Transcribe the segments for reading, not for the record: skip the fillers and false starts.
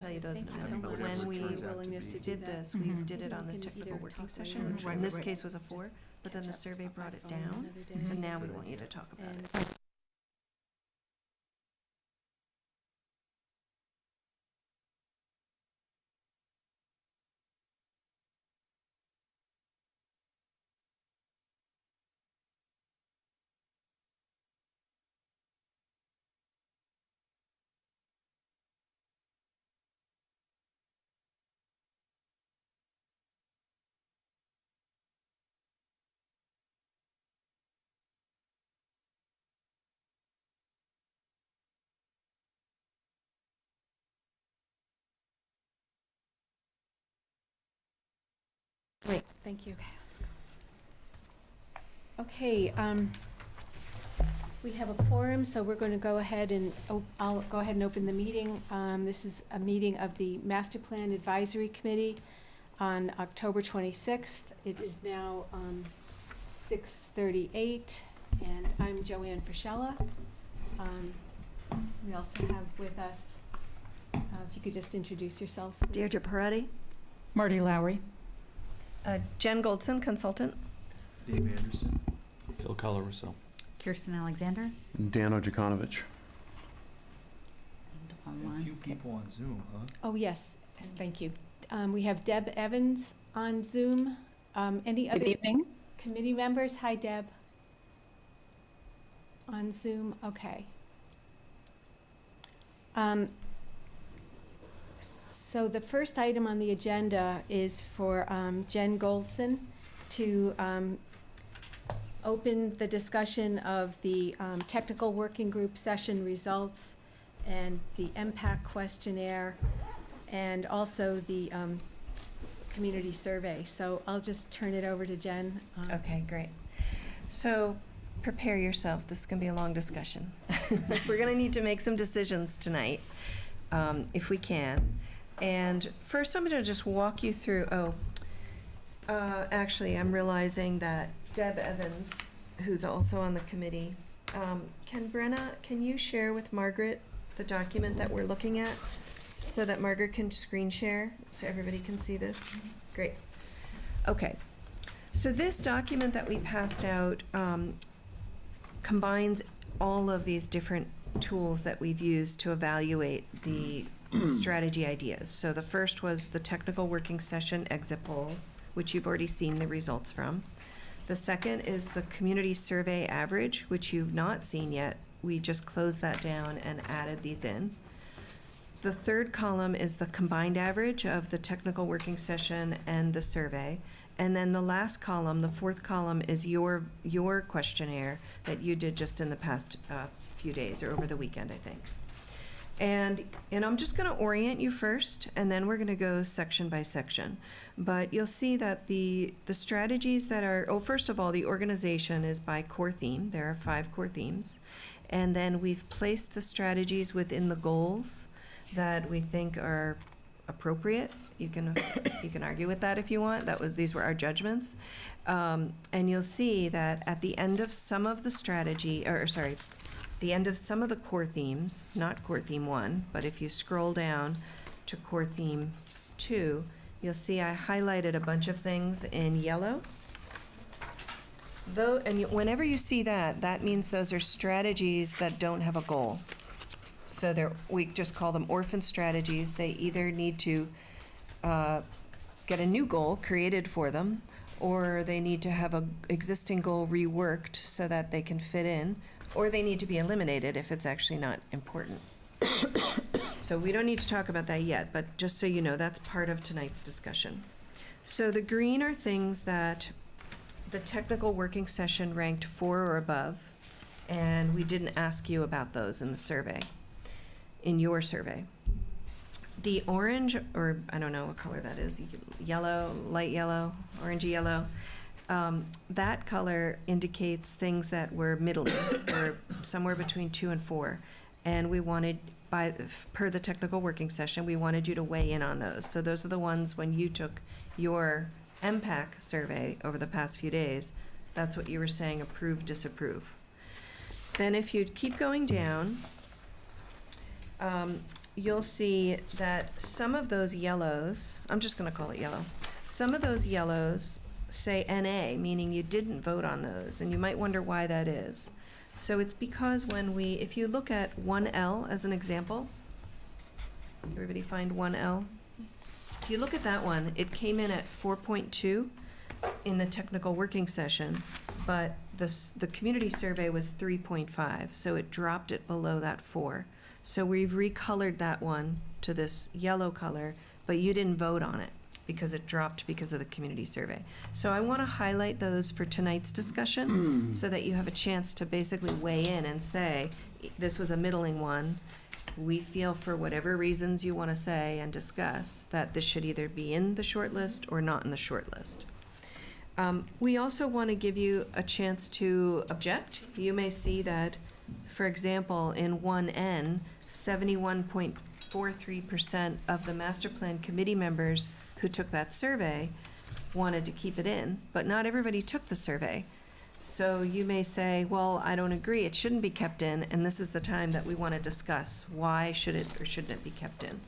tell you those in a Thank you so minute. much When we for your willingness to do did that. this, we Mhm. did it on the We can technical either working talk session, later which or in this just case was a 4, but then catch the up survey by brought it phone down, another day. so now we want you to talk about it. And Great. thank you. Okay, we have a quorum, so we're going to go ahead and, I'll go ahead and open the meeting. This is a meeting of the Master Plan Advisory Committee on October 26th. It is now 6:38, and I'm Joanne Frischella. We also have with us, if you could just introduce yourselves, please. Deirdre Peretti. Marty Lowry. Jen Goldson, consultant. Dave Anderson. Phil Colarusso. Kirsten Alexander. Dan Ojikonovich. A few people on Zoom, huh? Oh, yes, yes, thank you. We have Deb Evans on Zoom. Any other Good evening. committee members? Hi, Deb. On Zoom, okay. So the first item on the agenda is for Jen Goldson to open the discussion of the technical working group session results and the MPAC questionnaire and also the community survey. So I'll just turn it over to Jen. Okay, great. So prepare yourself. This is going to be a long discussion. We're going to need to make some decisions tonight, if we can. And first, I'm going to just walk you through, actually, I'm realizing that Deb Evans, who's also on the committee, can you share with Margaret the document that we're looking at so that Margaret can screen share so everybody can see this? Great. Okay. So this document that we passed out combines all of these different tools that we've used to evaluate the strategy ideas. So the first was the technical working session exit polls, which you've already seen the results from. The second is the community survey average, which you've not seen yet. We just closed that down and added these in. The third column is the combined average of the technical working session and the survey. And then the last column, the fourth column, is your questionnaire that you did just in the past few days or over the weekend, I think. And I'm just going to orient you first, and then we're going to go section by section. But you'll see that the strategies that are, first of all, the organization is by core theme. There are 5 core themes. And then we've placed the strategies within the goals that we think are appropriate. You can argue with that if you want. These were our judgments. And you'll see that at the end of some of the the end of some of the core themes, not core theme 1, but if you scroll down to core theme 2, you'll see I highlighted a bunch of things in yellow. Whenever you see that, that means those are strategies that don't have a goal. So we just call them orphan strategies. They either need to get a new goal created for them, or they need to have an existing goal reworked so that they can fit in, or they need to be eliminated if it's actually not important. So we don't need to talk about that yet, but just so you know, that's part of tonight's discussion. So the green are things that the technical working session ranked 4 or above, and we didn't ask you about those in the survey, in your survey. The orange, or I don't know what color that is, yellow, light yellow, orangey yellow, that color indicates things that were middling, or somewhere between 2 and 4. And we wanted, per the technical working session, we wanted you to weigh in on those. So those are the ones when you took your MPAC survey over the past few days, that's what you were saying, approve, disapprove. Then if you keep going down, you'll see that some of those yellows, I'm just gonna call it yellow, some of those yellows say NA, meaning you didn't vote on those, and you might wonder why that is. So it's because if you look at 1L as an example, everybody find 1L? If you look at that one, it came in at 4.2 in the technical working session, but the community survey was 3.5, so it dropped it below that 4. So we've recolored that one to this yellow color, but you didn't vote on it because it dropped because of the community survey. So I want to highlight those for tonight's discussion so that you have a chance to basically weigh in and say, this was a middling one. We feel for whatever reasons you want to say and discuss that this should either be in the short list or not in the short list. We also want to give you a chance to object. You may see that, for example, in 1N, 71.43% of the master plan committee members who took that survey wanted to keep it in, but not everybody took the survey. So you may say, well, I don't agree, it shouldn't be kept in, and this is the time that we want to discuss why should it or shouldn't it be kept in.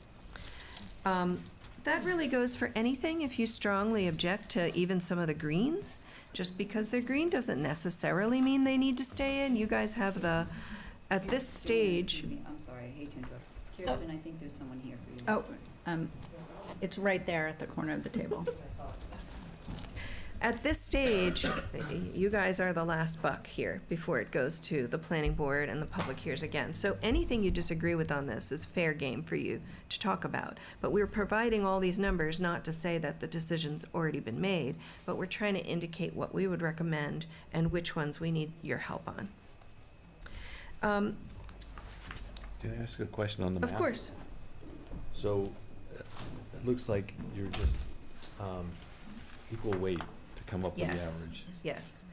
That really goes for anything. If you strongly object to even some of the greens, just because they're green doesn't necessarily mean they need to stay in. You guys have at this stage. I'm sorry, I hate to interrupt. Kirsten, I think there's someone here for you. Oh, it's right there at the corner of the table. At this stage, you guys are the last buck here before it goes to the planning board and the public hears again. So anything you disagree with on this is fair game for you to talk about. But we're providing all these numbers not to say that the decision's already been made, but we're trying to indicate what we would recommend and which ones we need your help on. Can I ask a question on the map? Of course. So, it looks like you're just equal weight to come up with the Yes. average. Yes.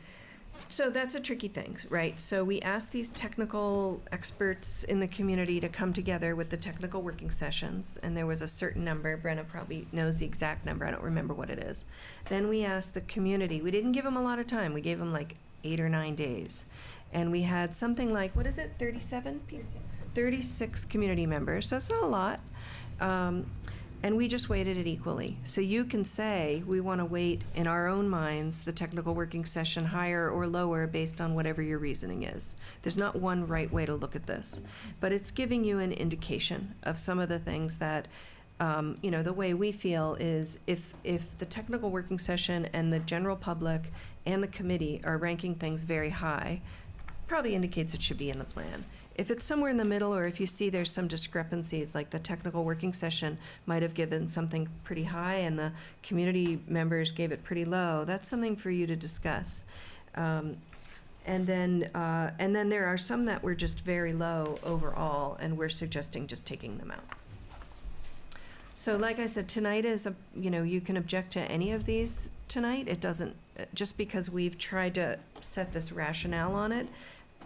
So that's a tricky thing, right? So we asked these technical experts in the community to come together with the technical working sessions, and there was a certain number. Brenna probably knows the exact number. I don't remember what it is. Then we asked the community. We didn't give them a lot of time. We gave them like 8 or 9 days. And we had something like, what is it, 37 people? 36 community members, so it's not a lot. And we just weighted it equally. So you can say, we want to weight, in our own minds, the technical working session higher or lower based on whatever your reasoning is. There's not one right way to look at this. But it's giving you an indication of some of the things that, the way we feel is if the technical working session and the general public and the committee are ranking things very high, probably indicates it should be in the plan. If it's somewhere in the middle, or if you see there's some discrepancies, like the technical working session might have given something pretty high and the community members gave it pretty low, that's something for you to discuss. And then there are some that were just very low overall, and we're suggesting just taking them out. So like I said, tonight is you can object to any of these tonight. It doesn't, just because we've tried to set this rationale on it,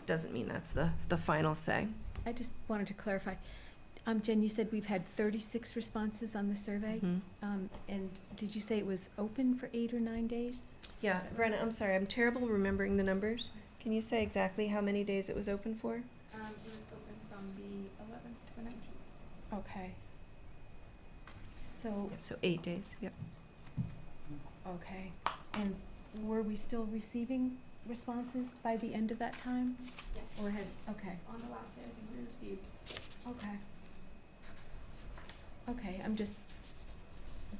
doesn't mean that's the final say. I just wanted to clarify. Jen, you said we've had 36 responses on the survey. Mhm. And did you say it was open for 8 or 9 days? Yeah, Brenna, I'm sorry, I'm terrible remembering the numbers. Can you say exactly how many days it was open for? It was open from the 11th to the 19th. Okay. So, So 8 days, yep. okay. And were we still receiving responses by the end of that time? Yes. Or okay, On the last day, I think we received 6. okay. Okay, I'm just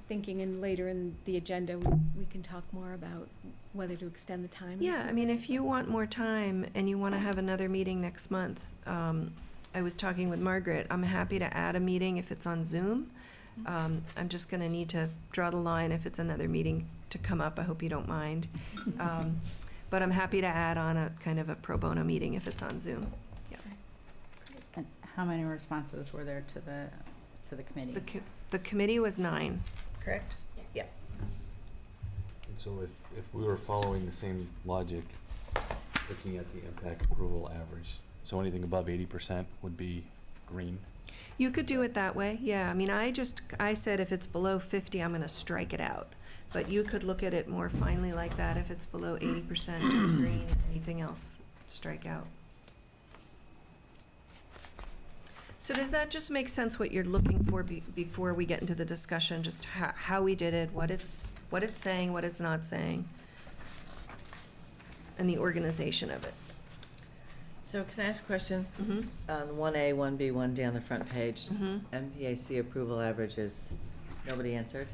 thinking, and later in the agenda, we can talk more about whether to extend the time. Yeah, I mean, if you want more time and you want to have another meeting next month, I was talking with Margaret, I'm happy to add a meeting if it's on Zoom. I'm just going to need to draw the line if it's another meeting to come up. I hope you don't mind. But I'm happy to add on a kind of a pro bono meeting if it's on Zoom. Yeah. And how many responses were there to the committee? The committee was 9, correct? Yes. Yeah. And so if we were following the same logic, looking at the impact approval average, so anything above 80% would be green? You could do it that way, yeah. I mean, I said if it's below 50, I'm going to strike it out. But you could look at it more finely like that. If it's below 80% green, anything else, strike out. So does that just make sense what you're looking for before we get into the discussion, just how we did it, what it's saying, what it's not saying? And the organization of it. So can I ask a question? Mm-hmm. On 1A, 1B, 1D on the front page, Mm-hmm. MPAC approval averages, nobody answered?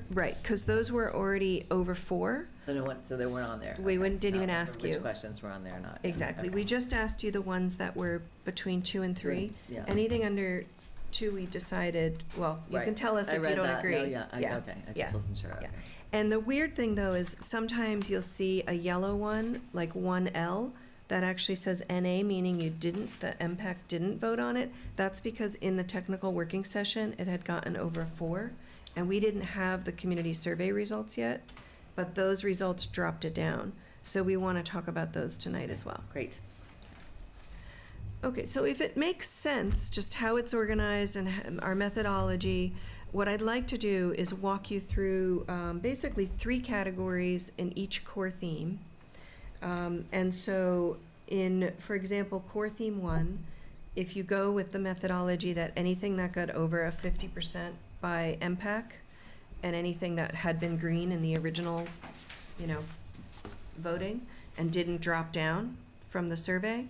Right, because those were already over 4. So no one, so they weren't on there? We Okay. didn't even Not ask Which you. questions were on there or not? Yeah, Exactly. okay. We just asked you the ones that were between 2 and 3. Yeah. Anything under 2, we decided, well, you can Right. tell us I if you read don't that. agree. No, yeah, okay, I yeah, just wasn't sure, yeah. okay. And the weird thing, though, is sometimes you'll see a yellow one, like 1L, that actually says NA, meaning the MPAC didn't vote on it. That's because in the technical working session, it had gotten over 4, and we didn't have the community survey results yet, but those results dropped it down. So we want to talk about those tonight as well. Great. Okay, so if it makes sense, just how it's organized and our methodology, what I'd like to do is walk you through basically 3 categories in each core theme. And so for example, core theme 1, if you go with the methodology that anything that got over a 50% by MPAC and anything that had been green in the original, voting and didn't drop down from the survey,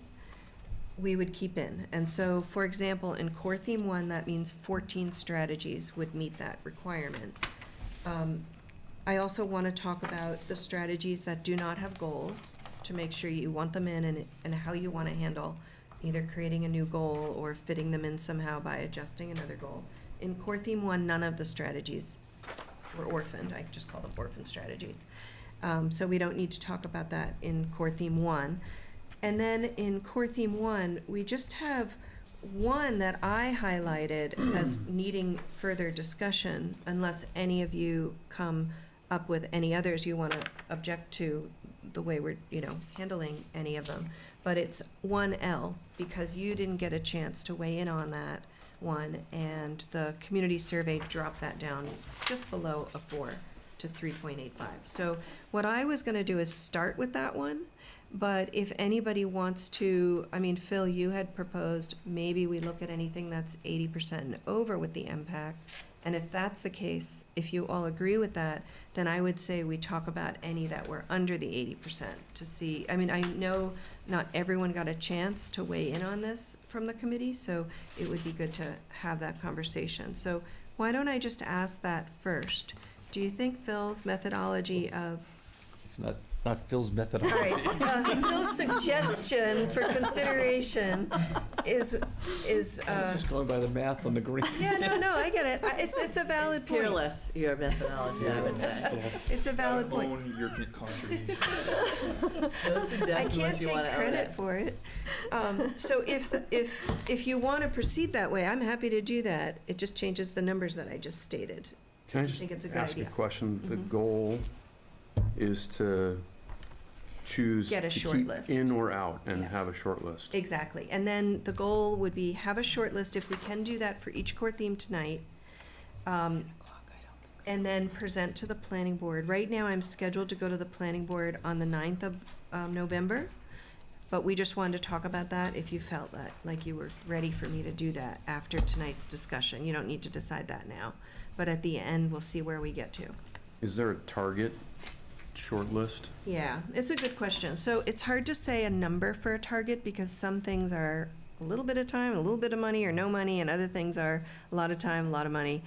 we would keep in. And so, for example, in core theme 1, that means 14 strategies would meet that requirement. I also want to talk about the strategies that do not have goals, to make sure you want them in and how you want to handle either creating a new goal or fitting them in somehow by adjusting another goal. In core theme 1, none of the strategies were orphaned. I just call them orphan strategies. So we don't need to talk about that in core theme 1. And then in core theme 1, we just have one that I highlighted as needing further discussion, unless any of you come up with any others you want to object to the way we're, handling any of them. But it's 1L, because you didn't get a chance to weigh in on that one, and the community survey dropped that down just below a 4 to 3.85. So what I was going to do is start with that one, but if anybody wants to, Phil, you had proposed maybe we look at anything that's 80% and over with the MPAC, and if that's the case, if you all agree with that, then I would say we talk about any that were under the 80% to see. I know not everyone got a chance to weigh in on this from the committee, so it would be good to have that conversation. So why don't I just ask that first? Do you think Phil's methodology of It's not Phil's all methodology. right, Phil's suggestion for consideration is Just going by the math on the green. yeah, no, I get it. It's a valid point. Peerless, your methodology, I would say. Yes. It's a valid point. Own your contribution. Don't I suggest can't unless you take want to own credit it. for it. So if you want to proceed that way, I'm happy to do that. It just changes the numbers that I just stated. Can I I just think it's a good ask a idea. question? The Mhm. goal is to choose Get a to short keep list. in or out and Yeah. have a short list. Exactly. And then the goal would be have a short list, if we can do that for each core theme tonight. And then present to the planning board. Right now, I'm scheduled to go to the planning board on the 9th of November. But we just wanted to talk about that if you felt that, like you were ready for me to do that after tonight's discussion. You don't need to decide that now. But at the end, we'll see where we get to. Is there a target short list? Yeah, it's a good question. So it's hard to say a number for a target because some things are a little bit of time, a little bit of money, or no money, and other things are a lot of time, a lot of money.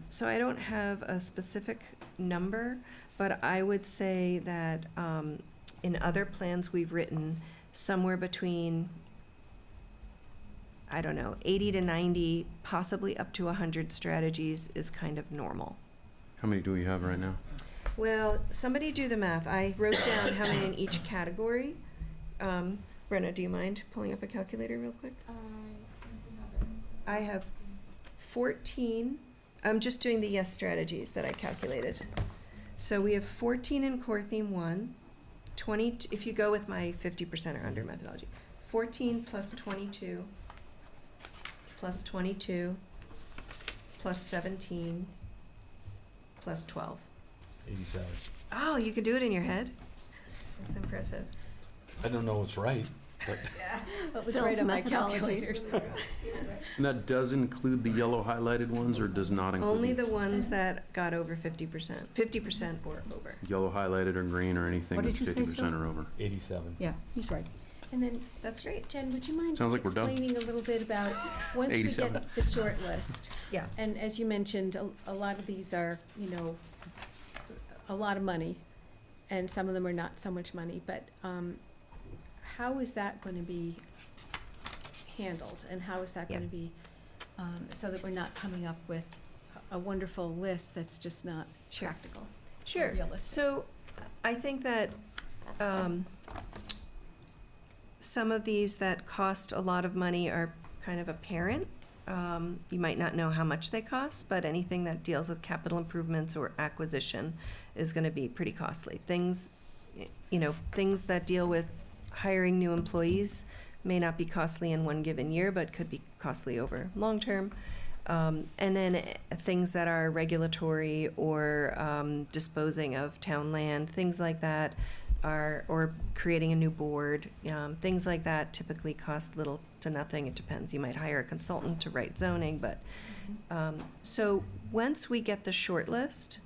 So I don't have a specific number, but I would say that in other plans we've written, somewhere between, 80 to 90, possibly up to 100 strategies is kind of normal. How many do we have right now? Well, somebody do the math. I wrote down how many in each category. Brenna, do you mind pulling up a calculator real quick? I have 14. I'm just doing the yes strategies that I calculated. So we have 14 in core theme 1, 20, if you go with my 50% or under methodology, 14 plus 22 plus 22 plus 17 plus 12. 87. Oh, you can do it in your head? That's impressive. I don't know what's right. But That was Phil's right on my methodology. calculators. And that does include the yellow highlighted ones, or does not include? Only the ones that got over 50% or over. Yellow highlighted or green or anything What did that's you say, 50% Phil? or over. 87. Yeah, he's right. And then, That's great. Jen, would you mind Sounds like we're done. explaining a little bit about, once we 87. get the short list, Yeah. and as you mentioned, a lot of these are, you know, a lot of money, and some of them are not so much money, but how is that going to be handled, and how is that going to be, so that we're not coming up with a wonderful list that's just not Sure. practical? Sure. Realistic. So I think that some of these that cost a lot of money are kind of apparent. You might not know how much they cost, but anything that deals with capital improvements or acquisition is going to be pretty costly. Things, things that deal with hiring new employees may not be costly in one given year, but could be costly over long term. And then things that are regulatory or disposing of town land, things like that or creating a new board, things like that typically cost little to nothing. It depends. You might hire a consultant to write zoning, but so once we get the short list,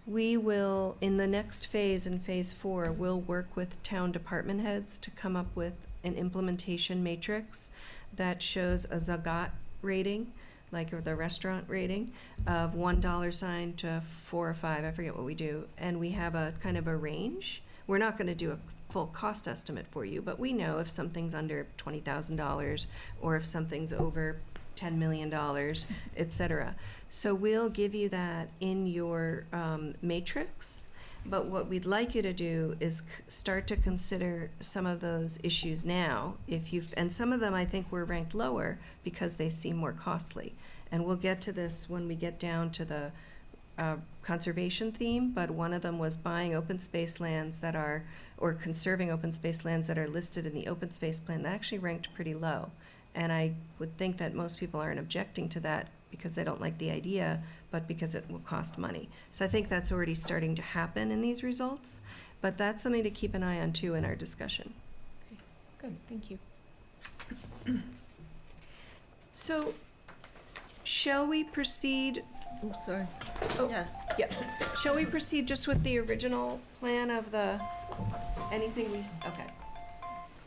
we will, in the next phase, in phase 4, we'll work with town department heads to come up with an implementation matrix that shows a Zagat rating, like the restaurant rating, of $1 sign to 4 or 5, I forget what we do, and we have a kind of a range. We're not going to do a full cost estimate for you, but we know if something's under $20,000 or if something's over $10 million, et cetera. So we'll give you that in your matrix, but what we'd like you to do is start to consider some of those issues now. And some of them I think were ranked lower because they seem more costly. And we'll get to this when we get down to the conservation theme, but one of them was buying open space lands that are, or conserving open space lands that are listed in the open space plan. That actually ranked pretty low. And I would think that most people aren't objecting to that because they don't like the idea, but because it will cost money. So I think that's already starting to happen in these results, but that's something to keep an eye on too in our discussion. Okay, good, thank you. So, shall we proceed? Oh, sorry. Oh. Yes. Yeah. Shall we proceed just with the original plan of the, anything we, okay.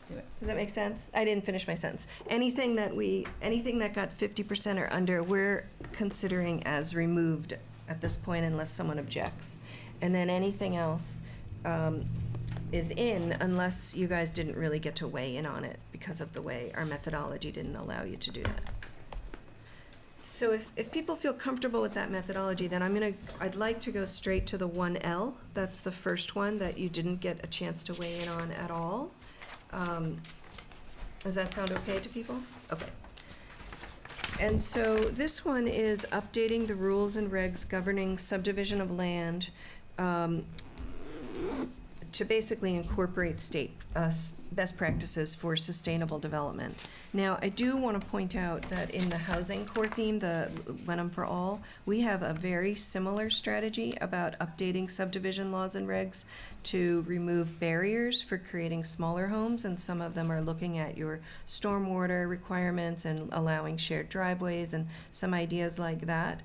Do it. Does that make sense? I didn't finish my sentence. Anything that got 50% or under, we're considering as removed at this point unless someone objects. And then anything else is in unless you guys didn't really get to weigh in on it because of the way our methodology didn't allow you to do that. So if people feel comfortable with that methodology, then I'd like to go straight to the 1L. That's the first one that you didn't get a chance to weigh in on at all. Does that sound okay to people? Okay. And so this one is updating the rules and regs governing subdivision of land to basically incorporate state best practices for sustainable development. Now, I do want to point out that in the housing core theme, the Wenham for All, we have a very similar strategy about updating subdivision laws and regs to remove barriers for creating smaller homes, and some of them are looking at your stormwater requirements and allowing shared driveways and some ideas like that.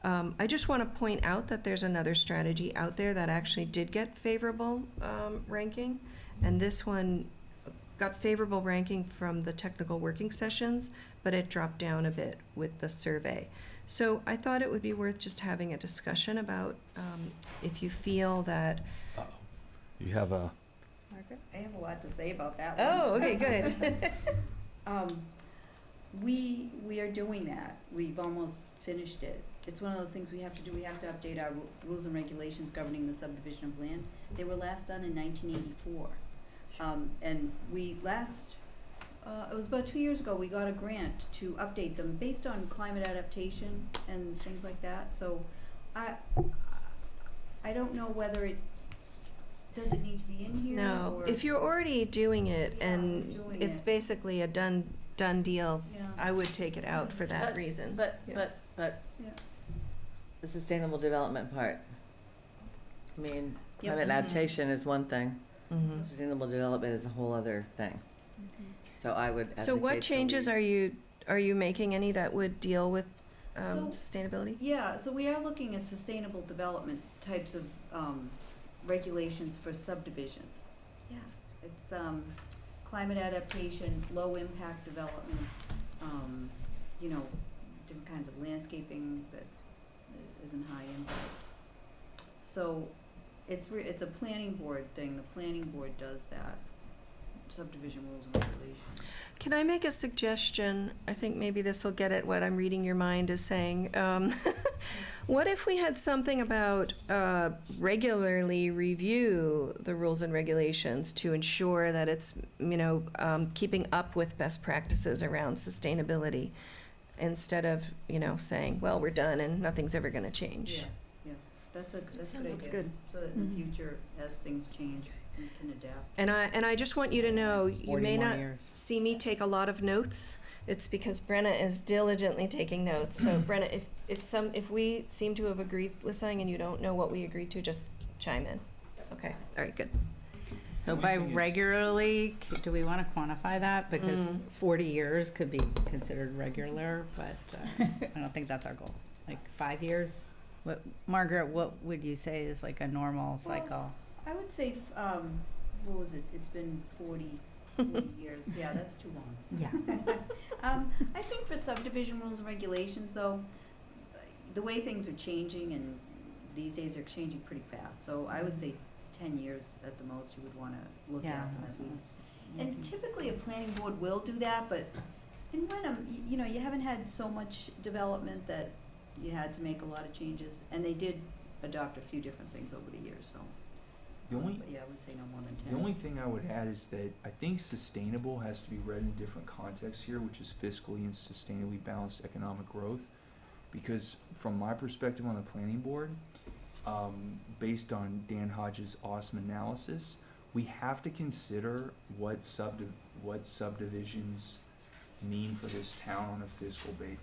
I just want to point out that there's another strategy out there that actually did get favorable ranking, and this one got favorable ranking from the technical working sessions, but it dropped down a bit with the survey. So I thought it would be worth just having a discussion about if you feel that. Uh-oh. You have a, Margaret? I have a lot to say about that one. Oh, okay, good. We are doing that. We've almost finished it. It's one of those things we have to do. We have to update our rules and regulations governing the subdivision of land. They were last done in 1984. And we it was about 2 years ago, we got a grant to update them based on climate adaptation and things like that. So I don't know whether does it need to be in here? No, or- if you're already doing it Yeah, and we're doing it's it. basically a done deal, Yeah. I would take it out for that reason. But Yeah. Yeah. the sustainable development part. I mean, Yep. climate adaptation is one thing. Mhm. Sustainable development is a whole other thing. So I would So what advocate changes we- are you making, any that would deal with So- sustainability? Yeah, so we are looking at sustainable development types of regulations for subdivisions. Yeah. It's climate adaptation, low impact development, you know, different kinds of landscaping that isn't high impact. So it's a planning board thing. The planning board does that, subdivision rules and regulations. Can I make a suggestion? I think maybe this will get at what I'm reading your mind is saying. What if we had something about regularly review the rules and regulations to ensure that it's, keeping up with best practices around sustainability, instead of, saying, well, we're done and nothing's ever going to change? Yeah, that's a good sounds idea. good. So that in Mhm. the future, as things change, we can adapt. And I just want you to know, you 40 may more not years. see me take a lot of notes. It's because Brenna is diligently taking notes. So Brenna, if we seem to have agreed with something and you don't know what we agreed to, just chime in. Okay, all right, good. So Only by thing is- regularly, do we want to quantify that? Because Mm. 40 years could be considered regular, but I don't think that's our goal. Like 5 years? What, Margaret, what would you say is like a normal cycle? I would say, what was it? It's been 40 years. Yeah, that's too long. Yeah. I think for subdivision rules and regulations, though, the way things are changing, and these days they're changing pretty fast, so I would say 10 years at the most, you would want to look Yeah, at them that's at what- least. And typically, a planning board will do that, but in Wenham, you haven't had so much development that you had to make a lot of changes, and they did adopt a few different things over the years, so. The only, But yeah, I would say no more than 10. the only thing I would add is that I think sustainable has to be read in different contexts here, which is fiscally and sustainably balanced economic growth. Because from my perspective on the planning board, based on Dan Hodges' awesome analysis, we have to consider what subdivisions mean for this town on a fiscal in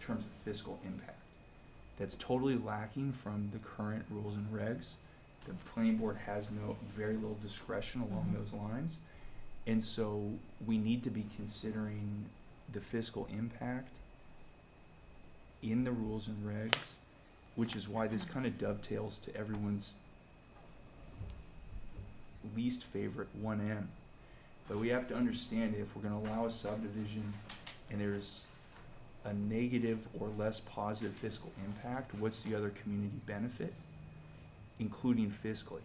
terms of fiscal impact. That's totally lacking from the current rules and regs. The planning board has very little discretion along those lines. And so we need to be considering the fiscal impact in the rules and regs, which is why this kind of dovetails to everyone's least favorite 1M. But we have to understand, if we're gonna allow a subdivision and there's a negative or less positive fiscal impact, what's the other community benefit, including fiscally?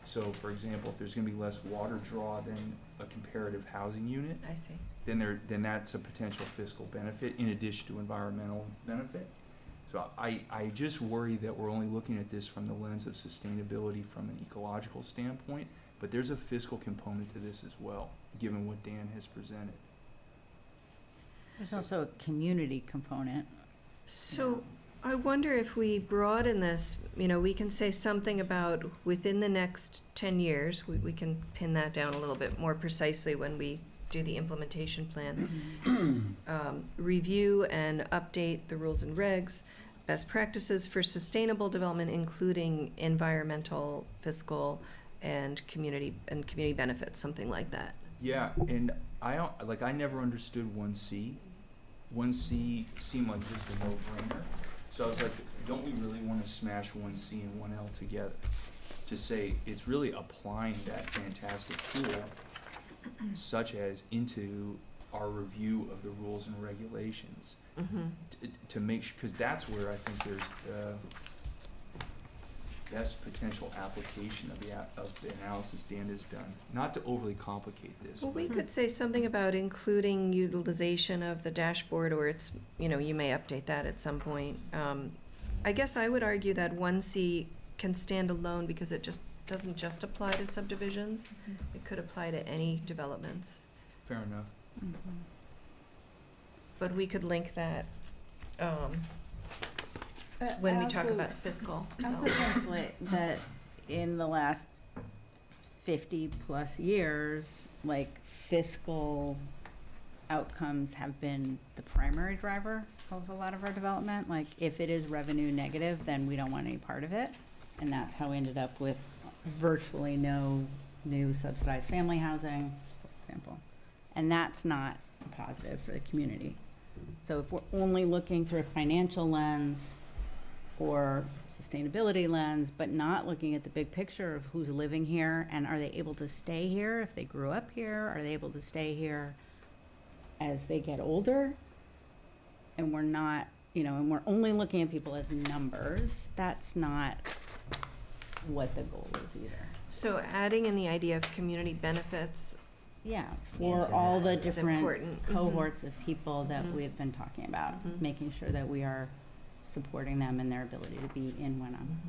So, for example, if there's gonna be less water draw than a comparative housing unit, I see. then that's a potential fiscal benefit in addition to environmental benefit. So I just worry that we're only looking at this from the lens of sustainability from an ecological standpoint, but there's a fiscal component to this as well, given what Dan has presented. There's also a community component. So I wonder if we broaden this, we can say something about within the next 10 years, we can pin that down a little bit more precisely when we do the implementation plan. Review and update the rules and regs, best practices for sustainable development, including environmental, fiscal, and community benefits, something like that. Yeah, and I never understood 1C. 1C seemed like just a no-brainer. So I was like, don't we really want to smash 1C and 1L together? To say it's really applying that fantastic tool, such as into our review of the rules and regulations, to make sure, because that's where I think there's the best potential application of the analysis Dan has done. Not to overly complicate this. Well, we but- could say something about including utilization of the dashboard, or it's, you may update that at some point. I guess I would argue that 1C can stand alone because it just doesn't just apply to subdivisions. It could apply to any developments. Fair enough. But we could link that when we talk about fiscal. I also think that in the last 50-plus years, like fiscal outcomes have been the primary driver of a lot of our development. Like if it is revenue negative, then we don't want any part of it. And that's how we ended up with virtually no new subsidized family housing, for example. And that's not a positive for the community. So if we're only looking through a financial lens or sustainability lens, but not looking at the big picture of who's living here and are they able to stay here if they grew up here? Are they able to stay here as they get older? And we're not, and we're only looking at people as numbers, that's not what the goal is either. So adding in the idea of community benefits, Yeah, for Into all the that is different important. Mhm. cohorts of people that Mhm. we've been talking about, Mhm. making sure that we are supporting them in their ability to be in Wenham.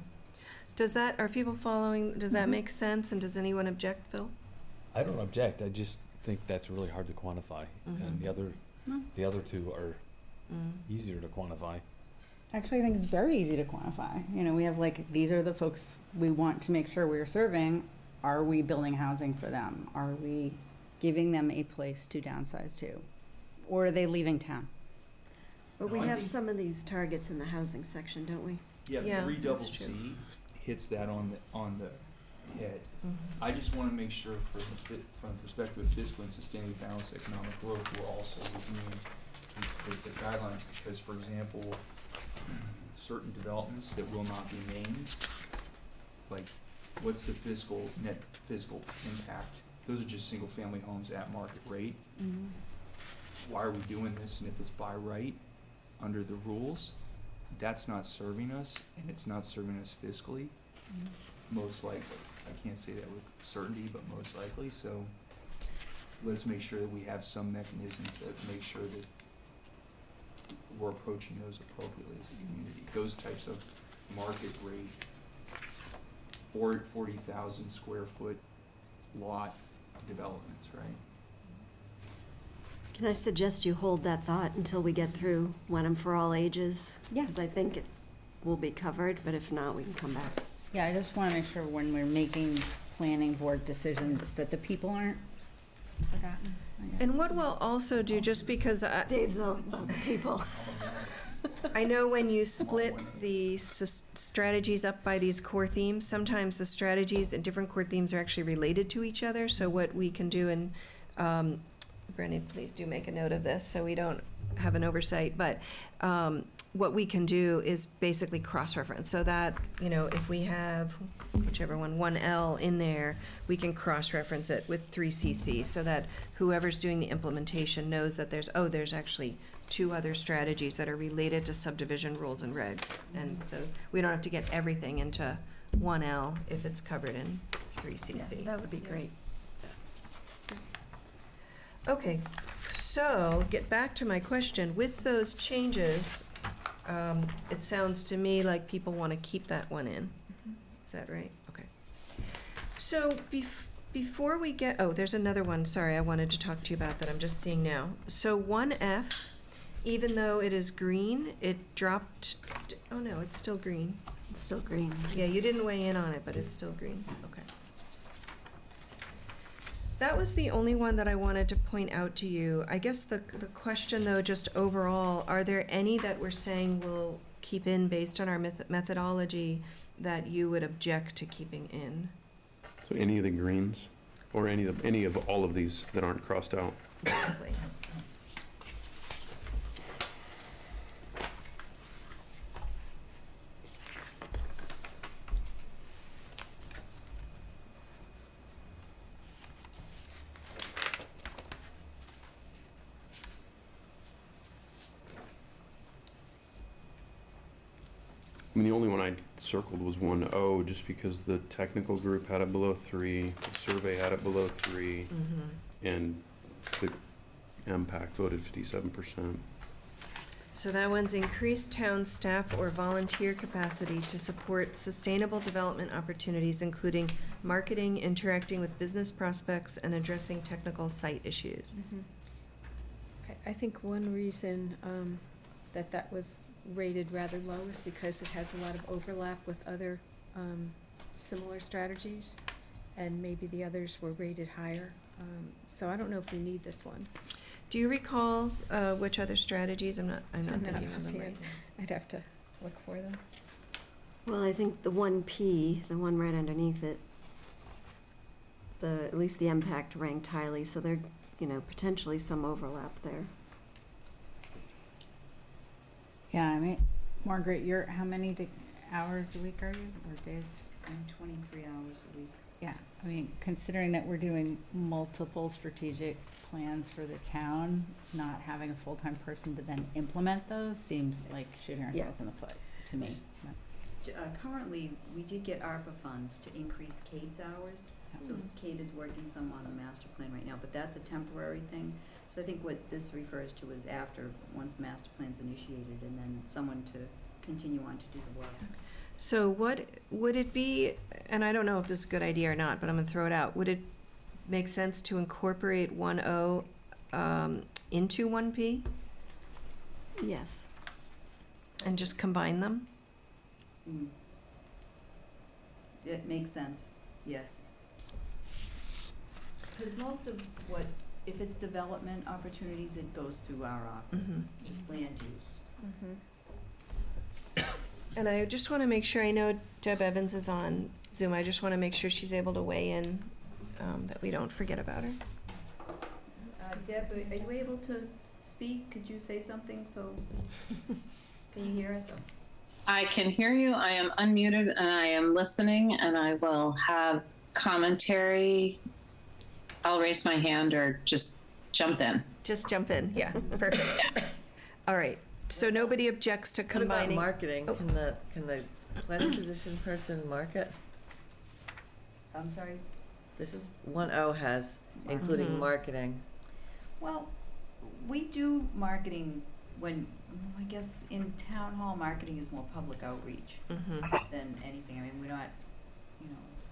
are people following, does that Mhm. make sense, and does anyone object, Phil? I don't object, I just think that's really hard to quantify, and Mhm. the other two are Mm. easier to quantify. Actually, I think it's very easy to quantify. We have these are the folks we want to make sure we're serving. Are we building housing for them? Are we giving them a place to downsize to? Or are they leaving town? But No, we I have think- some of these targets in the housing section, don't we? Yeah, Yeah, three double that's true. C hits that on the head. Mhm. I just wanna make sure from the perspective of fiscal and sustainably balanced economic growth, we're also reviewing the guidelines, because, for example, certain developments that will not be named, like, what's the net fiscal impact? Those are just single-family homes at market rate. Why are we doing this? And if it's by right, under the rules, that's not serving us, and it's not serving us fiscally, most likely. I can't say that with certainty, but most likely, so let's make sure that we have some mechanism to make sure that we're approaching those appropriately as a community. Those types of market rate, 40,000 square foot lot developments, right? Can I suggest you hold that thought until we get through Wenham for all ages? Yeah. Because I think it will be covered, but if not, we can come back. Yeah, I just want to make sure when we're making planning board decisions that the people aren't forgotten. I guess. And what we'll also do, just because Dave's the people. I know when you split the strategies up by these core themes, sometimes the strategies and different core themes are actually related to each other. So what we can do, and Brendan, please do make a note of this so we don't have an oversight, but what we can do is basically cross-reference, so that, if we have whichever one, 1L in there, we can cross-reference it with 3CC, so that whoever's doing the implementation knows that there's actually two other strategies that are related to subdivision rules and regs. And so we don't have to get everything into 1L if it's covered in 3CC. That would be great. Okay, so get back to my question. With those changes, it sounds to me like people want to keep that one in. Is that right? Okay. So before we get, there's another one, sorry, I wanted to talk to you about that, I'm just seeing now. So 1F, even though it is green, it dropped, oh no, it's still green. It's still green. Yeah, you didn't weigh in on it, but it's still green, okay. That was the only one that I wanted to point out to you. I guess the question, though, just overall, are there any that we're saying we'll keep in based on our methodology that you would object to keeping in? So any of the greens, or any of all of these that aren't crossed out? Exactly. I mean, the only one I circled was 1O, just because the technical group had it below 3, the survey had it below 3, and the MPAC voted 57%. So that one's increased town staff or volunteer capacity to support sustainable development opportunities, including marketing, interacting with business prospects, and addressing technical site issues. I think one reason that was rated rather low is because it has a lot of overlap with other similar strategies, and maybe the others were rated higher. So I don't know if we need this one. Do you recall which other strategies? I'm not Not thinking of them offhand. right now. I'd have to look for them. Well, I think the 1P, the one right underneath it, at least the impact ranked highly, so there, potentially some overlap there. Yeah, I mean, Margaret, how many hours a week are you, or days? I'm 23 hours a week. Yeah, I mean, considering that we're doing multiple strategic plans for the town, not having a full-time person to then implement those seems like shooting ourselves in the foot, to me. Currently, we did get ARPA funds to increase Kate's hours. So Kate is working some on a master plan right now, but that's a temporary thing. So I think what this refers to is after, once the master plan's initiated, and then someone to continue on to do the work. So what would it be, and I don't know if this is a good idea or not, but I'm gonna throw it out. Would it make sense to incorporate 1O into 1P Yes. and just combine them? Mm. It makes sense, yes. Because most of what, if it's development opportunities, it goes through our office, Mhm. just land use. And I just want to make sure, I know Deb Evans is on Zoom, I just want to make sure she's able to weigh in, that we don't forget about her. Deb, are you able to speak? Could you say something, so, can you hear us? I can hear you. I am unmuted and I am listening, and I will have commentary. I'll raise my hand or just jump in. Just jump in, yeah, perfect. All right, so nobody objects to What about combining. marketing? Oh. Can the planning position person market? I'm sorry? This is 1O has, including Mhm. marketing. Well, we do marketing when, I guess in town hall, marketing is more public outreach Mhm. than anything. I mean, we're not,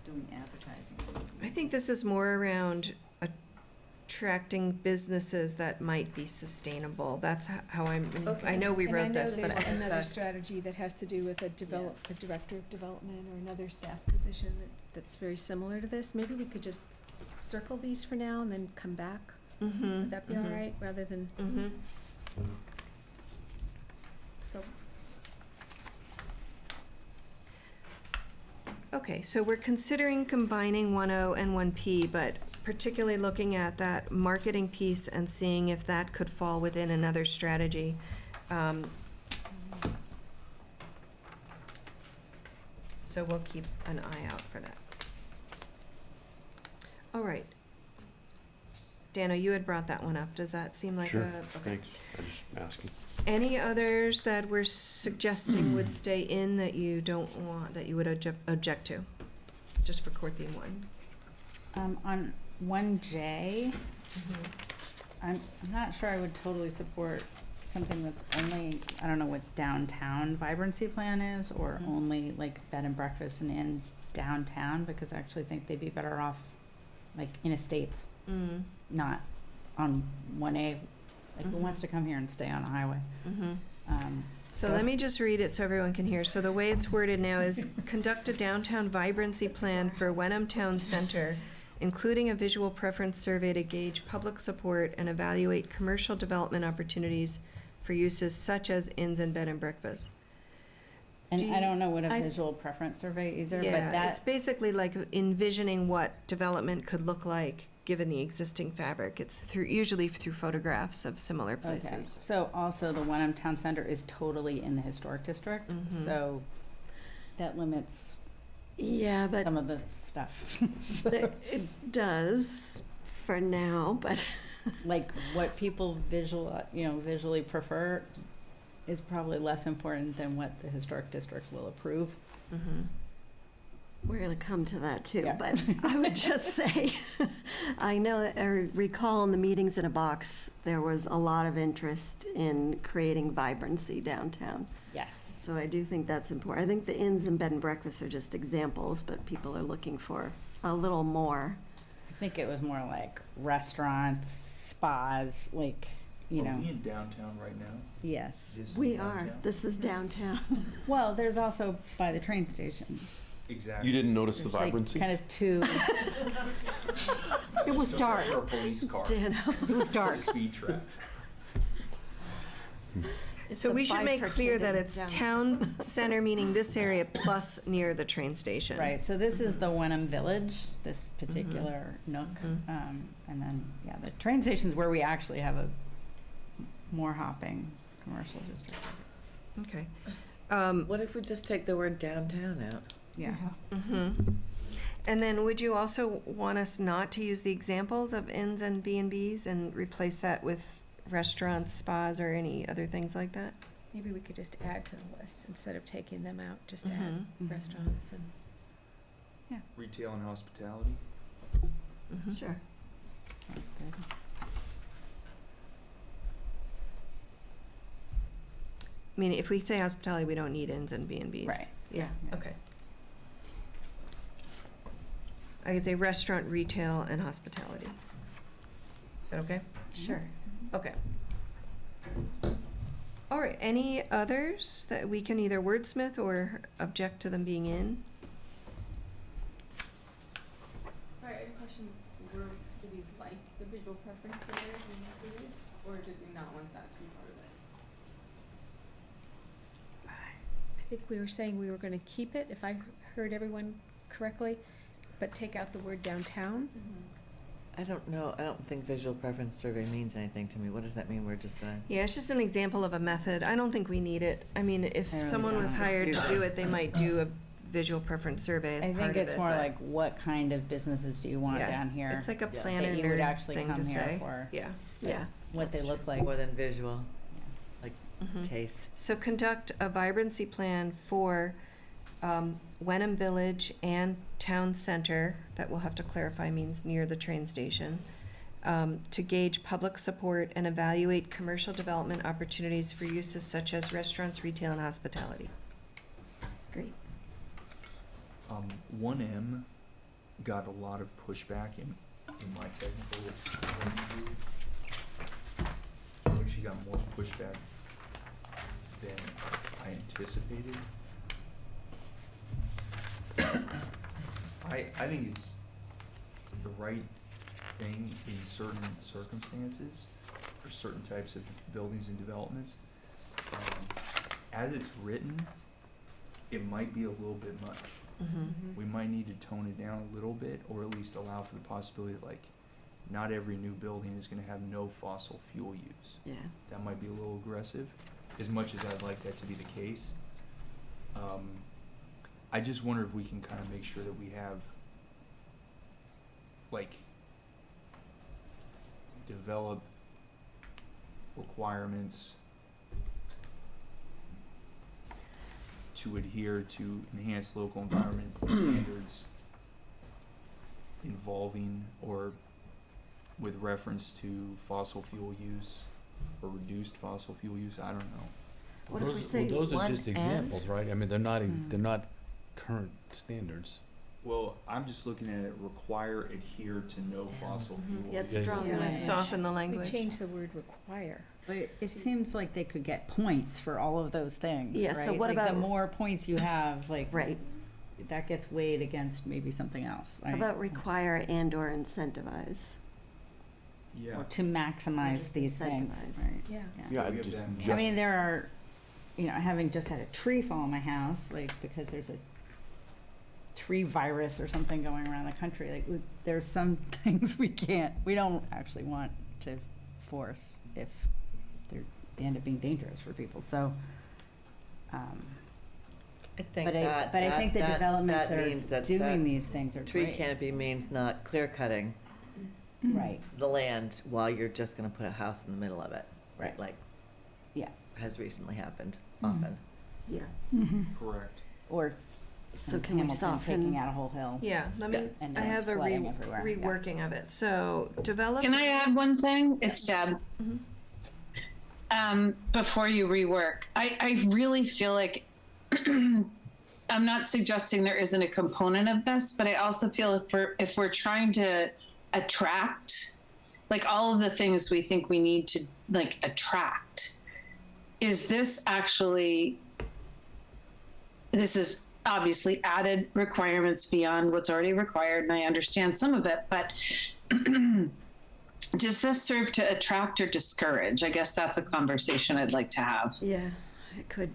doing advertising. I think this is more around attracting businesses that might be sustainable. That's how I Okay. know we And wrote this, I but know there's another Fact. strategy that has to do with a director of development or another staff position that's very similar to this. Maybe we could just circle these for now and then come back. Mhm, Would that be all mhm, right, rather than, mhm. so, Okay, so we're considering combining 1O and 1P, but particularly looking at that marketing piece and seeing if that could fall within another strategy. So we'll keep an eye out for that. All right. Dano, you had brought that one up. Does that seem like Sure, a? Okay. thanks. I'm just asking. Any others that we're suggesting would stay in that you don't want, that you would object to? Just for core theme 1. On 1J, I'm not sure I would totally support something that's only, I don't know what downtown vibrancy plan is, or only like bed and breakfast and inns downtown, because I actually think they'd be better off like in estates, Mm. not on 1A. Like, who Mhm. wants to come here and stay on a highway? Mhm. So So- let me just read it so everyone can hear. So the way it's worded now is conduct a downtown vibrancy plan for Wenham Town Center, including a visual preference survey to gauge public support and evaluate commercial development opportunities for uses such as inns and bed and breakfast. And Do I you- don't know what a I- visual preference survey is, but Yeah, it's that, basically like envisioning what development could look like given the existing fabric. It's usually through photographs of similar okay. places. So also the Wenham Town Center is totally in the historic district, Mhm. so that limits Yeah, but some of the stuff. it does for now, but Like what people visually prefer is probably less important than what the historic district will approve. Mhm. we're gonna come to that too. Yeah. But I would just say, I know, I recall in the meetings in a box, there was a lot of interest in creating vibrancy downtown. Yes. So I do think that's important. I think the inns and bed and breakfasts are just examples, but people are looking for a little more. I think it was more like restaurants, spas, like, Are we in downtown right now? yes. This is We are, downtown? this is downtown. Well, there's also by the train station. Exactly. You didn't notice the There's, like, vibrancy? kind of two. It was So dark. for a police car. Dano, it was For dark. the speed trap. So a we should make clear that bifurcated it's zone. town center, meaning this area plus near the train station. Right, so this is the Wenham Village, this particular nook. Mhm. And then, yeah, the train station's where we actually have a more hopping commercial district. Okay. What if we just take the word downtown out? Yeah. Mhm. And then would you also want us not to use the examples of inns and B&Bs and replace that with restaurants, spas, or any other things like that? Maybe we could just add to the list instead of taking them out, just add Mhm. restaurants and. Retail and hospitality. Mhm. Sure. Sounds good. I mean, if we say hospitality, we don't need inns and B&Bs. Right. Yeah, Yeah. okay. I could say restaurant, retail, and hospitality. Is that okay? Sure. Okay. All right, any others that we can either wordsmith or object to them being in? Sorry, I had a question. Did we like the visual preference survey being included, or did we not want that to be part of it? I think we were saying we were gonna keep it, if I heard everyone correctly, but take out the word downtown. I don't know, I don't think visual preference survey means anything to me. What does that mean? We're just gonna, Yeah, it's just an example of a method. I don't think we need it. I mean, if I really someone was don't. hired to do it, they might do a visual preference survey as I part of think it. it's more but- like, what kind of businesses do you want Yeah, down here? It's like a Yeah. planner That you would nerd actually thing come to here say. for. Yeah. Yeah. What they look like. more than visual, like Mhm. taste. So conduct a vibrancy plan for Wenham Village and Town Center, that we'll have to clarify means near the train station, to gauge public support and evaluate commercial development opportunities for uses such as restaurants, retail, and hospitality. Great. 1M got a lot of pushback in my technical review. I actually got more pushback than I anticipated. I think it's the right thing in certain circumstances for certain types of buildings and developments. As it's written, it might be a little bit much. Mm-hmm. We might need to tone it down a little bit, or at least allow for the possibility that, like, not every new building is gonna have no fossil fuel use. Yeah. That might be a little aggressive, as much as I'd like that to be the case. I just wonder if we can kind of make sure that we have, like, develop requirements to adhere to enhanced local environment standards involving or with reference to fossil fuel use or reduced fossil fuel use. I don't know. What if we Those- say well, those are one just and? examples, right? I mean, they're not current standards. Well, I'm just looking at it, require, adhere to no fossil fuel. Yeah, it's use. strong You wanna language. soften the We language? changed the word require. But it seems like they could get points for all of those things, Yeah, so right? what Like, about- the more points you have, like, Right. that gets weighed against maybe something else, How right? about require and/or incentivize? Yeah. Or to maximize just these things, incentivize. right? Yeah. Yeah, we have just, them. I mean, there are, having just had a tree fall on my house, like, because there's a tree virus or something going around the country, like, there's some things we don't actually want to force if they end up being dangerous for people, so, I think but I think the developments that are doing these things are tree great. canopy means not clear cutting Right, the land while you're just gonna put a house in the middle of it. Right. Like yeah. has recently happened Mhm. often. Yeah. Correct. Or So can we Hamilton soften? taking out a whole hill. Yeah, let me, And I then have it's a flooding everywhere, yeah. reworking of it. So develop. Can I add one thing? It's Deb. Mhm. Before you rework, I really feel like I'm not suggesting there isn't a component of this, but I also feel if we're trying to attract, like all of the things we think we need to like attract, is this actually, this is obviously added requirements beyond what's already required, and I understand some of it, but does this serve to attract or discourage? I guess that's a conversation I'd like to have. Yeah, it could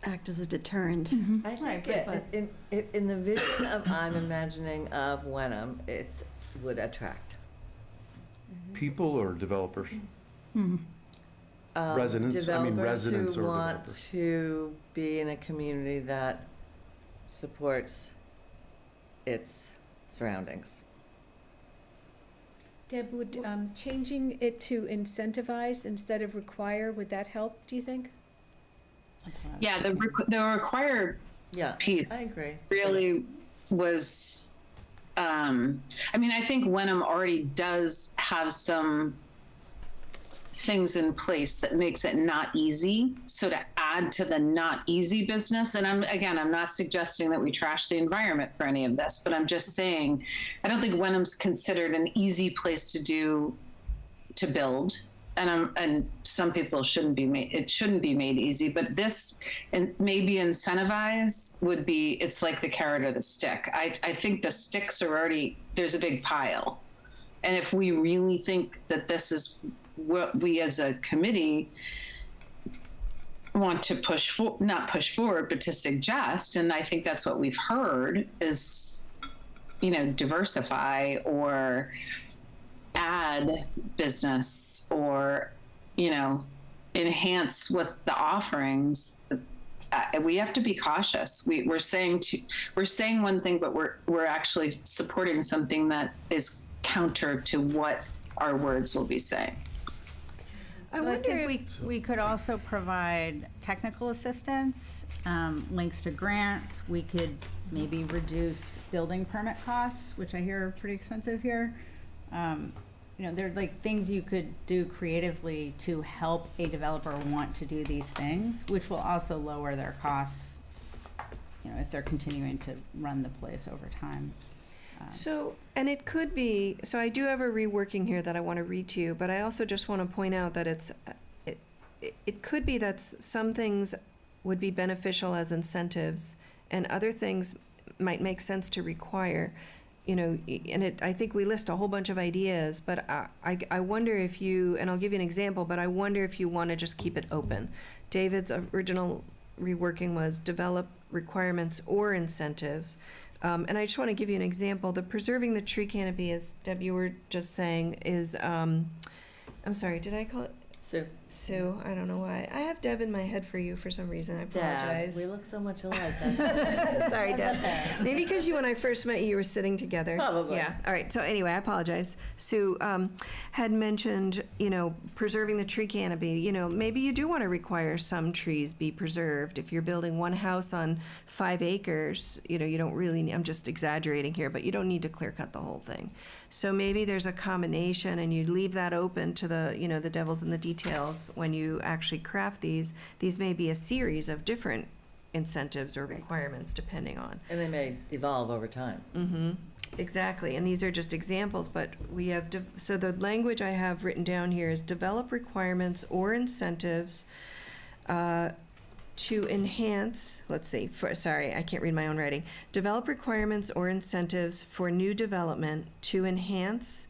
act as a deterrent. I Right, think but- in the vision of, I'm imagining of Wenham, it's, would attract. People or developers? Um, Residents, I mean, residents or Developers who want developers. to be in a community that supports its surroundings. Deb, would changing it to incentivize instead of require, would that help, do you think? That's what I was Yeah, thinking. the required Yeah, piece I agree. really was, I mean, I think Wenham already does have some things in place that makes it not easy. So to add to the not easy business, and I'm not suggesting that we trash the environment for any of this, but I'm just saying, I don't think Wenham's considered an easy place to build. And some people it shouldn't be made easy, but this, and maybe incentivize would be, it's like the carrot or the stick. I think the sticks are already, there's a big pile. And if we really think that this is what we as a committee want to not push forward, but to suggest, and I think that's what we've heard is, diversify or add business or, enhance with the offerings. We have to be cautious. We're saying one thing, but we're actually supporting something that is counter to what our words will be saying. So I think we could also provide technical assistance, links to grants. We could maybe reduce building permit costs, which I hear are pretty expensive here. There are like things you could do creatively to help a developer want to do these things, which will also lower their costs, if they're continuing to run the place over time. So, and it could be, so I do have a reworking here that I want to read to you, but I also just want to point out that it could be that some things would be beneficial as incentives and other things might make sense to require, and I think we list a whole bunch of ideas, but I wonder if you, and I'll give you an example, but I wonder if you want to just keep it open. David's original reworking was develop requirements or incentives. And I just want to give you an example. The preserving the tree canopy, as Deb, you were just saying, is, I'm sorry, did I call it Sue. Sue? I don't know why. I have Deb in my head for you for some reason. I Deb, apologize. we look so much alike. Sorry, Deb. Maybe because when I first met you, you were sitting together. Probably. Yeah. All right. So anyway, I apologize. Sue had mentioned, preserving the tree canopy. Maybe you do want to require some trees be preserved. If you're building one house on 5 acres, you don't really, I'm just exaggerating here, but you don't need to clear cut the whole thing. So maybe there's a combination, and you leave that open to the, the devil's in the details when you actually craft these. These may be a series of different incentives or requirements depending on. And they may evolve over time. Mm-hmm. Exactly, and these are just examples, but we have, so the language I have written down here is develop requirements or incentives to enhance, let's see, sorry, I can't read my own writing. Develop requirements or incentives for new development to enhance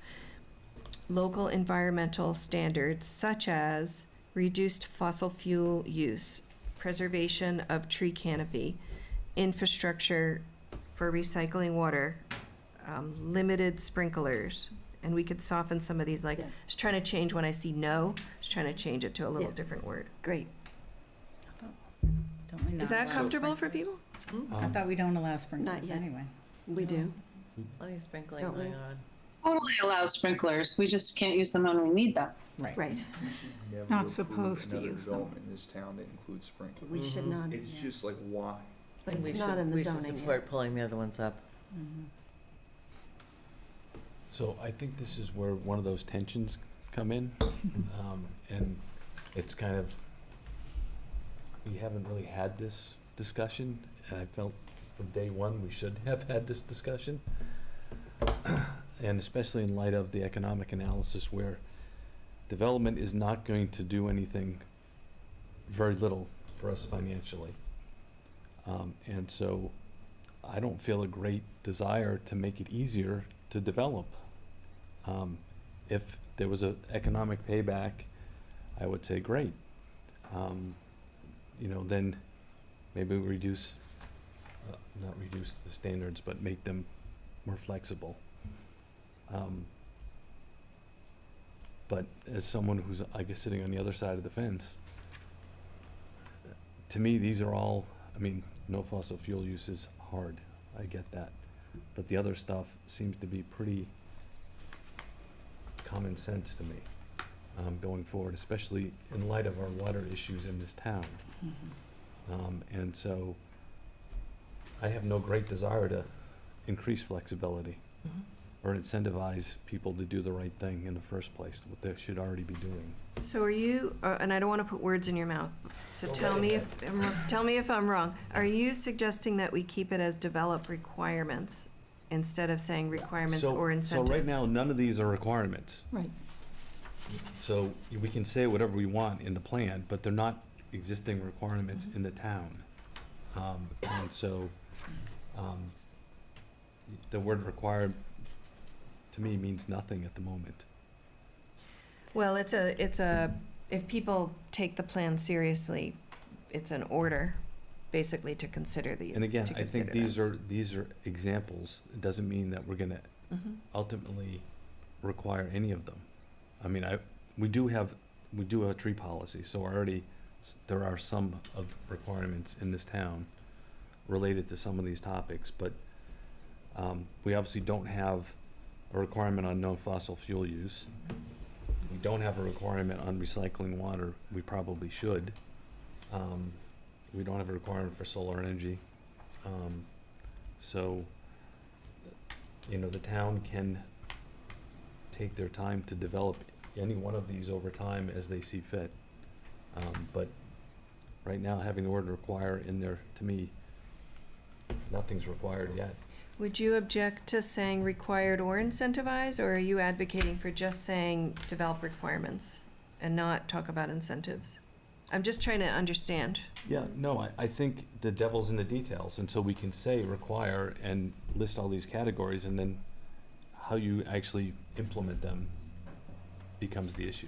local environmental standards such as reduced fossil fuel use, preservation of tree canopy, infrastructure for recycling water, limited sprinklers. And we could soften some of these, like, Yeah. I was trying to change when I see no, I was trying to change it to a little Yeah. different word. Great. Don't we not Is that allow comfortable for sprinklers? people? I thought we don't allow sprinklers Not yet. anyway. We do. Plenty of sprinkling Don't we? going on. Totally allow sprinklers. We just can't use them when we need them. Right. Right. Never Not approve supposed to another use them. development in this town that includes sprinklers. We should not. It's just like, why? But And we it's should- not in the We should zoning support yet. pulling the other ones up. Mhm. So I think this is where one of those tensions come in. And it's kind of, we haven't really had this discussion, and I felt from day one we should have had this discussion. And especially in light of the economic analysis where development is not going to do anything, very little for us financially. And so I don't feel a great desire to make it easier to develop. if there was a economic payback, I would say, great. You know, then maybe reduce, not reduce the standards, but make them more flexible. But as someone who's, I guess, sitting on the other side of the fence, to me, these are all, I mean, no fossil fuel use is hard, I get that. But the other stuff seems to be pretty common sense to me, going forward, especially in light of our water issues in this town. And so I have no great desire to increase flexibility or incentivize people to do the right thing in the first place, what they should already be doing. So are you, and I don't want to put words in your mouth, so Go tell right me ahead. tell me if I'm wrong. Are you suggesting that we keep it as develop requirements instead of saying requirements or incentives? So right now, none of these are requirements. Right. So we can say whatever we want in the plan, but they're not existing requirements in the town. And so, the word required, to me, means nothing at the moment. Well, it's a, if people take the plan seriously, it's an order, basically, to consider the, And again, to I think consider these are examples. It doesn't mean that we're gonna that. Mhm. ultimately require any of them. I mean, we do have a tree policy, so already there are some of requirements in this town related to some of these topics, but we obviously don't have a requirement on no fossil fuel use. We don't have a requirement on recycling water. We probably should. We don't have a requirement for solar energy. So, you know, the town can take their time to develop any one of these over time as they see fit. But right now, having the word require in there, to me, nothing's required yet. Would you object to saying required or incentivize, or are you advocating for just saying develop requirements and not talk about incentives? I'm just trying to understand. Yeah, no, I think the devil's in the details, and so we can say require and list all these categories, and then how you actually implement them becomes the issue.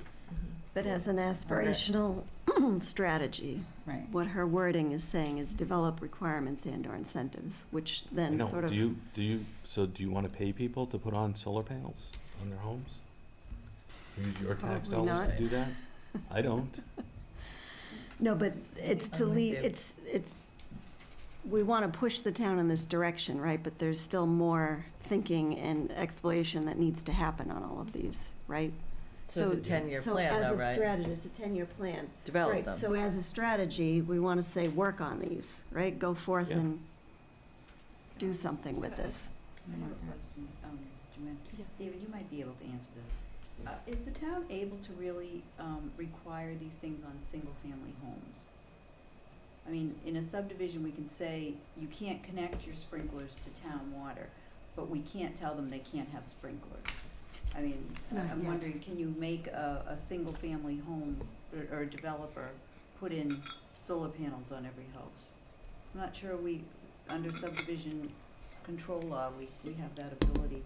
But as an aspirational strategy, Right. what her wording is saying is develop requirements and/or incentives, which I then know, sort of. do you wanna pay people to put on solar panels on their homes? Use your tax Probably dollars to not. do that? I don't. No, but it's to I'm with leave, you. it's, we want to push the town in this direction, right? But there's still more thinking and exploration that needs to happen on all of these, right? So it's a 10-year plan, though, So as a right? strategy, it's a 10-year plan. Develop Right, them. so as a strategy, we want to say, work on these, right? Go forth Yeah. and do something with this. I have a question, Joanne. Yeah. David, you might be able to answer this. Is the town able to really require these things on single-family homes? I mean, in a subdivision, we can say you can't connect your sprinklers to town water, but we can't tell them they can't have sprinklers. I mean, Not I'm yet. wondering, can you make a single-family home or a developer put in solar panels on every house? I'm not sure under subdivision control law, we have that ability.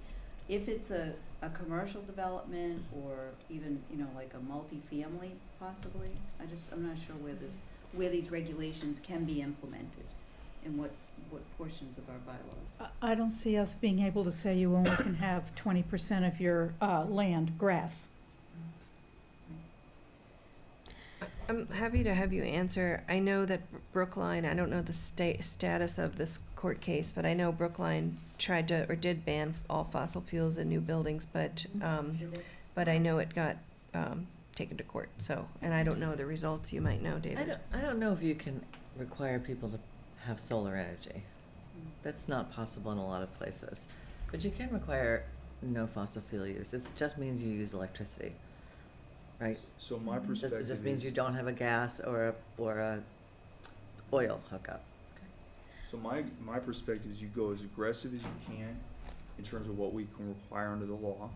If it's a commercial development or even, like a multifamily possibly, I'm not sure where these regulations can be implemented and what portions of our bylaws. I don't see us being able to say you only can have 20% of your land grass. I'm happy to have you answer. I know that Brookline, I don't know the status of this court case, but I know Brookline tried to, or did ban all fossil fuels in new buildings, but I know it got taken to court, so, and I don't know the results. You might know, David. I don't know if you can require people to have solar energy. That's not possible in a lot of places. But you can require no fossil fuel use. It just means you use electricity, right? So my It perspective just means is- you don't have a gas or a oil hookup. So my perspective is you go as aggressive as you can in terms of what we can require under the law.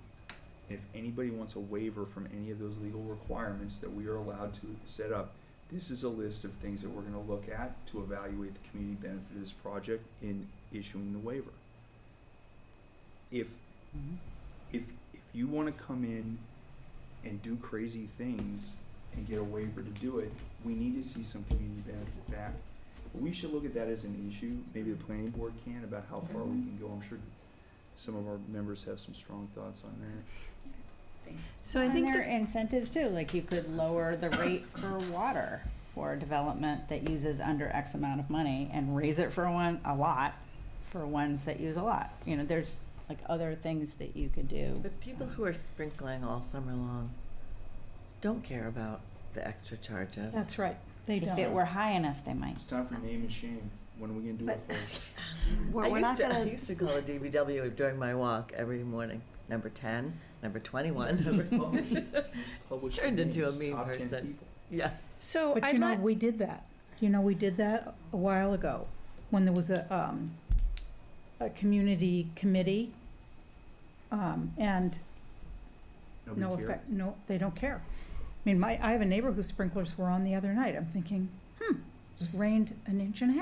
If anybody wants a waiver from any of those legal requirements that we are allowed to set up, this is a list of things that we're gonna look at to evaluate the community benefit of this project in issuing the waiver. If you wanna come in and do crazy things and get a waiver to do it, we need to see some community benefit back. We should look at that as an issue, maybe the planning board can, about how far we can go. I'm sure some of our members have some strong thoughts on that. So I And think there are that, incentives too, like you could lower the rate for water for development that uses under X amount of money and raise it for a lot, for ones that use a lot. You know, there's like other things that you could do. But people who are sprinkling all summer long don't care about the extra charges. That's right, they If don't. it were high enough, they might. It's time for name and shame. When are we gonna do it first? We're not I gonna, used to call a DBW during my walk every morning, number 10, number 21. Publish Turned into a names, mean top 10 person. people. Yeah. so But I'd you know, like, we did that. You know, we did that a while ago, when there was a community committee, and Nobody no cared? effect, no, they don't care. I mean, I have a neighbor whose sprinklers were on the other night. I'm thinking, it's rained 1.5 inches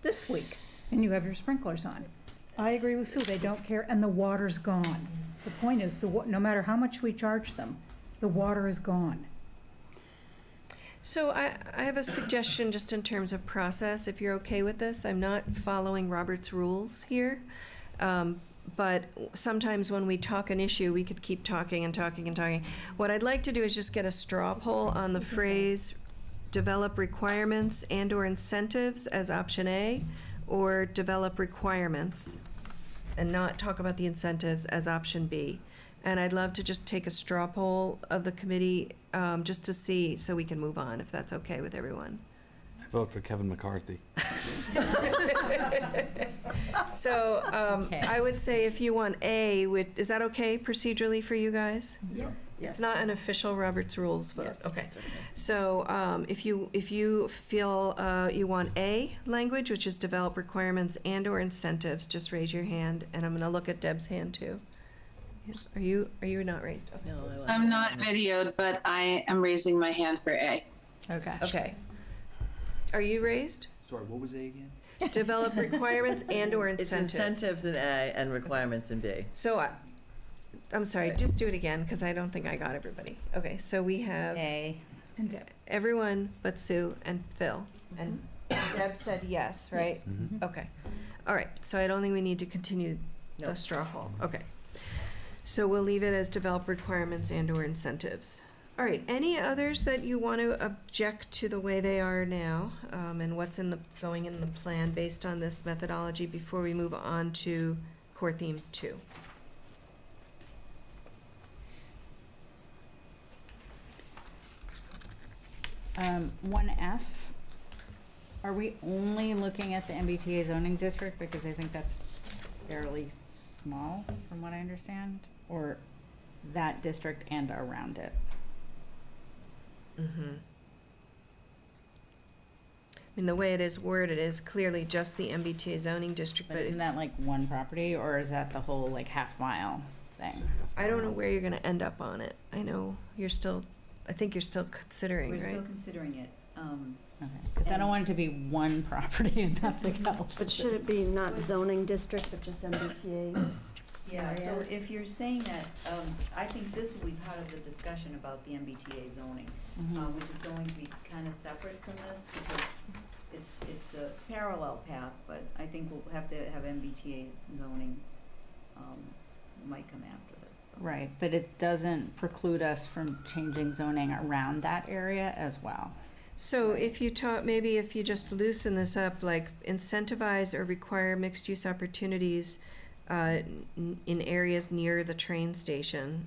this week, and you have your sprinklers on. I agree with Sue, they don't care, and the water's gone. The point is, no matter how much we charge them, the water is gone. so I have a suggestion just in terms of process, if you're okay with this. I'm not following Robert's rules here. But sometimes when we talk an issue, we could keep talking and talking and talking. What I'd like to do is just get a straw poll on the phrase, develop requirements and/or incentives as option A, or develop requirements and not talk about the incentives as option B. And I'd love to just take a straw poll of the committee, just to see, so we can move on, if that's okay with everyone. I vote for Kevin McCarthy. So, Okay. I would say if you want A, is that okay procedurally for you guys? Yeah. It's not an official Robert's Rules vote, Yes, okay. it's So, if you feel, you want A language, which is develop requirements and/or incentives, just raise your hand, and I'm gonna look at Deb's hand too. Are you not raised? Okay. No, I like I'm it. not videoed, but I am raising my hand for A. Okay. Okay. Are you raised? Sorry, what was A again? Develop requirements and/or It's incentives. incentives in A and requirements in B. So, I'm sorry, just do it again, because I don't think I got everybody. Okay, so we have A. everyone but Sue and Phil. And Deb said yes, right? Mhm. Okay. All right, so I don't think we need to continue the Nope. straw poll. Okay. So we'll leave it as develop requirements and/or incentives. All right, any others that you want to object to the way they are now, and what's going in the plan based on this methodology before we move on to core theme 2? One F, are we only looking at the MBTA zoning district? Because I think that's fairly small, from what I understand, or that district and around it. Mm-hmm. I mean, the way it is worded is clearly just the MBTA zoning district, But but isn't that like one property, or is that the whole like half mile thing? I don't know where you're gonna end up on it. I know I think you're still considering, We're right? still considering it. Okay, because I don't want it to be one property and nothing else. but should it be not zoning district, but just MBTA? Yeah, so area? if you're saying that, I think this will be part of the discussion about the MBTA zoning, Mhm. which is going to be kind of separate from this, because it's a parallel path, but I think we'll have to have MBTA zoning, might come after this, so. Right, but it doesn't preclude us from changing zoning around that area as well. So maybe if you just loosen this up, like incentivize or require mixed-use opportunities in areas near the train station,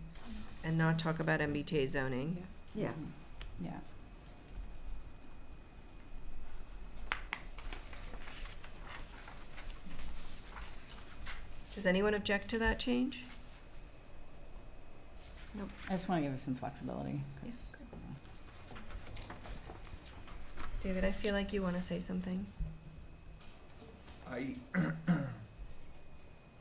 and not talk about MBTA zoning. Yeah. Yeah. Does anyone object to that change? I just want to give us some flexibility. 'cause, David, I feel like you want to say something.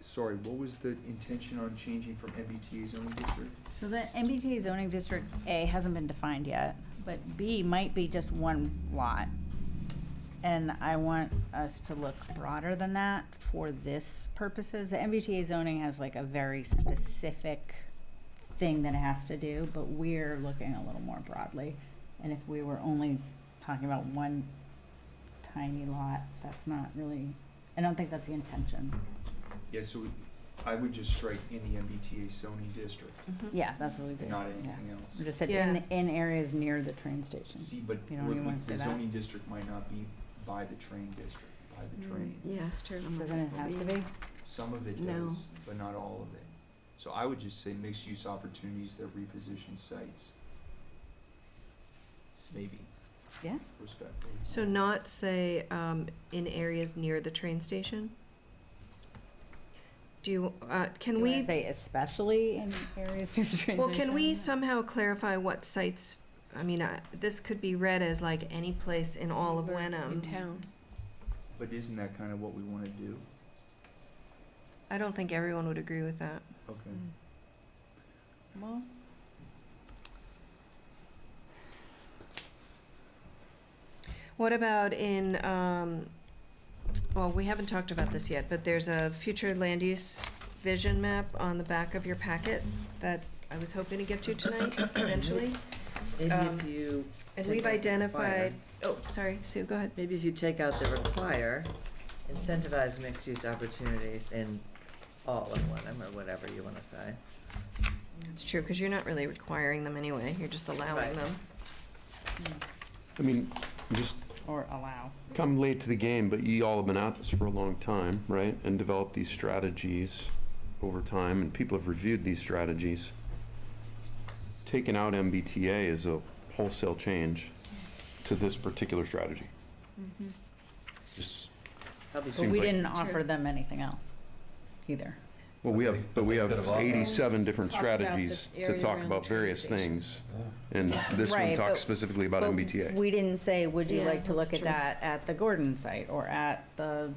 Sorry, what was the intention on changing from MBTA zoning district? So the MBTA zoning district A hasn't been defined yet, but B might be just one lot. And I want us to look broader than that for this purposes. The MBTA zoning has like a very specific thing that it has to do, but we're looking a little more broadly. And if we were only talking about one tiny lot, that's not really, I don't think that's the intention. Yeah, so I would just strike in the MBTA zoning district, Yeah, that's what we did. and not Yeah. anything else. We just said Yeah. in areas near the train station. See, but You don't even wanna say the that? zoning district might not be by the train district, by the train. Yes, true. Doesn't it have to be? Some of it No. does, but not all of it. So I would just say mixed-use opportunities that reposition sites. Maybe, Yeah. respectfully. So not say, in areas near the train station? Do you, can Do you we? wanna say especially in areas near the train Well, can we station? somehow clarify what sites, I mean, this could be read as like any place in all of Wenham. In town. But isn't that kind of what we want to do? I don't think everyone would agree with that. Okay. Well, What about in, well, we haven't talked about this yet, but there's a future land use vision map on the back of your packet that I was hoping to get to tonight eventually. Maybe Um, if you. And take we've out the identified, require- oh, sorry, Sue, go ahead. Maybe if you take out the require, incentivize mixed-use opportunities in all of Wenham, or whatever you wanna say. That's true, because you're not really requiring them anyway, you're just allowing Right. them. I mean, just or allow. come late to the game, but you all have been at this for a long time, right? And developed these strategies over time, and people have reviewed these strategies. Taking out MBTA is a wholesale change to this particular strategy. Just Probably But Seems we like- didn't It's offer true. them anything else either. Well, we have 87 different Talked about the strategies to area talk around about the train various station. things. And this one Right, talks but- specifically about But MBTA. we didn't say, would you Yeah, like to look that's at true. that at the Gordon site or at the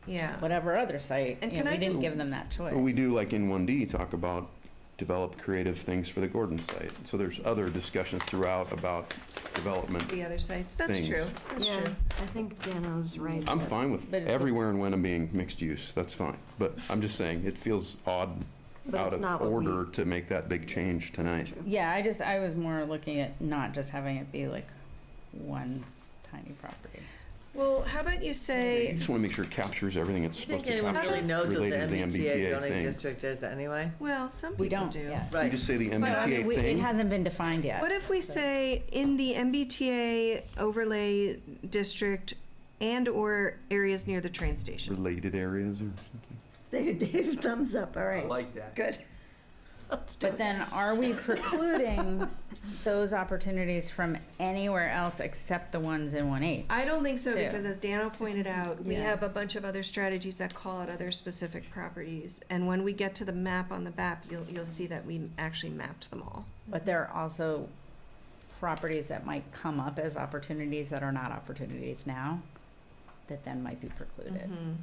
Yeah. whatever other site? And You know, can I we didn't just- give them that choice. But we do, like in 1D, talk about develop creative things for the Gordon site. So there's other discussions throughout about development. The other sites, that's Things. true, that's Yeah, true. I think Dano's right. I'm that- fine with But it's- everywhere in Wenham being mixed use, that's fine. But I'm just saying, it feels odd, But out it's of not what we- order to make that big change tonight. Yeah, I was more looking at not just having it be like one tiny property. Well, how about you You say, just want to make sure it captures everything it's I supposed think to anyone capture really knows what the related to the MBTA MBTA zoning thing. district is anyway. well, some We people don't do. yet. You Right. just say the I mean, MBTA it thing. hasn't been defined yet. What if we say in the MBTA overlay district and/or areas near the train station? Related areas or something. There, Dave, thumbs up, all I right. like that. Good. Let's do But it. then are we precluding those opportunities from anywhere else except the ones in 1H? I don't think so, Too. because as Dano pointed out, we Yeah. have a bunch of other strategies that call out other specific properties. And when we get to the map on the map, you'll see that we actually mapped them all. But there are also properties that might come up as opportunities that are not opportunities now, that then might be precluded. Mhm.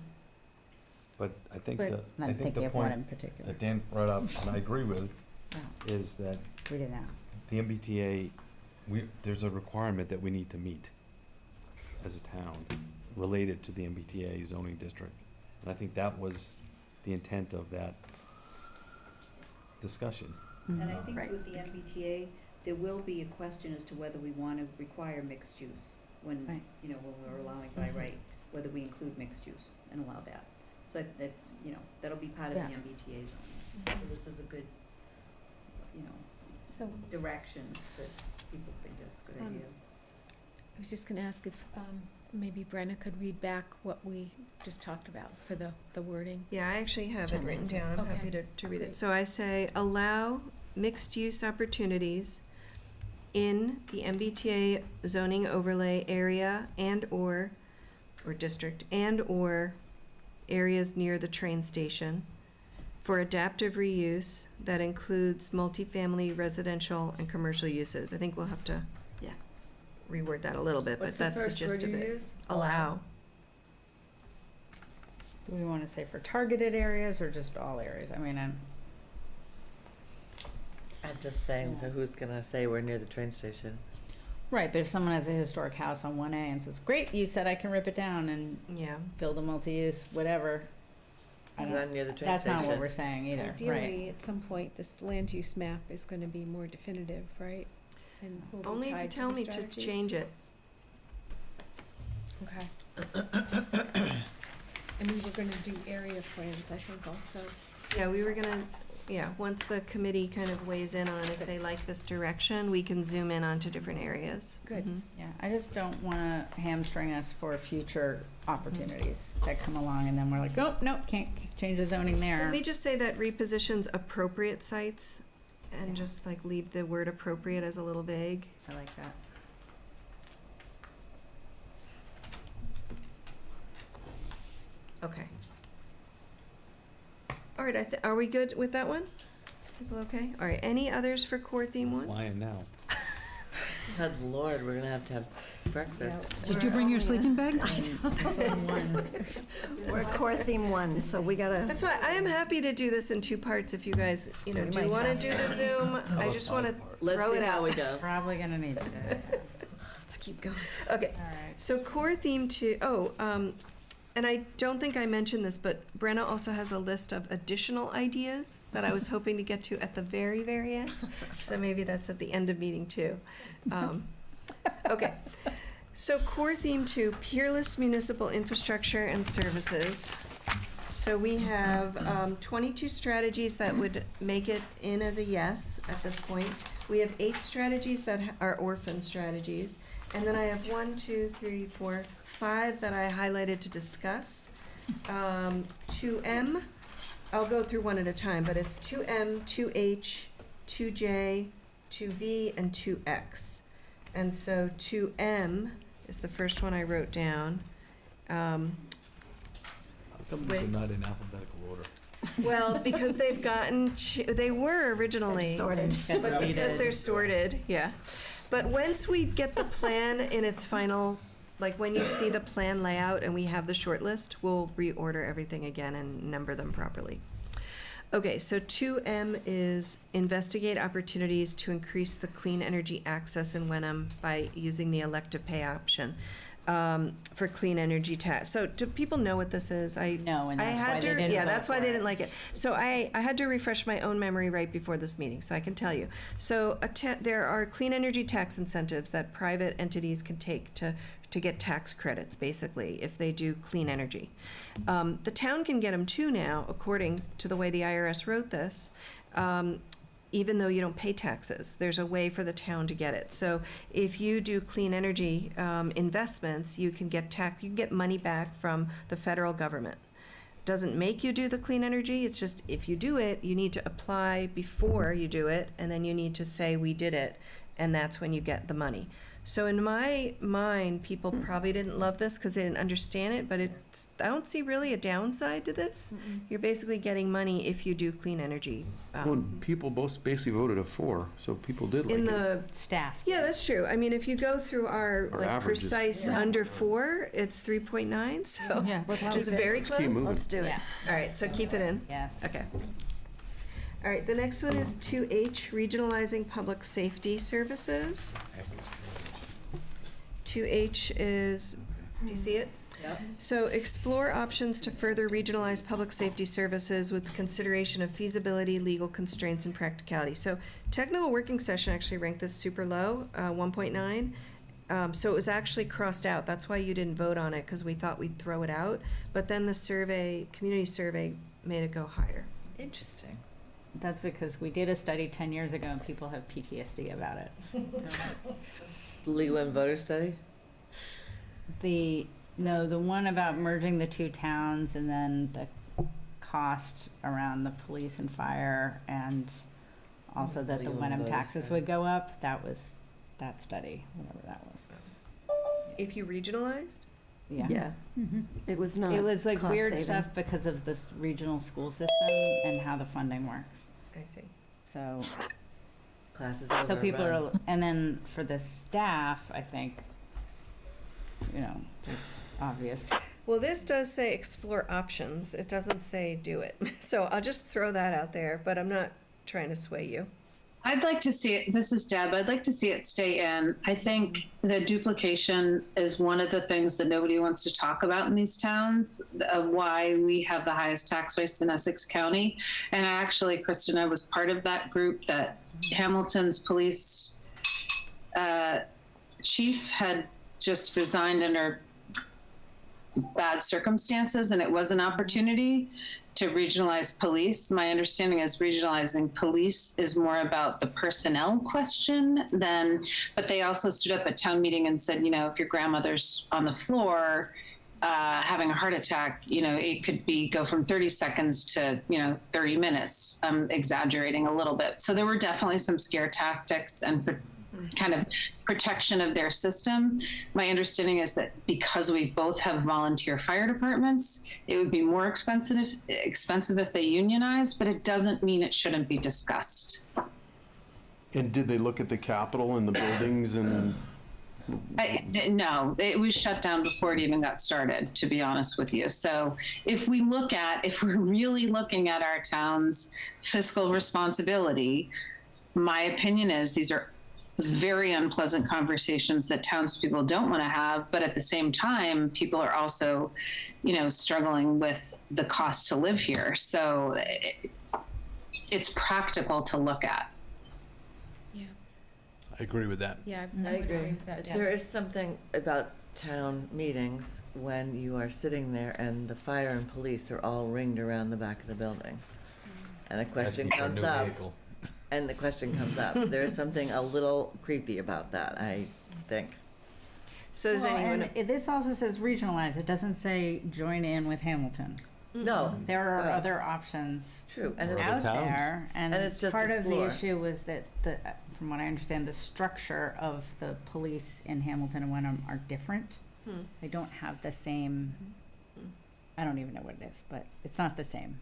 But I think But- the, And I I'm think thinking the of one point in particular. that Dan brought up, and I agree with, Yeah, is that we didn't ask. the MBTA, there's a requirement that we need to meet as a town related to the MBTA zoning district. And I think that was the intent of that discussion. And I think Right. with the MBTA, there will be a question as to whether we want to require mixed use when, Right. you know, when we're allowing by right, whether we include mixed use and allow that. So that, you know, that'll be part of the Yeah. MBTA zone. So this is a good, you know, So direction that people think that's a good Um, idea. I was just gonna ask if, maybe Brenna could read back what we just talked about for the wording. Yeah, I actually have it written down. I'm happy Okay. to read it. Great. So I say, allow mixed-use opportunities in the MBTA zoning overlay area and/or, or district, and/or areas near the train station for adaptive reuse that includes multifamily, residential, and commercial uses. I think we'll have to Yeah. reword that a little bit, but What's the that's the first gist word of you it. use? Allow. Do we want to say for targeted areas or just all areas? I mean, I'm just saying, so who's gonna say we're near the train station? right, but if someone has a historic house on 1A and says, great, you said I can rip it down and Yeah. build a multi-use, whatever, I Is don't, that near the train that's not what station? we're saying either, right? Ideally, at some point, this land use map is gonna be more definitive, right? And will be Only if you tied to tell the me to strategies? change it. Okay. And we were gonna do area plans, I think, also. Yeah, we were gonna, yeah, once the committee kind of weighs in on if they like this direction, we can zoom in onto different areas. Good. Mhm. Yeah, I just don't wanna hamstring us for future opportunities that come along and then we're like, oh, no, can't change the zoning there. Can we just say that repositions appropriate sites and just like leave the word appropriate as a little vague? I like that. Okay. All right, are we good with that one? People okay? All right, any others for core theme one? Flying now. Good Lord, we're gonna have breakfast. Did you bring your sleeping bag? We're core theme 1, so we gotta, That's why I am happy to do this in two parts if you guys, We do might you want to have do to. the Zoom? I just want to Let's throw see it how out. we go. Probably gonna need to do it. let's keep going. Okay, All right. so core theme two, and I don't think I mentioned this, but Brenna also has a list of additional ideas that I was hoping to get to at the very, very end. So maybe that's at the end of meeting two. Okay, so core theme two, peerless municipal infrastructure and services. So we have 22 strategies that would make it in as a yes at this point. We have 8 strategies that are orphan strategies. And then I have 5 that I highlighted to discuss. 2M, I'll go through one at a time, but it's 2M, 2H, 2J, 2V, and 2X. And so 2M is the first one I wrote down. How come these are Wait. not in alphabetical order? Well, because they've gotten, they were originally. Sorted. But because they're sorted, yeah. But once we get the plan in its final, like when you see the plan layout and we have the short list, we'll reorder everything again and number them properly. Okay, so 2M is investigate opportunities to increase the clean energy access in Wenham by using the elective pay option for clean energy tax. So do people know what this is? No, and I that's had why they to, didn't yeah, vote that's why for they it. didn't like it. So I had to refresh my own memory right before this meeting, so I can tell you. So there are clean energy tax incentives that private entities can take to get tax credits, basically, if they do clean energy. The town can get them too now, according to the way the IRS wrote this. Even though you don't pay taxes, there's a way for the town to get it. So if you do clean energy investments, you can get money back from the federal government. Doesn't make you do the clean energy, it's just if you do it, you need to apply before you do it, and then you need to say, we did it, and that's when you get the money. So in my mind, people probably didn't love this because they didn't understand it, but I don't see really a downside to this. You're basically getting money if you do clean energy. Well, people both basically voted a 4, so people did like In it. the, Staff. yeah, that's true. I mean, if you go through our Our like average is- precise Yeah. under 4, it's 3.9, so Yeah, let's which keep is it. very Let's keep close. moving. Let's do it. Yeah, All right, so keep it in. yes. Okay. All right, the next one is 2H, regionalizing public safety services. 2H is, do you see it? Yep. So explore options to further regionalize public safety services with consideration of feasibility, legal constraints, and practicality. So technical working session actually ranked this super low, 1.9. So it was actually crossed out. That's why you didn't vote on it, because we thought we'd throw it out. But then the survey, community survey, made it go higher. Interesting. That's because we did a study 10 years ago and people have PTSD about it. Legal and voter study? The one about merging the two towns and then the cost around the police and fire and also that the Legal and Wenham voter taxes study. would go up, that was that study, whatever that was. If you regionalized? Yeah. Yeah, Mhm. it was not It was like cost weird saving. stuff because of this regional school system and how the funding works. I see. So, Classes so overrun. people are, and then for the staff, I think, it's obvious. Well, this does say explore options. It doesn't say do it. So I'll just throw that out there, but I'm not trying to sway you. I'd like to see it, this is Deb, I'd like to see it stay in. I think the duplication is one of the things that nobody wants to talk about in these towns, of why we have the highest tax rates in Essex County. And actually, Kristen, I was part of that group that Hamilton's police chief had just resigned under bad circumstances, and it was an opportunity to regionalize police. My understanding is regionalizing police is more about the personnel question than, but they also stood up at town meeting and said, you know, if your grandmother's on the floor having a heart attack, you know, it could go from 30 seconds to, 30 minutes. I'm exaggerating a little bit. So there were definitely some scare tactics and kind of protection of their system. My understanding is that because we both have volunteer fire departments, it would be more expensive if they unionized, but it doesn't mean it shouldn't be discussed. And did they look at the Capitol and the buildings and? No, it was shut down before it even got started, to be honest with you. So if we're really looking at our town's fiscal responsibility, my opinion is these are very unpleasant conversations that townspeople don't want to have, but at the same time, people are also, struggling with the cost to live here. So it's practical to look at. I agree with that. Yeah, I agree with that. There is something about town meetings when you are sitting there and the fire and police are all ringed around the back of the building. And a question That's our comes new up. vehicle. And the question comes up. There is something a little creepy about that, I think. So does anyone? This also says regionalize. It doesn't say join in with Hamilton. No. There are Well, other options True. And Or it's, out towns. there, and it's just part of the explore. issue was that from what I understand, the structure of the police in Hamilton and Wenham are different. They don't have the same. I don't even know what it is, but it's not the same.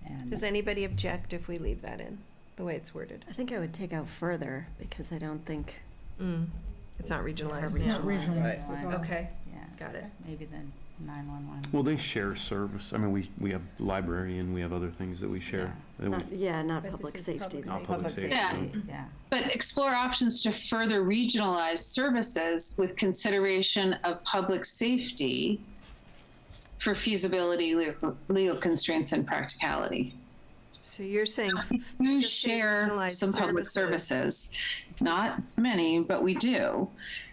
And Does anybody object if we leave that in, the way it's worded? I think I would take out further because I don't think, It's not regionalized. Regionalized. Yeah. Regionalized. Right. Okay, yeah, got it. maybe then 911. Well, they share service. I mean, we have library and we have other things that we share. That not, we- not But public this is safety. public though. Not public safety. Yeah. Yeah. But explore options to further regionalize services with consideration of public safety for feasibility, legal constraints, and practicality. So you're saying We just say share regionalized some public services, not many, but we do,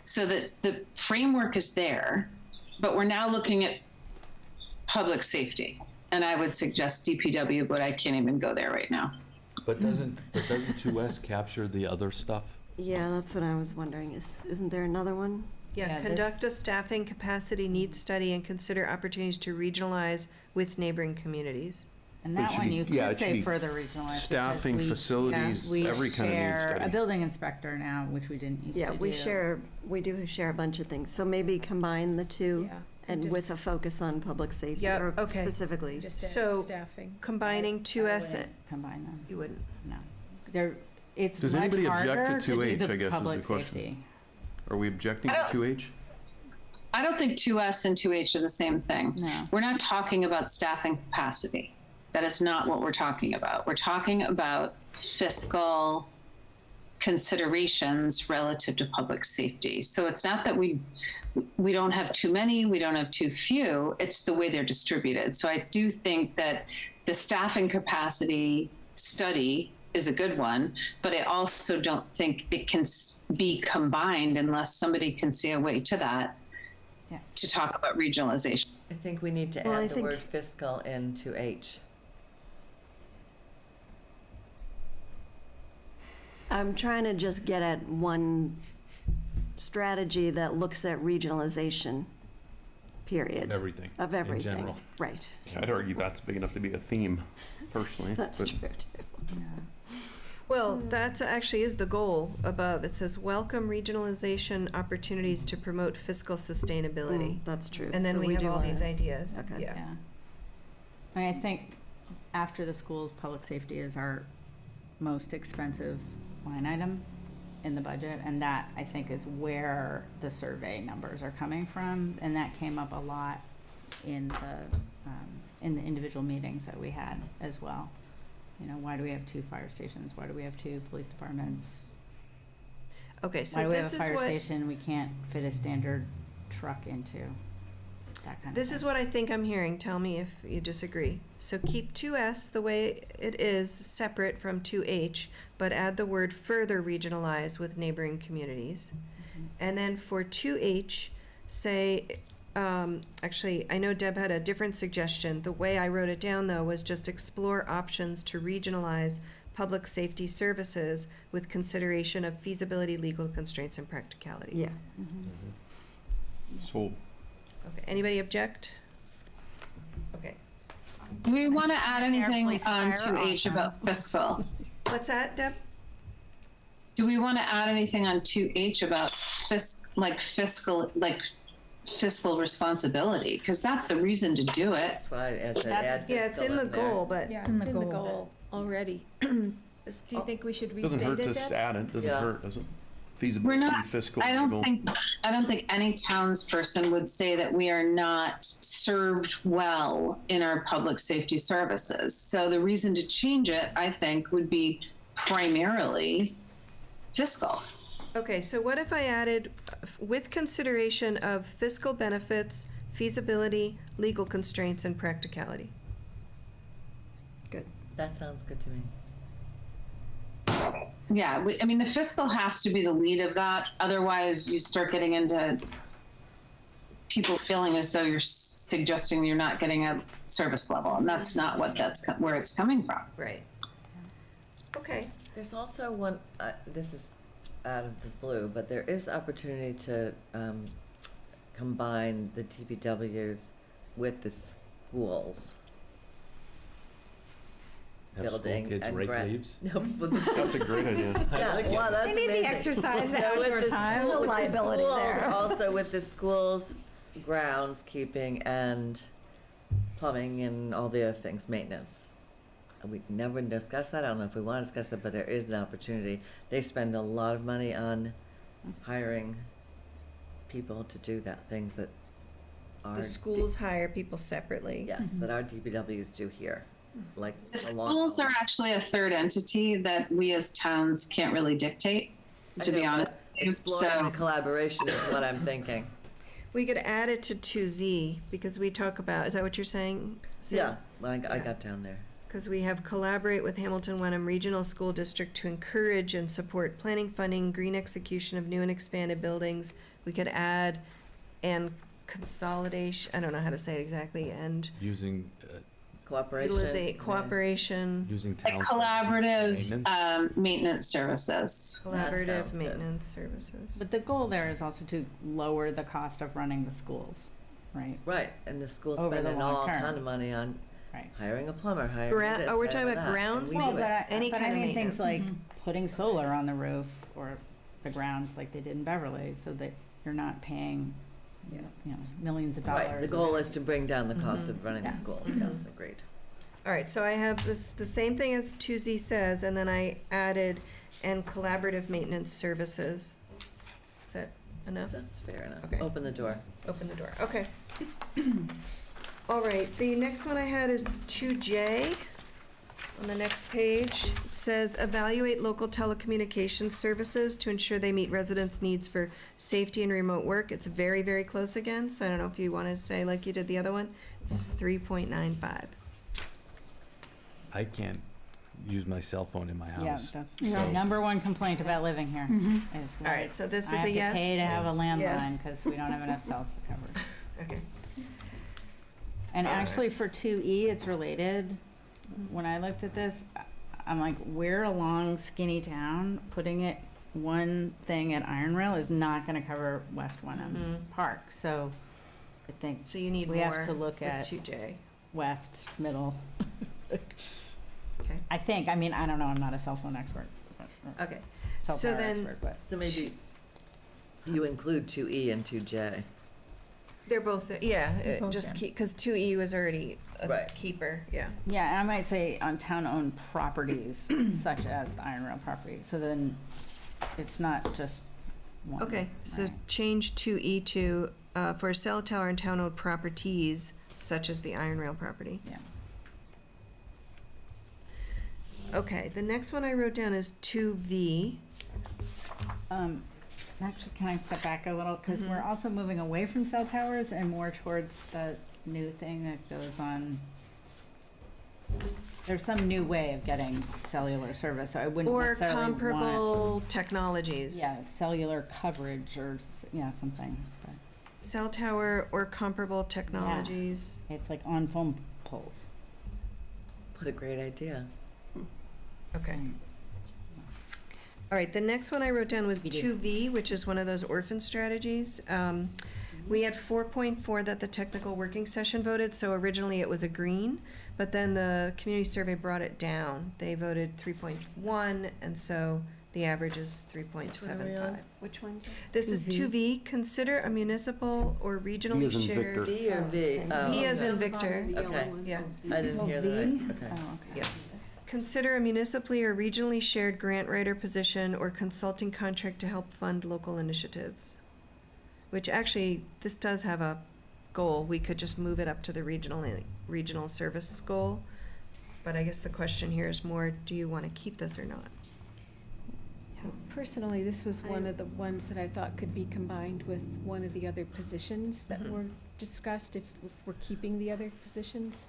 so that the framework is there, but we're now looking at public safety. And I would suggest DPW, but I can't even go there right now. But doesn't 2S capture the other stuff? Yeah, that's what I was wondering. Isn't there another one? Yeah, Yeah, conduct a staffing capacity needs study and consider opportunities to regionalize with neighboring communities. And But it that should one be- you yeah, could it should say be further regionalized. Staffing, because facilities, we every kind of need share study. a building inspector now, which we didn't used to do. Yeah, we do share a bunch of things. So maybe combine the two Yeah. and Just- with a focus on public safety Yep, or okay. specifically. Just So- staffing. Combining 2S, I wouldn't combine them, you wouldn't. no. It's Does much anybody object to harder to do 2H, the I guess, is the public question. safety. Are we objecting to 2H? I don't think 2S and 2H are the same thing. No. We're not talking about staffing capacity. That is not what we're talking about. We're talking about fiscal considerations relative to public safety. So it's not that we don't have too many, we don't have too few, it's the way they're distributed. So I do think that the staffing capacity study is a good one, but I also don't think it can be combined unless somebody can see a way to that, Yeah. to talk about regionalization. I think we need to Well, I add the think- word fiscal into H. I'm trying to just get at one strategy that looks at regionalization, period. Everything. Of in everything. general. Right. I'd argue that's big enough to be a theme, personally. That's but- true too. Well, that actually is the goal above. It says, welcome regionalization opportunities to promote fiscal sustainability. That's true. And then So we have do all these wanna- ideas. Okay. Yeah. Yeah. I mean, I think after the schools, public safety is our most expensive line item in the budget, and that, I think, is where the survey numbers are coming from, and that came up a lot in the individual meetings that we had as well. You know, why do we have 2 fire stations? Why do we have 2 police departments? Okay, Why so do we have this a is fire what, station we can't fit a standard truck into? That kind of this thing. is what I think I'm hearing. Tell me if you disagree. So keep 2S the way it is, separate from 2H, but add the word further regionalize with neighboring communities. Mhm. And then for 2H, say, actually, I know Deb had a different suggestion. The way I wrote it down, though, was just explore options to regionalize public safety services with consideration of feasibility, legal constraints, and practicality. Yeah. Mhm. Sold. Okay, anybody object? Okay. Do we want to add anything police on fire, 2H about awesome. fiscal? What's that, Deb? Do we want to add anything on 2H about fiscal responsibility? Because that's the reason to do it. That's why I said That's- add Yeah, it's fiscal in the there. goal, but Yeah, It's in it's the in the goal. goal already. Do you think we should Doesn't restate hurt it, to Deb? add it, doesn't Yeah. hurt, does it? We're Feasibility, not, fiscal, I legal. don't think any townsperson would say that we are not served well in our public safety services. So the reason to change it, I think, would be primarily fiscal. okay, so what if I added, with consideration of fiscal benefits, feasibility, legal constraints, and practicality? That sounds good to me. Yeah, I mean, the fiscal has to be the lead of that. Otherwise, you start getting into people feeling as though you're suggesting you're not getting a service level, and that's not what where it's coming from. Right. Okay, There's also one, this is out of the blue, but there is opportunity to combine the DPWs with the schools. Have school Building kids and rake grant- leaves? No, with the That's a great idea. Yeah, like it. wow, that's They need the amazing. exercise, the No, with outdoor the time. school- The with the liability schools, there. Also with the schools, groundskeeping and plumbing and all the other things, maintenance. We never discussed that, I don't know if we want to discuss it, but there is an opportunity. They spend a lot of money on hiring people to do that, things that our. the schools hire people separately. Yes, that our DPWs do here, like. The along- schools are actually a third entity that we as towns can't really dictate, to I be know, honest. but Exploring the So, collaboration is what I'm thinking. We could add it to 2Z, because we talk about, is that what you're saying? Sue? Yeah, well, I got down there. Because we have collaborate with Hamilton Wenham Regional School District to encourage and support planning, funding, green execution of new and expanded buildings. We could add and consolidation, I don't know how to say it exactly, and Using, Cooperation. cooperation, using like town. collaborative Maintenance. maintenance services. collaborative sounds good. maintenance services. But the goal there is also to lower the cost of running the schools, right? Right, and the school's Over the spending long all term. ton of money on Right. hiring a plumber, hiring Gra- this, oh, we're hiring talking about that, grounds and we Well, do but it. Any but kind of I mean things like Mhm. putting solar on the roof or the ground like they did in Beverly, so that you're not paying, you know, millions of dollars. Right, the goal is to bring down the cost Mhm. of running the Yeah. schools, yes, agreed. All right, so I have this, the same thing as 2Z says, and then I added and collaborative maintenance services. Is that enough? That's fair enough. Okay. Open the door. Open the door, okay. All right, the next one I had is 2J. On the next page, it says evaluate local telecommunications services to ensure they meet residents' needs for safety and remote work. It's very, very close again, so I don't know if you wanted to say like you did the other one. It's 3.95. I can't use my cell phone in my Yeah, house. that's Yeah. the number one complaint about living here. Mhm. Is All right, so this is I a have yes? to pay to have a Yes. landline because we don't have enough cells to cover. Okay. And All right. actually for 2E, it's related. When I looked at this, I'm like, where along Skinny Town, putting it one thing at Iron Rail is not gonna cover West Wenham Mhm. Park. So I think So you need we more have to look with at 2J. west, middle. Okay. I think, I mean, I don't know, I'm not a cell phone expert. Okay. Cell So tower then- expert, but. So maybe you include 2E and 2J. They're both, yeah, They're both just there. keep, because 2E was already a Right. keeper, yeah. Yeah, and I might say on town-owned properties such as the Iron Rail property, so then it's not just one. Okay, so right? change 2E to, for cell tower and town-owned properties such as the Iron Rail property. Yeah. Okay, the next one I wrote down is 2V. Actually, can I step back a little? Because Mhm. we're also moving away from cell towers and more towards the new thing that goes on. There's some new way of getting cellular service, so I wouldn't Or necessarily want. comparable technologies. Yeah, cellular coverage or, yeah, something. But Cell tower or comparable technologies. it's like on phone poles. What a great idea. Okay. Mm. All right, the next one I wrote down was You do. 2V, which is one of those orphan strategies. We had 4.4 that the technical working session voted, so originally it was a green, but then the community survey brought it down. They voted 3.1, and so the average is Which one are we 3.75. on? Which one? This is 2V, consider a municipal or regionally as in shared. Victor. V or V? Oh, V as okay. in Victor. Okay. Yeah. I didn't Oh, hear that right, V? okay. Oh, okay. Yeah. Consider a municipally or regionally shared grant writer position or consulting contract to help fund local initiatives. Which actually, this does have a goal. We could just move it up to the regional service goal. But I guess the question here is more, do you want to keep this or not? Personally, this was one I- of the ones that I thought could be combined with one of the other positions that Mhm. were discussed, if we're keeping the other positions.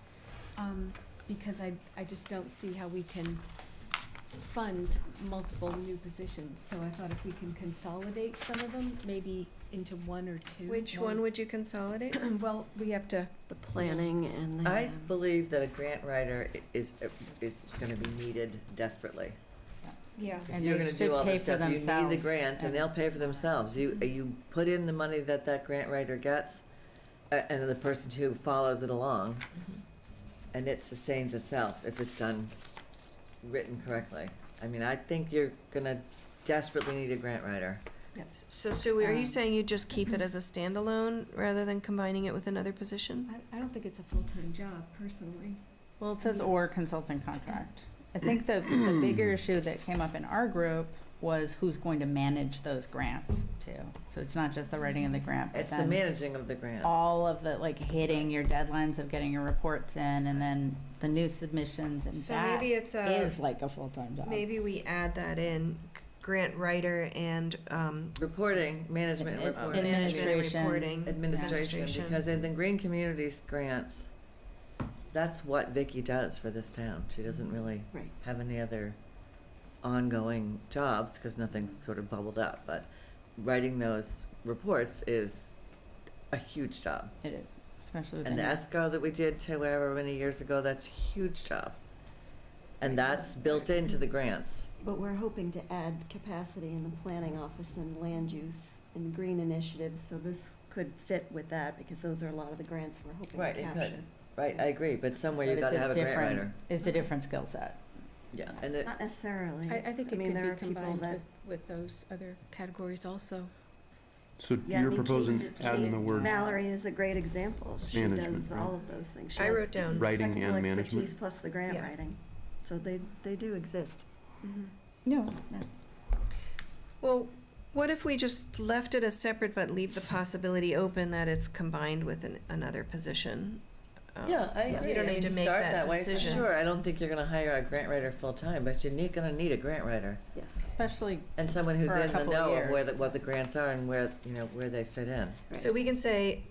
Because I just don't see how we can fund multiple new positions. So I thought if we can consolidate some of them, maybe into one or two. Which one would you consolidate? Well, we have to, The planning and the. I believe that a grant writer is gonna be needed desperately. yeah. And You're they gonna should do all pay this for stuff, you need the themselves, grants, and they'll pay for themselves. You put in the money that grant writer gets, and the person who follows it along, and it sustains itself if it's done, written correctly. I mean, I think you're gonna desperately need a grant writer. So Sue, are you Um, saying you just keep it as a standalone rather than combining it with another position? I don't think it's a full-time job, personally. Well, it says or consulting contract. I think the bigger issue that came up in our group was who's going to manage those grants too. So it's not just the writing of the grant, but It's the then managing of the grant. all of the, like, hitting your deadlines of getting your reports in and then the new submissions, and So that maybe it's a, is like a full-time job. maybe we add that in, grant writer and, Reporting, management and Ad- reporting. management and Administration. reporting. Administration, because in the Green Communities grants, that's what Vicky does for this town. She doesn't really Right. have any other ongoing jobs, because nothing's sort of bubbled up, but writing those reports is a huge job. It is, especially with And the any- ESCO that we did however many years ago, that's a huge job. And that's built into the grants. But we're hoping to add capacity in the planning office and land use and green initiatives, so this could fit with that, because those are a lot of the grants we're hoping Right, to it capture. could. Right, I agree, but somewhere but you it's gotta have a grant different- writer. It's a different skill set. Yeah, and it, Not necessarily. I think it mean, could there be are people combined that- with those other categories also. So Yeah, I you're mean, proposing Kate- adding the Kate word Mallory is a great example. She Management, does right? all of those things. She I has wrote down writing technical and expertise management? plus the grant Yeah. writing. So they do exist. No, Well, what if we just left it as separate but leave the possibility open that it's combined with another position? yeah, I You agree. don't I need mean, to you make start that way for decision. sure. I don't think you're gonna hire a grant writer full-time, but you're gonna need a grant writer. Yes. especially, And someone who's For a in the couple of know of where years. what the grants are and where, where they fit in. So we can say,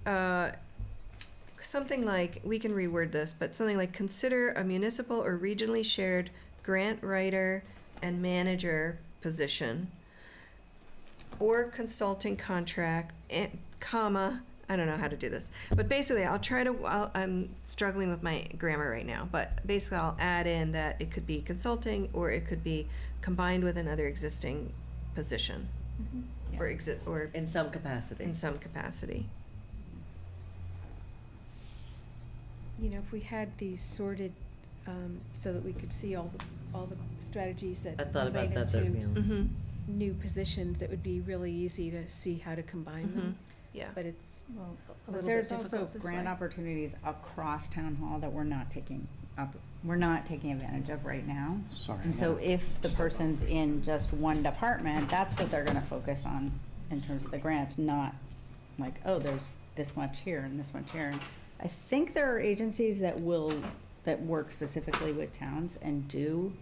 something like, we can reword this, but something like, consider a municipal or regionally shared grant writer and manager position or consulting contract, comma, I don't know how to do this, but basically I'm struggling with my grammar right now, but basically I'll add in that it could be consulting or it could be combined with another existing position or In some capacity. in some capacity. You know, if we had these sorted, so that we could see all the strategies that I thought about relate that, that'd into be- Mm-hmm, new positions, it would be really easy to see how to combine them. yeah. But it's well, a but little bit there's also difficult this grant way. opportunities across town hall that we're not taking advantage of right now. Sorry. And so if the person's in just one department, that's what they're gonna focus on in terms of the grants, not like, oh, there's this much here and this much here. I think there are agencies that work specifically with towns and do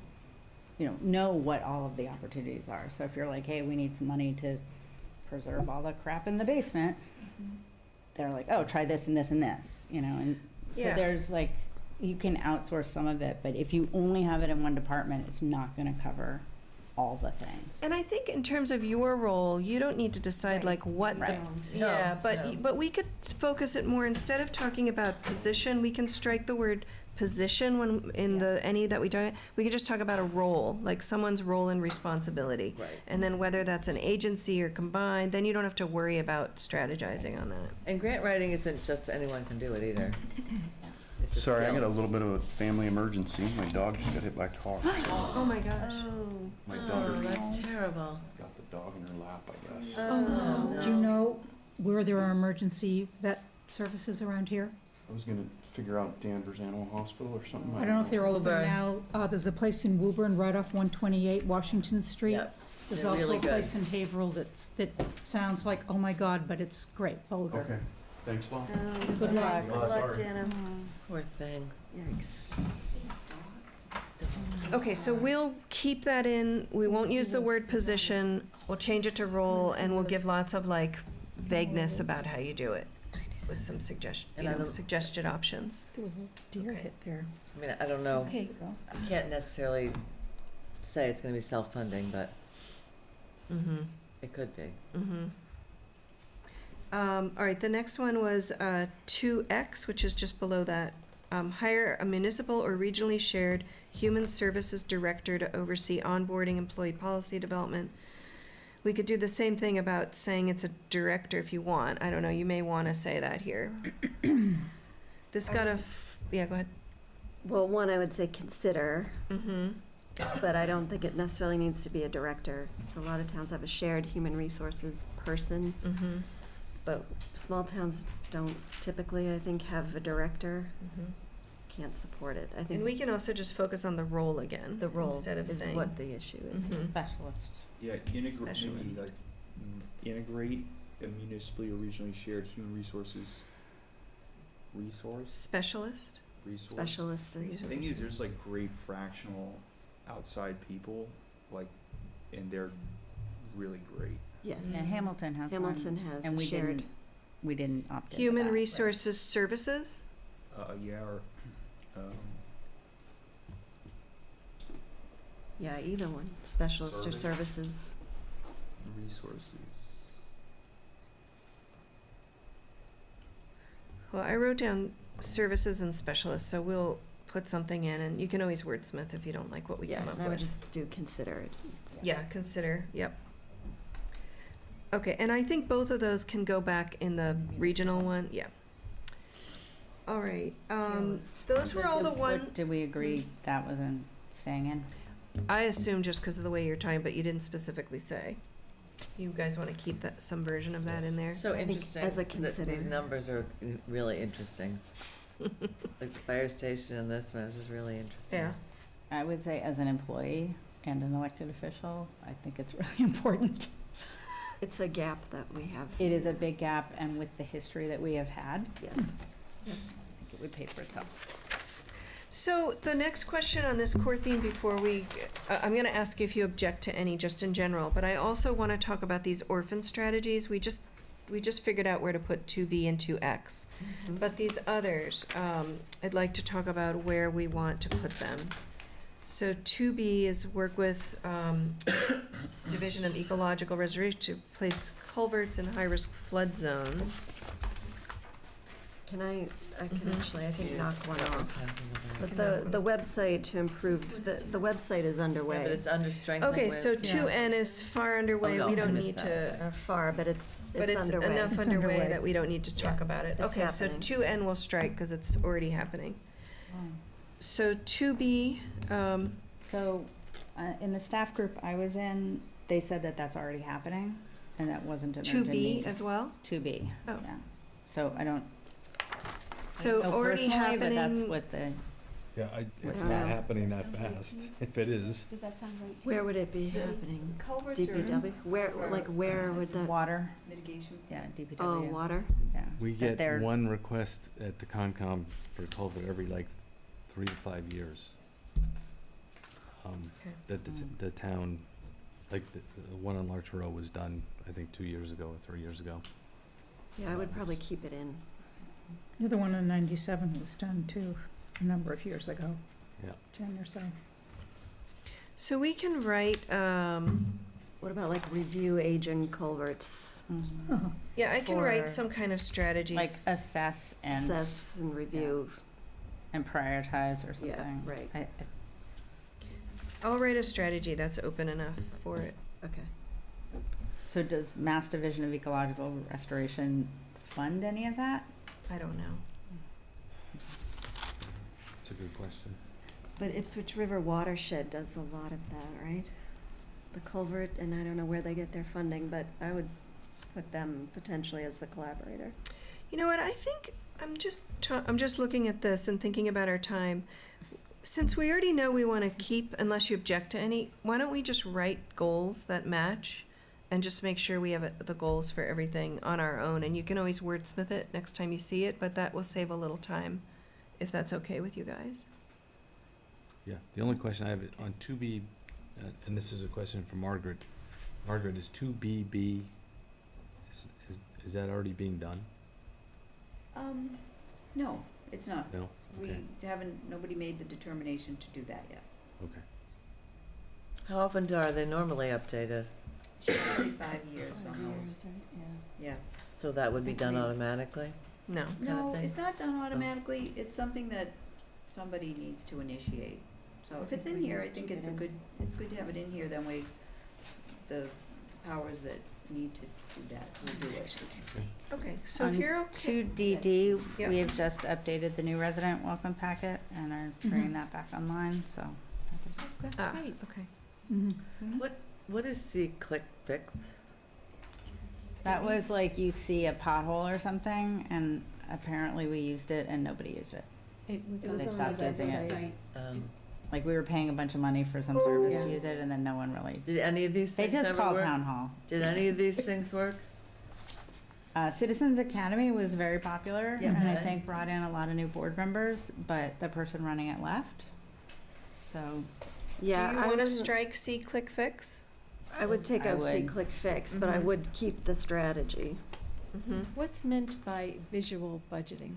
know what all of the opportunities are. So if you're like, hey, we need some money to preserve all the crap in the basement, they're like, oh, try this and this and this, and so Yeah. there's like, you can outsource some of it, but if you only have it in one department, it's not gonna cover all the things. And I think in terms of your role, you don't need to decide Right. like what the, Right. yeah, No, no. but we could focus it more, instead of talking about position, we can strike the word position when, in the, any that we do, we could just talk about a role, like someone's role and responsibility. Right. And then whether that's an agency or combined, then you don't have to worry about strategizing on that. And grant writing isn't just anyone can do it either. It's a Sorry, I skill. got a little bit of a family emergency. My dog just got hit by a car. Oh my gosh. My Oh, daughter that's terrible. got the dog in her lap, I guess. Oh, no. Do you know where there are emergency vet services around here? I was gonna figure out Danvers Animal Hospital or something. I don't know if they're open Woburn. now. There's a place in Woburn, right off 128 Washington Street. Yep. There's They're also really a good. place in Haverhill that sounds like, oh my God, but it's great. Boulder. Okay, thanks a lot. Good luck. Good luck, Dana. Poor thing. Yikes. Okay, so we'll keep that in, we won't use the word position, we'll change it to role, and we'll give lots of like vagueness about how you do it, with some And I don't- suggested options. There was a deer Okay. hit there. I mean, I don't know. Okay. I can't necessarily say it's gonna be self-funding, but Mm-hmm, it could be. mm-hmm. All right, the next one was 2X, which is just below that. Hire a municipal or regionally shared human services director to oversee onboarding, employee policy development. We could do the same thing about saying it's a director if you want. I don't know, you may want to say that here. This got a, yeah, go ahead. Well, one, I would say consider, Mm-hmm. but I don't think it necessarily needs to be a director. So a lot of towns have a shared human resources person, Mm-hmm. but small towns don't typically, I think, have a director. Mm-hmm. Can't support it. I And think we can also just focus on the role again. the role instead of is saying. what the issue is. Mhm. Specialist. Yeah, maybe Specialist. like integrate a municipally or regionally shared human resources Specialist? Specialist. Resource. The thing is, there's like great fractional outside people, like, and they're really great. Yes. Yeah, Hamilton has one. Hamilton has And a we shared. didn't opt into Human that, but- resources services? Yeah, or, Yeah, either one, specialist or Service. services. resources. Well, I wrote down services and specialists, so we'll put something in, and you can always wordsmith if you don't like what we Yeah, come up and I would with. just do consider it. Yeah, consider, yep. Okay, and I think both of those can go back in the regional one, yeah. All right, those were all the one, Did we agree that wasn't staying in? I assume just because of the way you're talking, but you didn't specifically say. You guys want to keep that, some version of that in there? So I think interesting as a that these consider. numbers are really interesting. Like the fire station and this one, this is really interesting. Yeah. I would say as an employee and an elected official, I think it's really important. It's a gap that we have. It is a big gap, and with the history that we have had, Yes. I think it would pay for itself. So the next question on this core theme before we, I'm going to ask you if you object to any just in general, but I also want to talk about these orphan strategies. We just figured out where to put 2B and 2X. But these others, I'd like to talk about where we want to put them. So 2B is work with Division of Ecological Restoration to place culverts in high-risk flood zones. Can I can actually, I think, knock one off. Time for But another. the website to improve, the website is Yeah, underway. but it's under strengthening Okay, with. so 2N is far underway. no, We I don't missed need that. to. Far, but it's But it's underway. enough It's underway underway. that we don't need to talk Yeah, about it. it's Okay, so happening. 2N will strike because it's already happening. So 2B, So, in the staff group I was in, they said that that's already happening, and that wasn't an urgent 2B need. as well? 2B, Oh. yeah. So I don't So know already personally, but that's happening, what the, Yeah, it's Yeah. not happening that fast. If it is, Does that sound right to Where you? would it be To- happening? Culverts or DPW? Where would that, water, mitigation? yeah, DPW. oh, water? Yeah. we That get they're- one request at the Concom for culvert every like 3 to 5 years. Okay. that the town, like, the one on Larch Row was done, I think, 2 years ago or 3 years ago. Yeah, I would probably keep it in. The other one on 97 was done too, a number of years ago. Yeah. 10 or so. So we can write, What about like review aging culverts, Mhm. yeah, I can write For- some kind of strategy. Like assess assess and review? and prioritize or Yeah, something. right. I'll write a strategy that's open enough for it. Okay. So does Mass Division of Ecological Restoration fund any of that? I don't know. It's a good question. But Ipswich River Watershed does a lot of that, right? The culvert, and I don't know where they get their funding, but I would put them potentially as the collaborator. You know what, I think, I'm just looking at this and thinking about our time. Since we already know we want to keep, unless you object to any, why don't we just write goals that match and just make sure we have the goals for everything on our own? And you can always wordsmith it next time you see it, but that will save a little time, if that's okay with you guys. Yeah, the only question I have on 2B, and this is a question for Margaret. Margaret, is 2BB, is that already being done? No, it's not. No? We Okay. haven't, nobody made the determination to do that yet. Okay. How often are they normally updated? Should be every 5 years almost, yeah. So that would be Think done we- automatically? No. Kind of No, thing? it's not done automatically, it's something that somebody needs to initiate. So if it's in here, I think it's good to have it in here, then the powers that need to do that will do it. Okay, so if On you're okay. 2DD, Yep. we have just updated the new resident welcome packet and are bringing that back online, so. That's Ah, great. okay. Mhm. What is C-Click Fix? That was like you see a pothole or something, and apparently we used it and nobody used it. It was It on was the on the stopped using it. website. Like, we were paying a bunch of money for some service Yeah. to use it, and then no one really, Did any of these they things just ever called work? town hall. Did any of these things work? Citizens Academy was very popular, Yeah. and I Okay. think brought in a lot of new board members, but the person running it left. So, Yeah, Do you I want to wouldn't- strike see, click, fix? I would take I out see, would. click, fix, but I Mhm. would keep the strategy. Mm-hmm. What's meant by visual budgeting?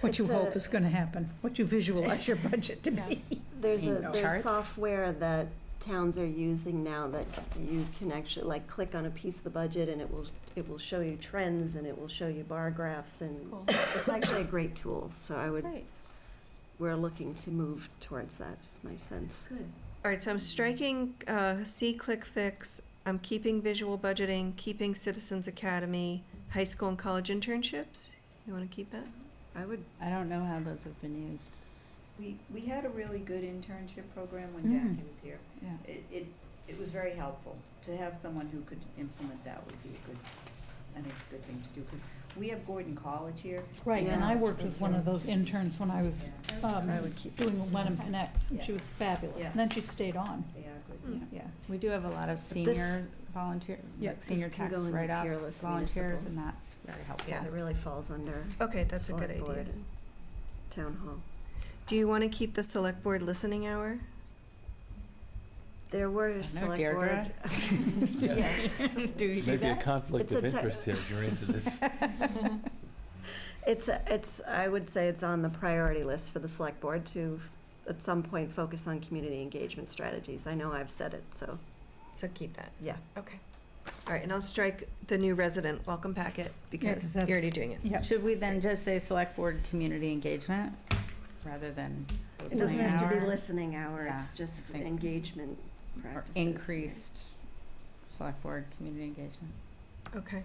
What you It's a- hope is gonna happen, what you visualize your budget to be. There's You know, there's charts? software that towns are using now that you can actually, like, click on a piece of the budget and it will show you trends and it will show you bar graphs and Cool. it's actually a great tool, so I would, Great, we're looking to move towards that, is my sense. good. All right, so I'm striking see, click, fix. I'm keeping visual budgeting, keeping Citizens Academy, high school and college internships. You want to keep that? I would, I don't know how those have been used. We had a really good internship program when Mhm. Jackie was here. Yeah. It was very helpful. To have someone who could implement that would be a good, I think, a good thing to do, because we have Gordon College here. Right, and Yeah. I worked with one of those interns when I was I would keep doing Wenham Connects, and she Yeah. was fabulous, Yeah. and then she stayed on. They are good. Mm. Yeah. We do have a lot of But this- senior volunteer, Yeah, like senior this can tax go into write-off peerless volunteers, municipal. and that's very helpful. Yeah. it really falls under Okay, that's a good select board idea. and town hall. Do you want to keep the select board listening hour? There were know, select Deirdre. board. Yes. Do we do Maybe a that? conflict It's of a te- interest here if you're into this. It's, I would say it's on the priority list for the select board to, at some point, focus on community engagement strategies. I know I've said it, so, So keep that. yeah. Okay. All right, and I'll strike the new resident welcome packet because you're already doing it. Yeah. Should we then just say select board community engagement rather than It doesn't listening have to be hour? listening hour, Yeah, it's just I think- engagement Or practices. increased select board community engagement. Okay,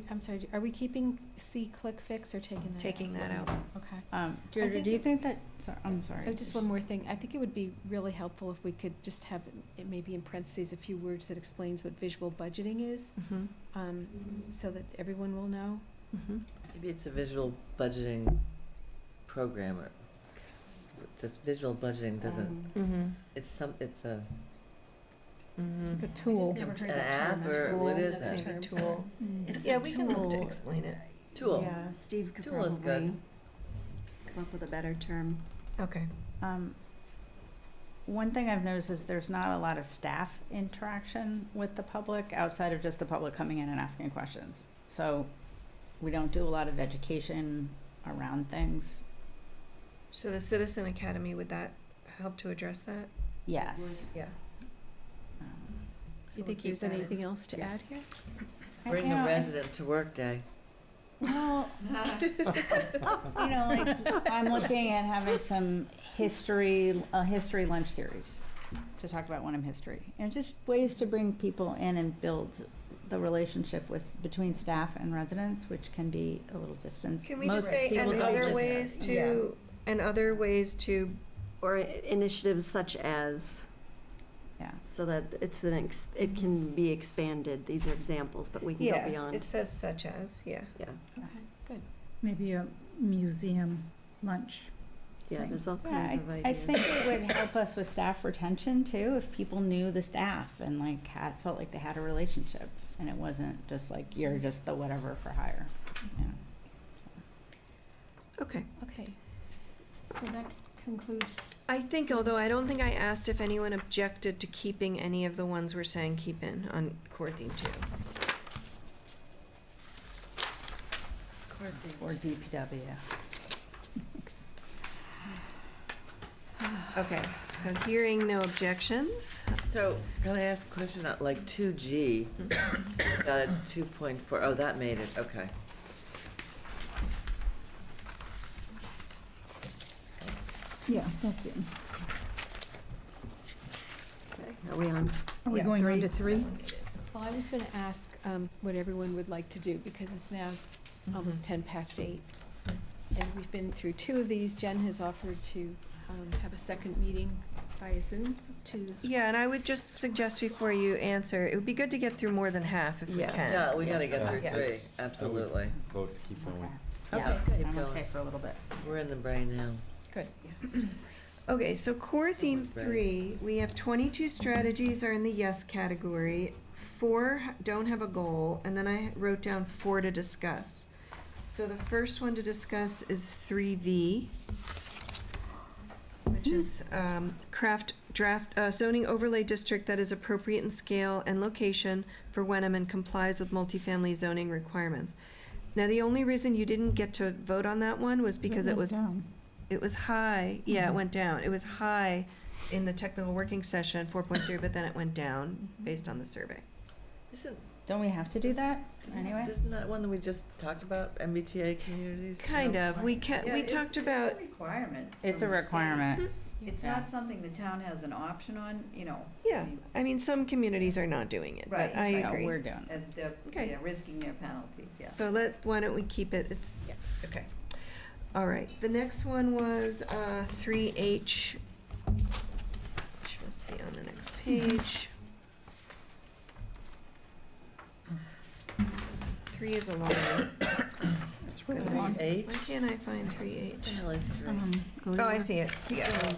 I'm sorry, are we keeping see, click, fix, or taking that out? taking that out. Okay. Deirdre, think do you it- think that, I'm sorry. Oh, just one more thing. I think it would be really helpful if we could just have, it maybe in parentheses, a few words that explains what visual budgeting is, Mm-hmm. so that everyone will know. Mm-hmm. Maybe it's a visual budgeting program or, 'cause just visual budgeting doesn't, Mm-hmm. it's a, Mm-hmm. Like a I just tool. never heard An that term. app or what is Another it? term. Tool. It's Yeah, a we can look to tool. explain it. tool. Yeah, Steve could Tool is probably good. come up with a better term. Okay. One thing I've noticed is there's not a lot of staff interaction with the public outside of just the public coming in and asking questions. So we don't do a lot of education around things. So the Citizen Academy, would that help to address that? Yes. Yeah. Um, So Do you we'll think keep there's that in. anything else to add here? Bring you a know, resident to work day. Well, you know, like, I'm looking at having some a history lunch series to talk about Wenham history. And just ways to bring people in and build the relationship between staff and residents, which can be a little distant. Can we Most just say, people and don't other just- ways yeah. to, and other ways to, Or initiatives such as, Yeah. so that it can be expanded. These are examples, but we can go yeah, beyond. it says such as, yeah. Yeah, Okay, good. Maybe a museum lunch. yeah, there's all Yeah, kinds of ideas. I think it would help us with staff retention too, if people knew the staff and like felt like they had a relationship. And it wasn't just like, you're just the whatever for hire, you know. Okay. Okay, so that concludes, I think, although I don't think I asked if anyone objected to keeping any of the ones we're saying keep in on core theme two. Or DPW. Okay, so hearing no objections, So, can I ask a question, like 2G, got a 2.4, oh, that made it, okay. Yeah, that's it. Okay, are we on? Are we Yeah, going on three. to 3? well, I was gonna ask what everyone would like to do, because it's now almost 8:10. And we've been through 2 of these. Jen has offered to have a second meeting via Zoom to. yeah, and I would just suggest before you answer, it would be good to get through more than half if we Yeah. can. Yeah, we gotta Yes. get through Yeah. 3, absolutely. Vote to keep going. Yeah, Okay, keep I'm going. okay for a little bit. We're in the brain now. Good. Okay, so core theme Right. 3, we have 22 strategies are in the yes category, 4 don't have a goal, and then I wrote down 4 to discuss. So the first one to discuss is 3V, which is draft zoning overlay district that is appropriate in scale and location for Wenham and complies with multifamily zoning requirements. Now, the only reason you didn't get to vote on that one was because it was high, yeah, it went down. It was high in the technical working session, 4.3, but then it went down based on the survey. Don't we have to do that anyway? Isn't that one that we just talked about, MBTA communities? Kind No? of, we talked about, It's a requirement. It's from a the state. requirement. It's Yeah. not something the town has an option on, you know. yeah, I mean, some communities are not doing it, but Right, I right. No, agree. we're doing it. And they're, Okay. they're risking their penalties, yeah. So why don't we keep it, it's, Yeah. okay. All right, the next one was 3H, which must be on the next page. 3 is a long one. It's really Goodness. long. H? Why can't I find 3H? What the hell is 3? Oh, I see it. Yeah.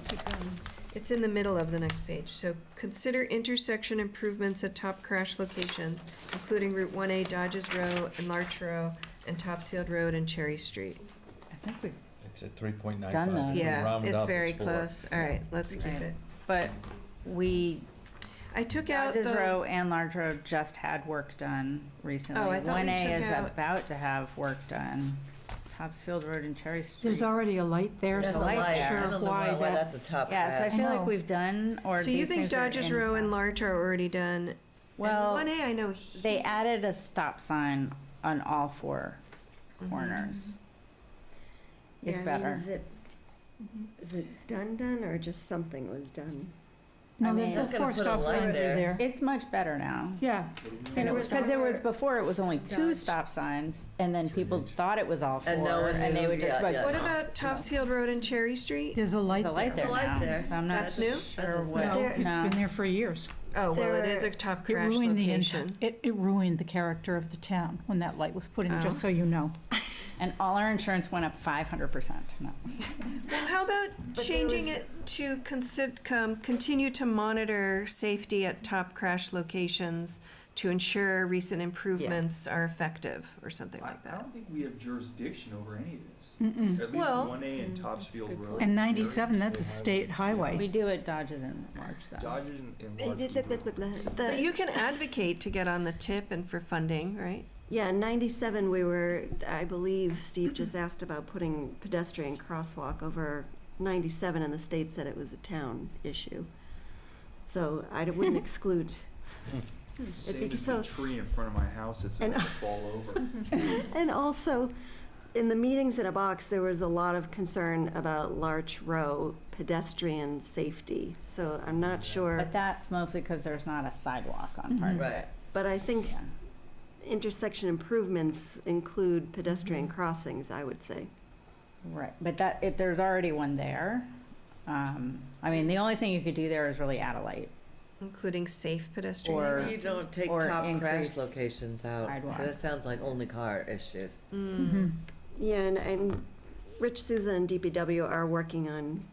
It's in the middle of the next page. So consider intersection improvements at top crash locations, including Route 1A, Dodges Row, and Larch Row, and Topsfield Road and Cherry Street. I think we, It's at 3.95. Done those. Yeah, it's very close. All right, let's keep Right. it. but we, I took out Dodges the, Row and Large Row just had work done recently. Oh, I thought we 1A took is out- about to have work done. Topsfield Road and Cherry Street. There's already a light there, There's so a light I'm light, not there. I sure don't know why why that. that's a top Yeah, so I crash. feel No. like we've done, or so you these think things are Dodges in Row and process. Larch are already done? And Well, 1A, I know. they added a stop sign on all 4 Mhm. corners. Yeah, It's I mean, better. Is it done, or just something was done? No, I the mean- the Not gonna 4 put a stop light signs are there. there. It's much better now. Yeah, And it was, because there was, before, it was only 2 Dodge. stop signs, and then people thought it was all 4, And no one and they knew, would just, yeah, but yeah. What about Topsfield Road and Cherry Street? there's a light the light there. there There's a light now, there. so I'm not That's new? That's sure as what. No, There- it's no. been there for years. Oh, well, it There- is a top It crash ruined the location. it ruined the character of the town when that light was put in, just Oh. so you know. And all our insurance went up 500%. No. Well, how about there changing was- it to continue to monitor safety at top crash locations to ensure recent improvements are effective, or something like I that? don't think we have jurisdiction over any of this. Mm-mm. At least Well- 1A and Topsfield good Road. And here, 97, that's a they have- state highway. We do it Dodges and March though. Dodgers and Lark. But you can advocate to get on the tip and for funding, right? Yeah, in 97, we were, I believe Steve just asked about putting pedestrian crosswalk over 97, and the state said it was a town issue. So I wouldn't exclude. Same as so- the tree in front of my house, it's And- about to fall over. And also, in the meetings in a box, there was a lot of concern about Larch Row pedestrian safety. So I'm not sure, But that's mostly because there's not a sidewalk on part of Right. it. but I think Yeah. intersection improvements include pedestrian crossings, I would say. Right, but there's already one there. I mean, the only thing you could do there is really add a light. Including safe pedestrian. Or- Maybe you don't take or top crash increase locations out. sidewalks. That sounds like only car issues. Mhm. Yeah, and Rich Souza and DPW are working on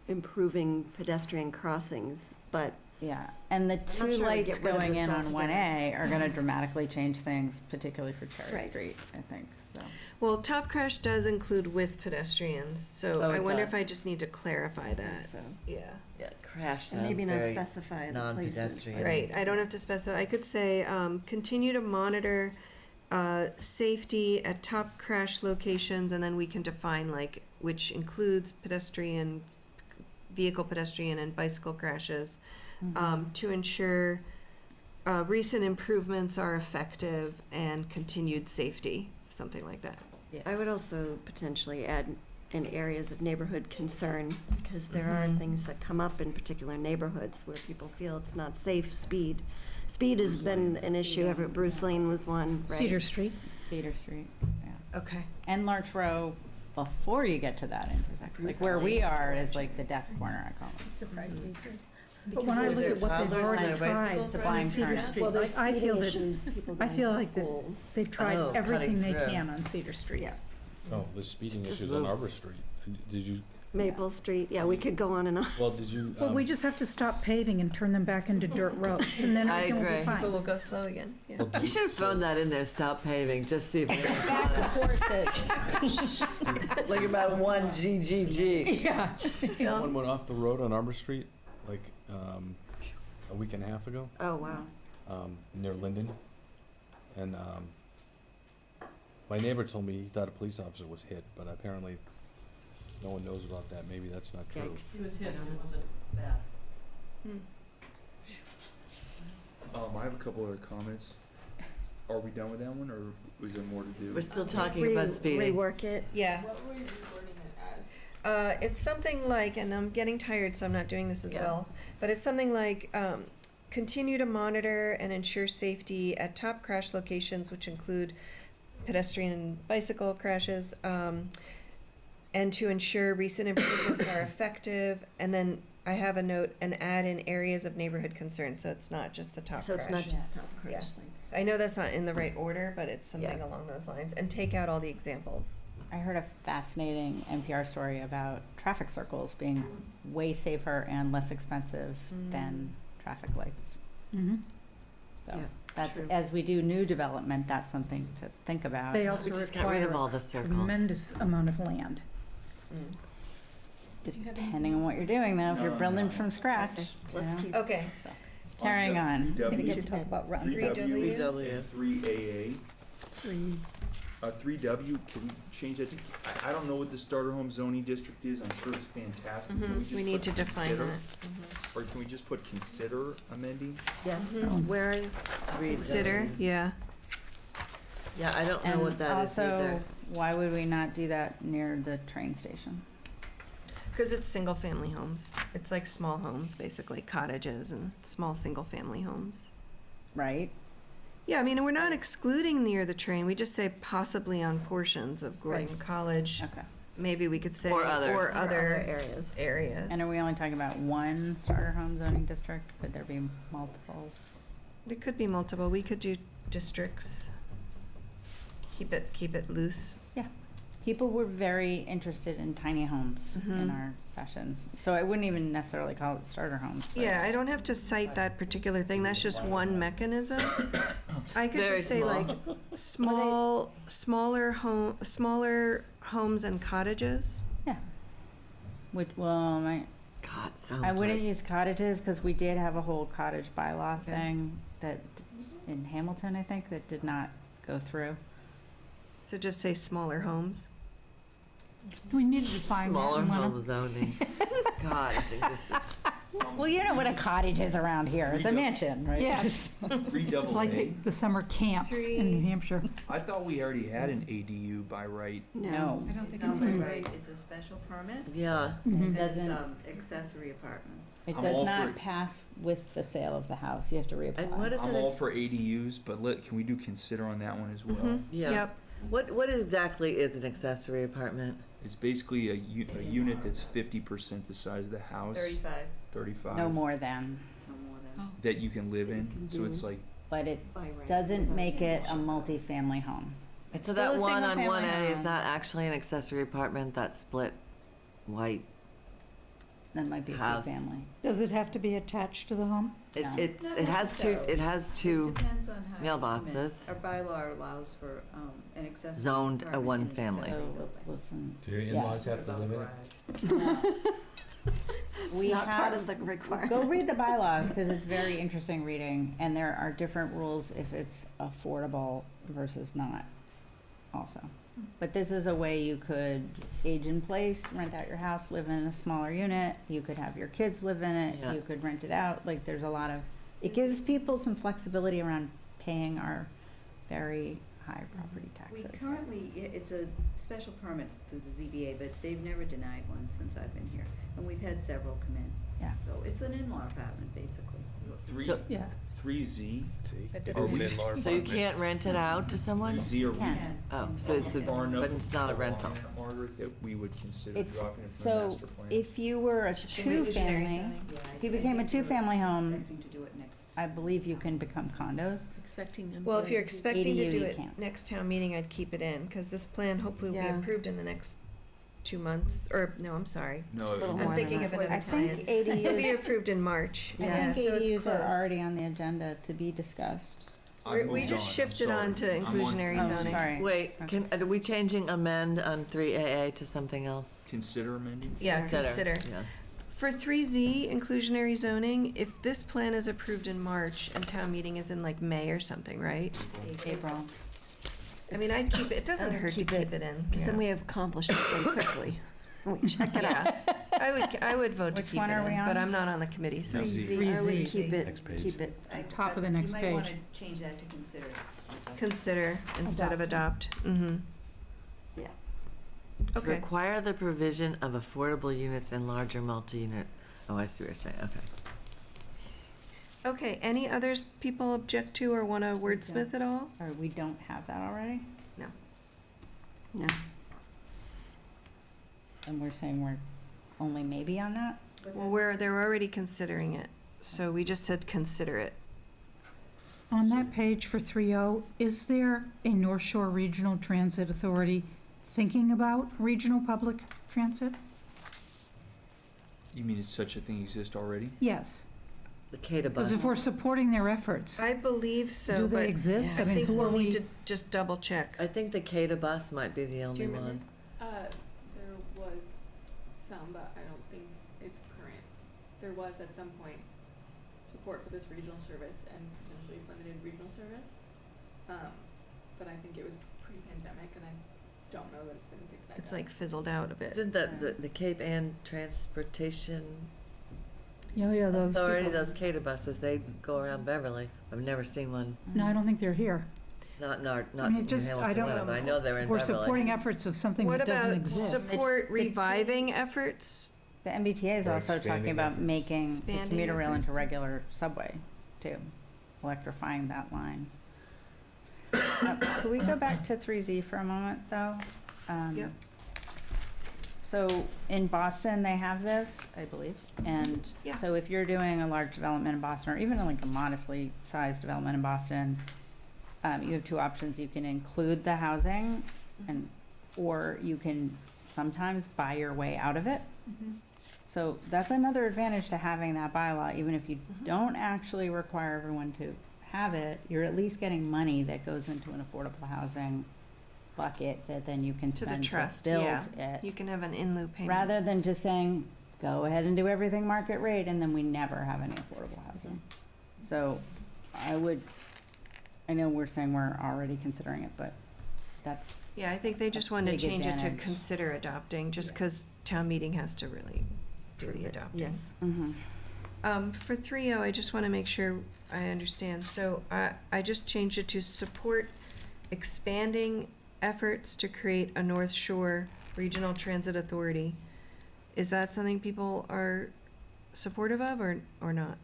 improving pedestrian crossings, but Yeah, and the not two sure we lights get rid of going this in on altogether. 1A are gonna dramatically change things, particularly for Cherry Right. Street, I think, so. Well, top crash does include with pedestrians, so Oh, I it wonder does. if I just need to clarify that. so. Yeah. Yeah, crash And sounds maybe not very specify the places. non-pedestrian. Right, I don't have to specify, I could say, continue to monitor, safety at top crash locations, and then we can define like, which includes pedestrian, vehicle pedestrian and bicycle crashes, to ensure, recent improvements are effective and continued safety, something like that. I would also potentially add in areas of neighborhood concern, because there are Mhm. things that come up in particular neighborhoods where people feel it's not safe. Speed has been an issue. Bruce Lane was one, right? Cedar Street. Cedar Street, yeah. Okay. And Larch Row before you get to that intersection, like Bruce where we Lane. are is like the deaf corner, I call it. Surprised me too. But when I Is look there at what they've toddlers already and tried, bicycles It's a around blind Cedar turn. Street? Well, there's I speed feel that- issues, people I going feel to like that schools. they've tried Oh, everything they cutting through. can on Cedar Street. Yeah. Oh, the speeding Just issues on move. Arbor Street. Did you, Maple Street, yeah, we could go on and on. well, did you? Well, we just have to stop paving and turn them back into dirt roads, and then I everything will be agree. fine. People will go slow again, yeah. well, did You should have thrown that in there, stop paving, just see if anyone Back to caught horses. it. Like about one GGG. Yeah. One went off the road on Arbor Street, like, a week and a half ago, Oh, wow. near Linden. And, my neighbor told me he thought a police officer was hit, but apparently no one knows about that. Maybe that's not true. Yikes. He was hit and it wasn't bad. I have a couple other comments. Are we done with that one, or is there more to do? We're still talking about speeding. Rework it. Yeah. What were you recording it as? It's something like, and I'm getting tired, so I'm not doing this as Yeah. well, but it's something like, continue to monitor and ensure safety at top crash locations, which include pedestrian and bicycle crashes, and to ensure recent improvements are effective, and then I have a note, and add in areas of neighborhood concern, so it's not just the top crash. So it's not just top crash. Yeah. like- I know that's not in the right order, but it's something Yeah. along those lines, and take out all the examples. I heard a fascinating NPR story about traffic circles being way safer and less expensive than traffic lights. Mhm. So Yeah, that's, true. as we do new development, that's something to think about. They also We just got rid of require all a the circles. tremendous amount of land. Depending on what you're doing though, if you're No, building no. from scratch, Okay, you let's know. keep. Okay, Carrying on. We W, should talk about round. 3W. 3W. and 3AA. Three. 3W, can we change that to, I don't know what the starter home zoning district is, I'm sure it's fantastic. Can just we need put to define consider? that. Or can we just put consider amending? Yes, Mhm. where are you? Consider, yeah. Yeah, I don't know what that is And either. also, why would we not do that near the train station? Because it's single-family homes. It's like small homes, basically, cottages and small single-family homes. Right? Yeah, I mean, we're not excluding near the train. We just say possibly on portions of Gordon College. Okay. Maybe we could say, Or others. or Or other areas. areas. And are we only talking about one starter home zoning district? Could there be multiples? There could be multiple. We could do districts. Keep it loose. Yeah. People were very interested in tiny homes in Mhm. our sessions. So I wouldn't even necessarily call it starter homes. but- Yeah, I don't have to cite that particular thing. That's just one mechanism. I could Very just say small. like smaller homes and cottages. Yeah. Which, well, God, sounds I wouldn't like- use cottages, because we did have a whole cottage bylaw Okay. thing that, in Hamilton, I think, that did not go through. So just say smaller homes. We need to define that Smaller in Wenham. home zoning. God, I think this is. Well, you know what a cottage is around here. It's a Redou- mansion, right? Yes, Three it's double like A. the summer camps in New Hampshire. I thought we already had an ADU by right. No. I don't think it's by right, it's a special permit, Yeah. It and it's, doesn't, accessory apartments. it I'm does all not for- pass with the sale of the house. You have to reapply. And what is I'm it? all for ADUs, but can we do consider on that one as well? Mhm. Yeah. Yep. What exactly is an accessory apartment? It's basically a unit that's 50% the size of the house, 35, 35, No more than, no more than. that you can live in. So it's like, but it doesn't make it a multifamily home. It's So still that a one on single-family 1A is home. not actually an accessory apartment, that's split white. That might be a house. two-family. Does it have to be attached to the home? It, No. it, Not it has two, necessarily. it has It two depends on how you come in. mailboxes. Our bylaw allows for, an accessory Zoned a apartment in one an family. accessory So, building. listen, Do your Yeah. in-laws have to live in it? no. We Not part have, of the requirement. go read the bylaws, because it's very interesting reading, and there are different rules if it's affordable versus not also. But this is a way you could age in place, rent out your house, live in a smaller unit, you could have your kids live in it, Yeah. you could rent it out, like, there's a lot of, it gives people some flexibility around paying our very high property We taxes. currently, it's a special permit through the ZBA, but they've never denied one since I've been here, and we've had several come in. Yeah. So it's an in-law apartment, basically. So- 3Z. See? That It's doesn't an mean- in-law So you apartment. can't rent it out to someone? 3Z or we Can. Oh, so it's a, far enough but it's not a rental. along that, Margaret, that we would consider It's, dropping it from the so, master plan. if you were a Inclusionary two-family, zoning, yeah, if you I became a think we're two-family home, expecting to do it next. I believe you can become condos. Expecting them. Well, if you're expecting to ADU do you it can't. next town meeting, I'd keep it in, because this plan hopefully will be Yeah. approved in the next 2 months, or, no, I'm sorry. No, Little I'm more thinking than of that. another I think time. This will be ADUs, approved in March. I Yeah, think so it's ADUs are close. already on the agenda to be discussed. I We moved just on, I'm shifted on sorry. to I'm inclusionary Oh, zoning. sorry. Wait, are we changing amend on 3AA to something else? Consider amending? Yeah, consider. Yeah. For 3Z, inclusionary zoning, if this plan is approved in March and town meeting is in like May or something, right? April. I mean, I'd keep it, it doesn't I would hurt to keep keep it in. Because then we have accomplished it so quickly. We check it out. Yeah, I would vote to Which keep one it are we in, on? but I'm not on the committee, so. 3Z. I would 3Z. Keep it, Next page. keep it. Top of the next You might page. wanna change that to consider. also. Consider instead of adopt. Mm-hmm. Yeah. Okay. Require the provision of affordable units and larger multi-unit. Oh, I see what you're saying, okay. Okay, any others people object to or want to wordsmith at all? Sorry, we don't have that already? No. And we're saying we're only maybe on that? What's Well, that? they're already considering it, so we just said consider it. On that page for 3.0, is there a North Shore Regional Transit Authority thinking about regional public transit? You mean it's such a thing exists already? Yes, The CADA because bus. if we're supporting their efforts, I believe so, do they but exist? I think who we'll are need we- to just double check. I think the CADA bus might be the only remember? one. There was some, but I don't think it's current. There was at some point support for this regional service and potentially limited regional service. But I think it was pre-pandemic and I don't know that it's been picked back up. It's like fizzled out a bit. Isn't the Cape Ann Transportation Yeah, those Authority, people. those CADA buses, they go around Beverly. I've never seen one, No, I don't think they're here. not in our, I not mean, in it just, I Hamilton, don't Wenham, but I know they're in We're Beverly. supporting efforts of something What that doesn't about exist. support The- reviving efforts? The MBTA is Or also talking expanding about efforts. making the Expanding commuter rail into efforts. regular subway, too, electrifying that line. Could we go back to 3Z for a moment, though? Yep. So in Boston, they have this, I believe, and Yeah. so if you're doing a large development in Boston, or even like a modestly sized development in Boston, you have two options. You can include the housing, and, or you can sometimes buy your way out of it. Mhm. So that's another advantage to having that bylaw, even if you Mhm. don't actually require everyone to have it, you're at least getting money that goes into an affordable housing bucket that then you can To the spend to trust, build yeah. You it. can have an in-lieu payment. Rather than just saying, go ahead and do everything market rate, and then we never have any affordable housing. So I know we're saying we're already considering it, but that's, Yeah, I think they just wanted to big change it to advantage. consider adopting, just Yeah. because town meeting has to really do the adopting. Yes. For 3.0, I just want to make sure I understand. So I just changed it to support expanding efforts to create a North Shore Regional Transit Authority. Is that something people are supportive of or not?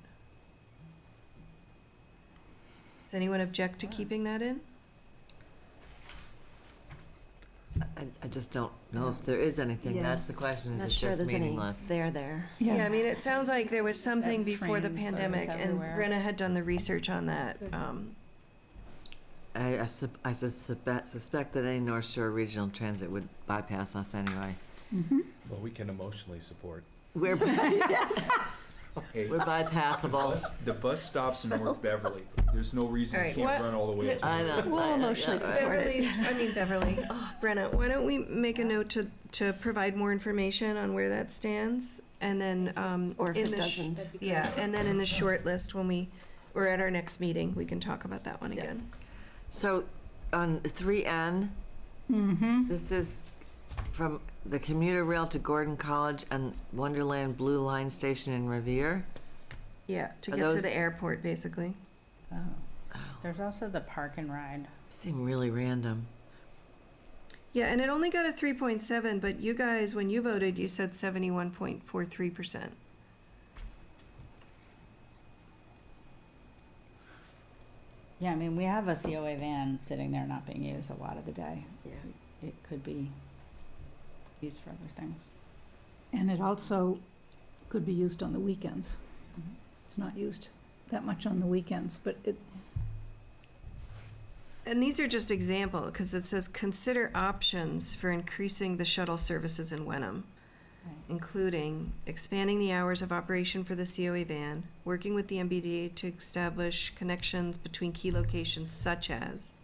Does anyone object to keeping that in? I just don't know if there is anything. Yeah. That's the question, Not is it sure just there's any meaningless? there. Yeah, I mean, it sounds like there was something That before the train service pandemic, and everywhere. Brenna had done the research on that. I suspect that any North Shore Regional Transit would bypass us anyway. Well, we can emotionally support. We're, Hey, we're bypassable. the bus stops in North Beverly. There's no reason All it right, can't what- run all the way up to. I know. We'll emotionally yeah, support it. Beverly, oh, Brenna, why don't we make a note to provide more information on where that stands? And then, Or if in it the sh- doesn't. yeah, and then in the short list, or at our next meeting, we can talk about that one again. So on 3N, this is from the commuter rail to Gordon College and Wonderland Blue Line Station in Revere. Yeah, to Are get to those- the airport, basically. oh. There's also the park and ride. Seem really random. Yeah, and it only got a 3.7, but you guys, when you voted, you said 71.43%. Yeah, I mean, we have a COA van sitting there not being used a lot of the day. Yeah. It could be used for other things. And it also could be used on the weekends. Mhm. It's not used that much on the weekends, but it, And these are just example, because it says consider options for increasing the shuttle services in Wenham, Right. including expanding the hours of operation for the COA van, working with the MBTA to establish connections between key locations such as.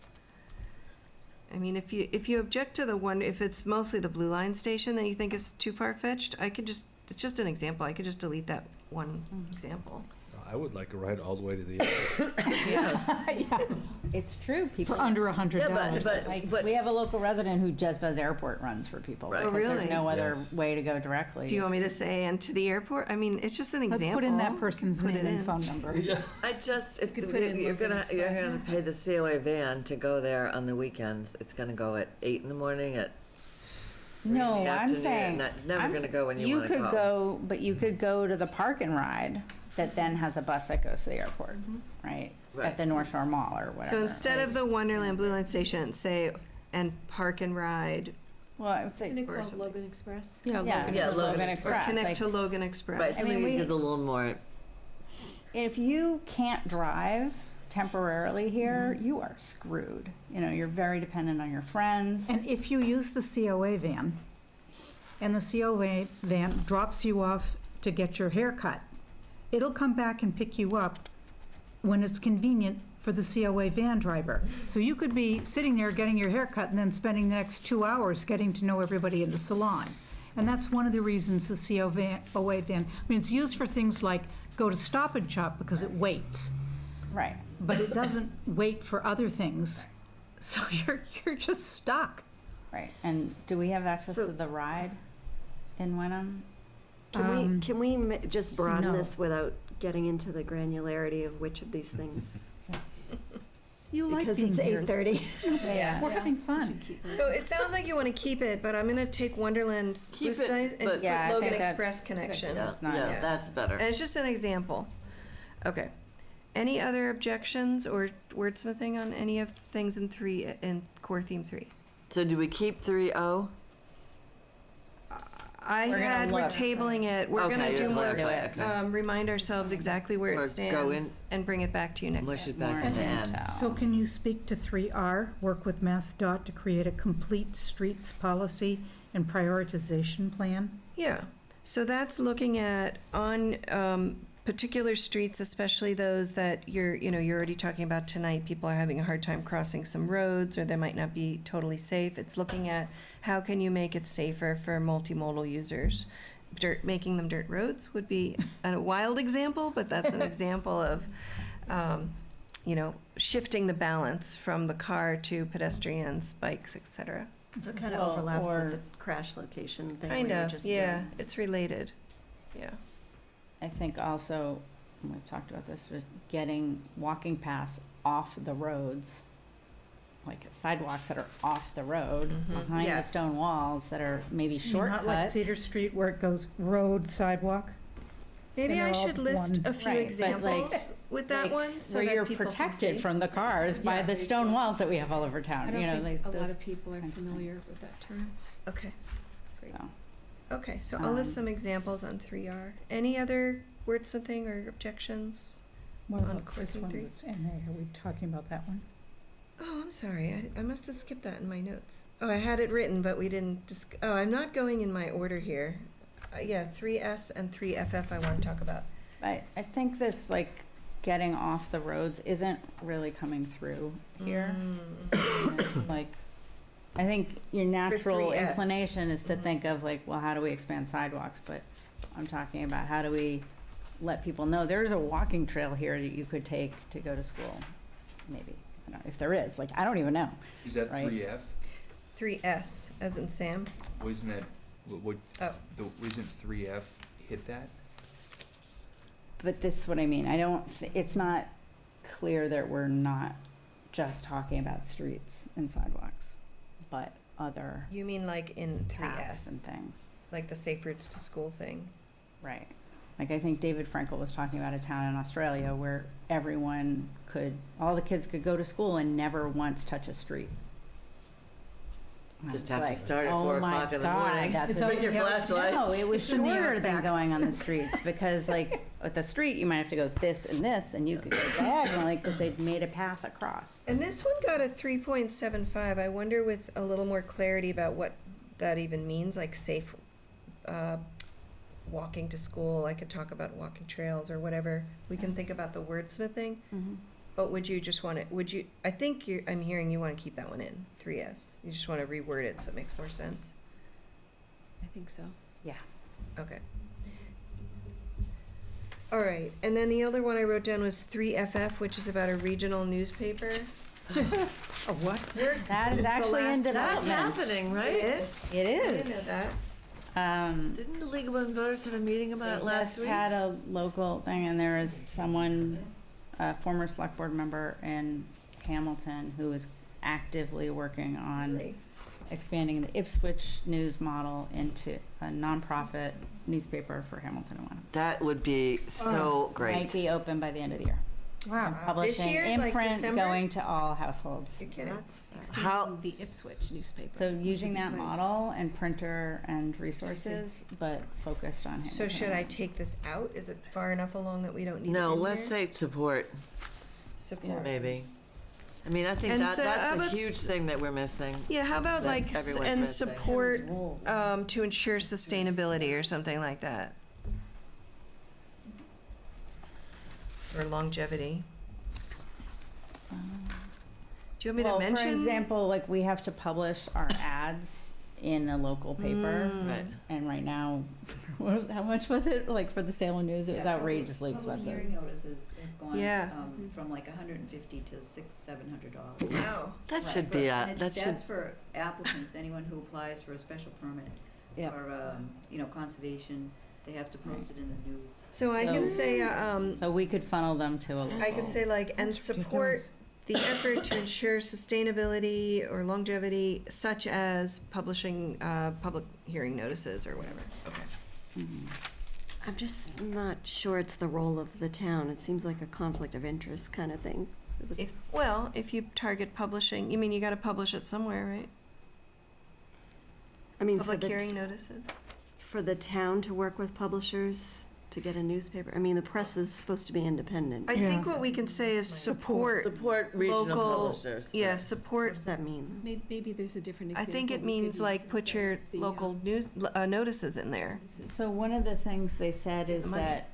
I mean, if you object to the one, if it's mostly the Blue Line station that you think is too far-fetched, it's just an example, I could just delete that one example. I would like a ride all the way to the airport. Yeah, it's true, people. for under $100. Yeah, but- Like, we have a local resident who just does airport runs for people. Right. Oh, because really? There's no other Yes. way to go directly. Do you want me to say and to the airport? I mean, it's just an example. Let's put in that person's Put name it and in. phone number. I just, if Could the- put in you're Logan gonna Express. pay the COA van to go there on the weekends, it's gonna go at 8 in the morning, at 3 in No, the I'm afternoon, saying. never I'm gonna s- go when you wanna could go, but you could go to the park and ride that then has a bus that goes to the airport, right? Right. At the North Shore Mall or So whatever. instead of the Wonderland Blue Line Station, say, and park and ride, Well, I would say, Isn't it Or called something. Logan Express? Yeah, yeah, Logan. Yeah, Logan Logan or Express. connect like, to Logan Express. Right, I something mean, that we- gives a little more, if you can't drive temporarily here, you are screwed. You know, you're very dependent on your friends. And if you use the COA van, and the COA van drops you off to get your hair cut, it'll come back and pick you up when it's convenient for the COA van driver. So you could be sitting there getting your hair cut and then spending the next 2 hours getting to know everybody in the salon. And that's one of the reasons the COA van, I mean, it's used for things like go to Stop and Shop because it waits, Right. but it doesn't wait for other things. So you're just stuck. Right, and do we have access So- to the ride in Wenham? Can we just broaden no. this without getting into the granularity of which of these things? You like Because being it's here. 8:30. Yeah. We're having fun. So it sounds like you want to keep it, but I'm gonna take Wonderland Keep Blue it, Line and but- put Yeah, I Logan think that's- Express connection. yeah, That's not- yeah, yeah. that's better. And it's just an example. Okay. Any other objections or wordsmithing on any of things in core theme 3? So do we keep 3.0? We're look. tabling it. We're Okay, gonna you're do more, clarifying, okay. remind ourselves exactly where Or it go in- stands and bring it back to you next. Mush it More back into N. intel. So can you speak to 3R, work with MassDOT to create a complete streets policy and prioritization plan? Yeah, so that's looking at on particular streets, especially those that you're already talking about tonight, people are having a hard time crossing some roads, or they might not be totally safe. It's looking at how can you make it safer for multimodal users. Making them dirt roads would be a wild example, but that's an example of, shifting the balance from the car to pedestrians, bikes, et cetera. So it kind of Well, overlaps or- with the crash location thing. Kind we were of, just yeah, doing. it's related, yeah. I think also, and we've talked about this, was getting walking paths off the roads, like sidewalks that are off the road, Mhm. behind the Yes. stone walls that are maybe I mean, not like shortcuts. Cedar Street where it goes road, sidewalk. Maybe And I they're all should list one- a few Right, but like- examples with that like, one, so where that you're people can protected see. from the cars by Yeah. the stone walls that we have all over I town, don't you know, think like a lot those, of people are kinds of familiar with that term. Okay, great. so. Okay, so I'll list Um, some examples on 3R. Any other wordsmithing or objections? What On about this Courtney one Three? that's in there? Are we talking about that one? Oh, I'm sorry, I must have skipped that in my notes. Oh, I had it written, but we didn't I'm not going in my order here. Yeah, 3S and 3FF I want to talk about. I think this, like, getting off the roads isn't really coming through here. And, like, I think your natural 3S. inclination is to think of like, well, how do we expand sidewalks? But I'm talking about how do we let people know there's a walking trail here that you could take to go to school, maybe. I don't know if there is, like, I don't even know. Is that Right. 3F? 3S, as in Sam. Wasn't that, Oh. isn't 3F hit that? But this is what I mean. I don't, it's not clear that we're not just talking about streets and sidewalks, but other You mean like in paths and 3S, things. like the safe routes to school thing? Right. Like, I think David Frankel was talking about a town in Australia where everyone all the kids could go to school and never once touch a street. And Just it's have to like, start at oh 4 my o'clock in the God, morning. that's It's a- on your flashlight. No, it was It's in the shorter than outback. going on the streets because, like, at the street, you might have to go this and this, and you could go diagonally because they'd made a path across. And this one got a 3.75. I wonder with a little more clarity about what that even means, like safe walking to school. I could talk about walking trails or whatever. We can think about the wordsmithing. But would you just want to, I think I'm hearing you want to keep that one in, 3S. You just want to reword it so it makes more sense. I think so. Yeah. Okay. All right, and then the other one I wrote down was 3FF, which is about a regional newspaper. A what? That is It's the actually in last- That's development. happening, right? It It is? I didn't know is. that. Didn't the League of Women Voters have a meeting about it They last just week? had a local thing, and there is someone, a former select board member in Hamilton, who is actively working on Really? expanding the Ipswich news model into a nonprofit newspaper for Hamilton and Wenham. That would be so Might great. be open by the end of the year. Wow. This Publishing year, in like print, December? going to all households. You're kidding. How- Expanding the Ipswich newspaper. So which using would be that great. model and printer and reresources, but focused on Hamilton. So should I take this out? Is it far enough along that we don't need it No, in let's here? say support, Support. maybe. I mean, I think And that, so how that's about a huge thing that we're missing. Yeah, how about that like, everyone's and missing. support, to ensure sustainability or something like that? Or longevity. Do you want me to Well, mention? for example, like, we have to publish our ads in a local paper. Right. And right now, how much was it, like, for the Salem News? It was outrageously Public expensive. hearing notices have gone, Yeah. from like $150 to $600-700. Wow. That Right, should for- be, and that should, That's for applicants, anyone who applies for a special permit Yep. or, conservation, they have to post it in the news. So I can So- say, So we could funnel them to a local. I can say like, and That's support ridiculous. the effort to ensure sustainability or longevity, such as publishing, public hearing notices or whatever. Okay. Mhm. I'm just not sure it's the role of the town. It seems like a conflict of interest kind of thing. If you target publishing, you mean you gotta publish it somewhere, right? I mean, Public hearing notices? for the town to work with publishers to get a newspaper. I mean, the press is supposed to be independent. I Yeah. think what we can say is support, support regional local- publishers. yeah, What support. does that mean? Maybe there's a different I example. think it we could means use like put instead your of the, local news, notices in there. So one of the things they said is Money. that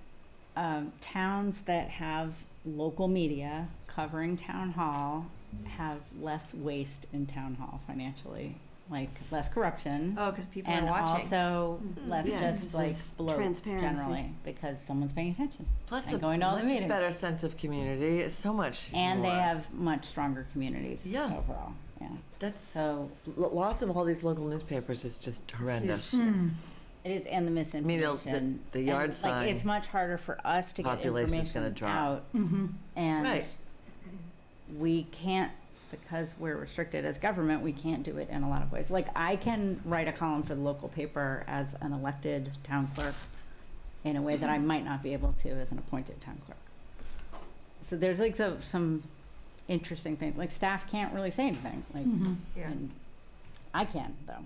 towns that have local media covering town hall have less waste in town hall financially, like less corruption. Oh, because people are And watching. also less Yeah, just because like there's bloat transparency. generally, because someone's paying attention. Plus And a going to all the much meetings. better sense of community, it's so much And they more. have much stronger communities Yeah. overall, yeah. That's, So loss of all these local newspapers is just horrendous. it is, and the the- misinformation. the yard And, like, it's sign much harder for us to get population's gonna information drop. out. Mm-hmm. And Right. we can't, because we're restricted as government, we can't do it in a lot of ways. Like, I can write a column for the local paper as an elected town clerk in a way that I might not be able to as an appointed town clerk. So there's like some interesting things, like staff can't really say anything, like, Yeah. and I can though.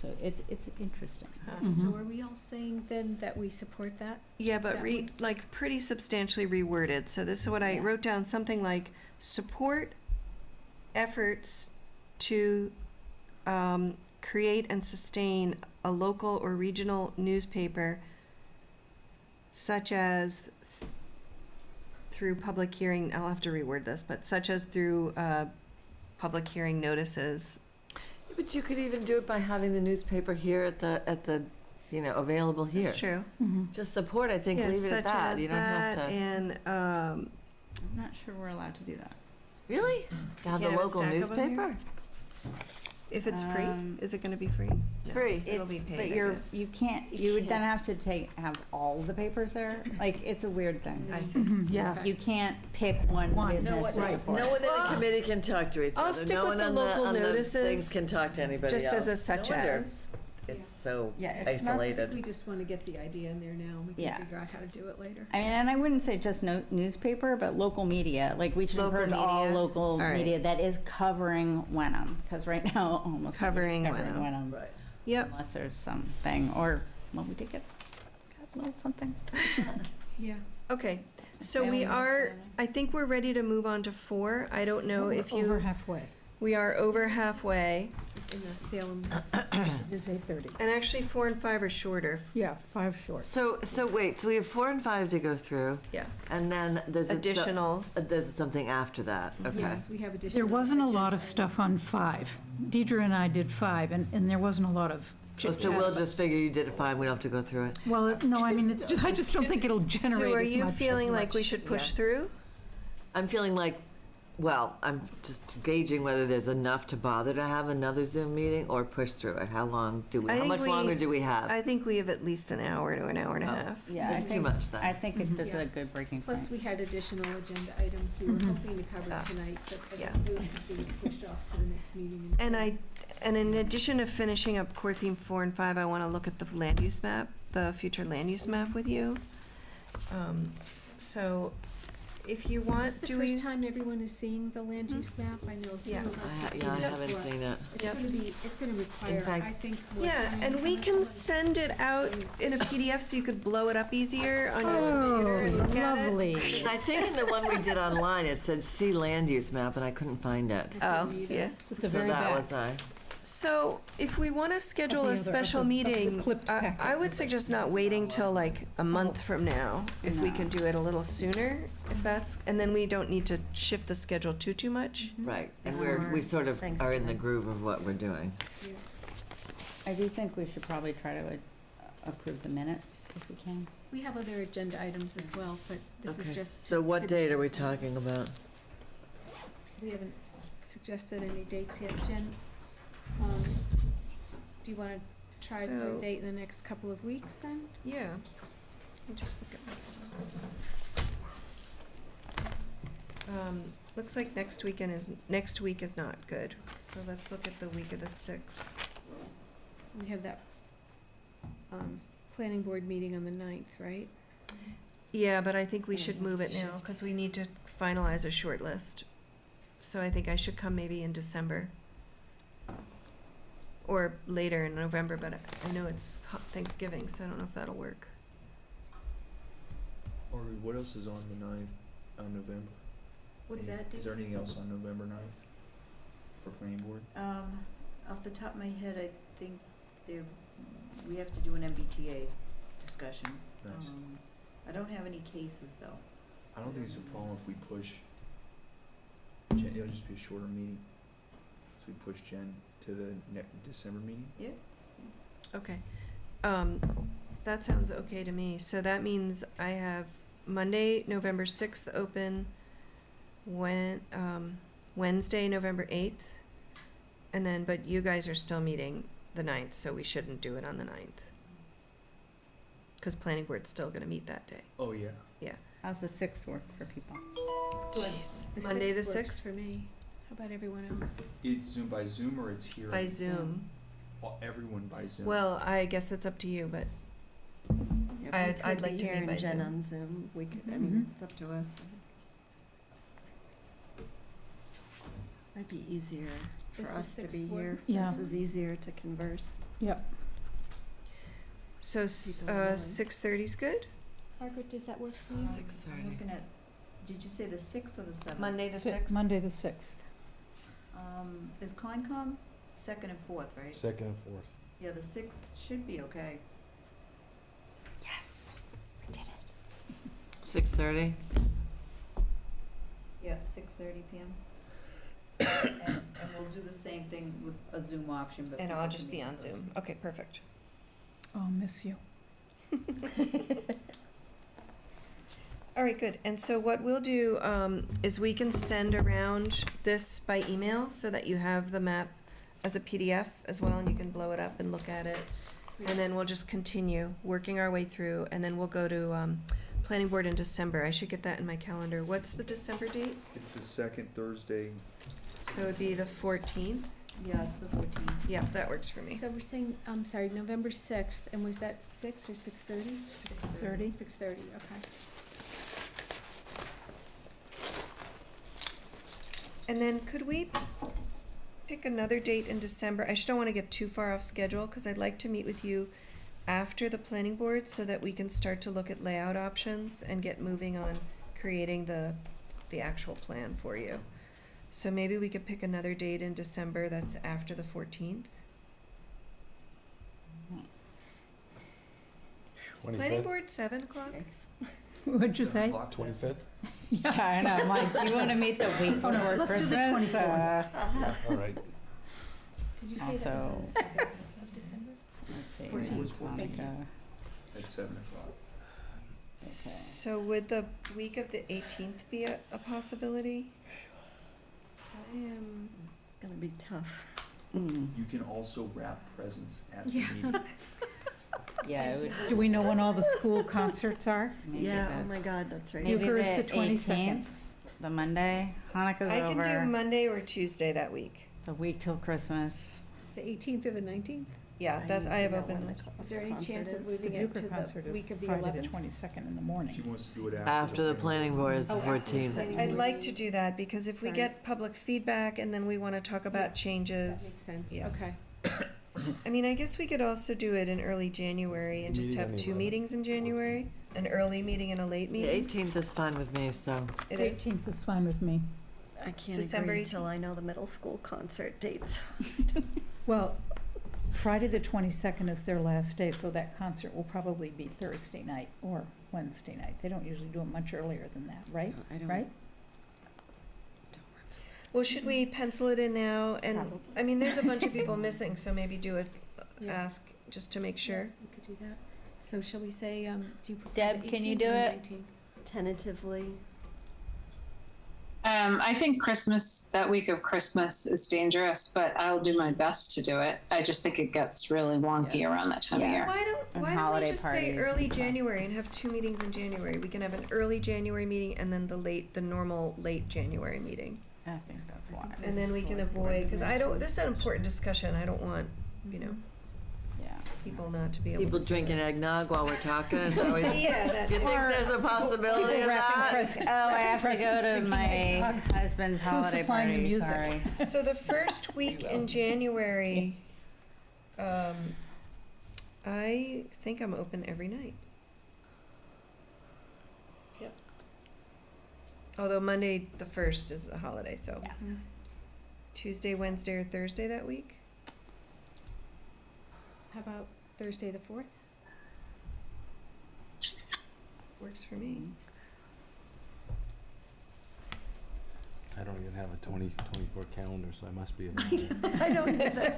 So it's interesting. So are we all saying then that we support that? Yeah, but That like pretty substantially reworded. So this is what I Yeah. wrote down, something like support efforts to create and sustain a local or regional newspaper such as through public hearing, I'll have to reword this, but such as through public hearing notices. But you could even do it by having the newspaper here at the, available here. True. Just support, I think, Yeah, leave it at such that. as You don't have that, to. and I'm not sure we're allowed to do that. Really? To have the Can't have a local stack of them here? newspaper? if it's free, is it going to be free? It's No. free. It'll be It's- paid, But I you're, guess. you can't, you would then have to have all the papers there. Like, it's a weird thing. I see. Yeah. You can't pick one One. business to Right. support. No one in the committee can talk to each I'll other. stick No with one the on local on the notices, things can talk to anybody Just as a else. such No wonder as. it's so Yeah, it's not- isolated. We just want to get the idea in there now. We Yeah. can figure out how to do it later. I mean, and I wouldn't say just newspaper, but local media. Like, we should Local encourage all media. local All right. media that is covering Wenham, because right now, almost Covering nobody's Wenham. Right. Yep. unless there's something, or, well, we did get a little something. Yeah. Okay, so we Failing are, this, I think we're ready to move on to 4. I don't know We're if over you, halfway. we are over halfway. This was in the Salem News. It is 8:30. And actually 4 and 5 are shorter. Yeah, 5 short. So wait, so we have 4 and 5 to go through, Yeah. and then there's Additional. there's something after that. Okay. Yes, we have additional. There wasn't a lot agenda of stuff on 5. Deidre and I did 5, and there wasn't a lot of Oh, chit so we'll just figure you did it fine. We don't have to go through it. Well, no, I mean, it's just, I just don't think it'll generate So are as you much. feeling like we should push yeah. through? I'm feeling like, well, I'm just gauging whether there's enough to bother to have another Zoom meeting or push through it. How long do we? I How think much longer do we have? I think we have at least an hour to an hour and a Oh. half. Yeah, I It's too think, much then. I think this is Yeah. a good breaking point. Plus, we had additional agenda items we were hoping to cover tonight, but I Yeah. guess those have been pushed off to the next meeting instead. And in addition to finishing up core theme 4 and 5, I want to look at the land use map, the future land use map with you. So if you Is want, this the do we? first time everyone is seeing the land use map? I know a few Yeah. of us have seen I it haven't before. seen it. It's gonna be, it's gonna require, fact- I think, more Yeah, time. and we much can more- send it out in a PDF so you could blow it up easier on your computer Oh, and look at it. lovely. I think in the one we did online, it said see land use map, and I couldn't find it. Oh, yeah. At the So very that back. was I. So if we want to schedule the a other- special of the meeting, clipped packet. I would suggest not waiting till like a month from now, if we can do it a little sooner, if that's, and then we don't need to shift the schedule too much. Right, and Before we sort of are in the Thanksgiving. groove of what we're doing. Yeah. I do think we should probably try to approve the minutes if we can. We have other agenda items as well, but this is Okay, just. so to what finish date are we this one. talking about? We haven't suggested any dates yet, Jen. Do you wanna try for So- a date in the next couple of weeks then? Yeah. Let me just look at my. Looks like next week is not good, so let's look at the week of the 6th. We have that, planning board meeting on the 9th, right? Yeah, but I think we should move it now, because we need to finalize a short list. So I think I should come maybe in December. Or later in November, but I know it's Thanksgiving, so I don't know if that'll work. Or what else is on the 9th on November? What's that? Is there anything else on November 9th for planning board? Off the top of my head, I think we have to do an MBTA discussion. Nice. I don't have any cases, though. I don't think it's a problem if we push, it'll just be a shorter meeting. So we push Jen to the December meeting? Yeah. Okay. That sounds okay to me. So that means I have Monday, November 6th open, Wednesday, November 8th, and then, but you guys are still meeting the 9th, so we shouldn't do it on the 9th. Because planning board's still gonna meet that day. Oh, yeah. How's the 6th work for people? The Monday the 6th works 6th? for me. How about everyone else? It's Zoom by Zoom or it's here? By Zoom. Everyone by Zoom. Well, I guess it's up to you, but If I'd- we I'd could like be to here meet and by Jen Zoom. on Zoom, we could, I Mhm. mean, it's up to us. Might be easier Does for the us to 6th be work? here. Yeah. This is easier to converse. Yep. so People are willing. 6:30's good? Margaret, does that work for you? 6:30. I'm looking at, did you say the 6th or the 7th? Monday the Si- 6th? Monday the 6th. Is Concom 2nd and 4th, right? Second and fourth. Yeah, the 6th should be okay. Yes, we did it. 6:30? Yeah, 6:30 PM. And we'll do the same thing with a Zoom option, but. And people I'll can just meet be in on person. Zoom. Okay, perfect. I'll miss you. All right, good. And so what we'll do is we can send around this by email so that you have the map as a PDF as well, and you can blow it up and look at it. And then we'll just continue working our way through, and then we'll go to planning board in December. I should get that in my calendar. What's the December date? It's the second Thursday. So it'd be the 14th? Yeah, it's the 14th. Yeah, that works for me. So we're saying, I'm sorry, November 6th, and was that 6 or 6:30? 6:30. 6:30, okay. And then could we pick another date in December? I just don't want to get too far off schedule because I'd like to meet with you after the planning board so that we can start to look at layout options and get moving on creating the actual plan for you. So maybe we could pick another date in December that's after the 14th. Is planning 25th? board 7 o'clock? What'd you 7 say? o'clock? 25th? Yeah, I know, I'm like, you wanna meet the week Oh, no, before let's do the Christmas? 24th. Yeah, all right. Did you say that was on Also- the 2nd of December? Let's see, 14th. where's Thank you. Monica? At 7 o'clock. So would the week of the 18th be a possibility? I am. It's gonna be tough. Mm, You can also wrap presents at the Yeah. meeting. yeah, it would, Do we know when all the school concerts are? maybe Yeah, oh the, my God, that's right. maybe Euchre is the the 22nd. 18th, the Monday, Hanukkah's I over. can do Monday or Tuesday that week. It's a week till Christmas. The 18th or the 19th? Yeah, that's, need I to have know open when the those. Is there any concert chance of is. The moving it Euchre to concert the is week of the Friday the 11th? 22nd in the She morning. wants to do it After the planning board is the Oh, after the 14th. planning I'd board. like to do that because if we Sorry. get public feedback and then we want to talk about That makes changes. sense, yeah. okay. I mean, I guess we could also do it in early January and just Meeting have on the 2 11th. meetings in January, an early meeting and a late The meeting. 18th is fine with me, so. It The is. 18th is fine with me. I can't December agree till 18th. I know the middle school concert dates. Well, Friday the 22nd is their last day, so that concert will probably be Thursday night or Wednesday night. They don't usually do it much earlier than that, right? I don't. Right? Well, should we pencil it in now? And, Probably. I mean, there's a bunch of people missing, so maybe do a Yeah. ask just to make sure. We could do that. So shall we say, do you prefer Deb, the can you 18th do or the it? 19th? Tentatively, I think Christmas, that week of Christmas is dangerous, but I'll do my best to do it. I just think it gets really wonky around that time of Yeah. year. And Why don't we holiday just say parties early and stuff. January and have 2 meetings in January? We can have an early January meeting and then the normal late January meeting. I think that's wise. And then we can Select board avoid, because I don't, minutes. this is an important discussion, I don't want, you know, Yeah. people not to be able to. People do drinking it. eggnog while we're talking, is that what you? Yeah, that. Do you think there's a possibility People of wrapping that? presents. Oh, I have to go Presents, to drinking my eggnog. husband's Who's holiday supplying the party, music? sorry. So the first week in January, I think I'm open every night. Yep. Although Monday, the 1st is a holiday, so. Yeah. Tuesday, Wednesday, or Thursday that week? How about Thursday, the 4th? works for me. I don't even have a 2024 calendar, so I must be available. I don't either.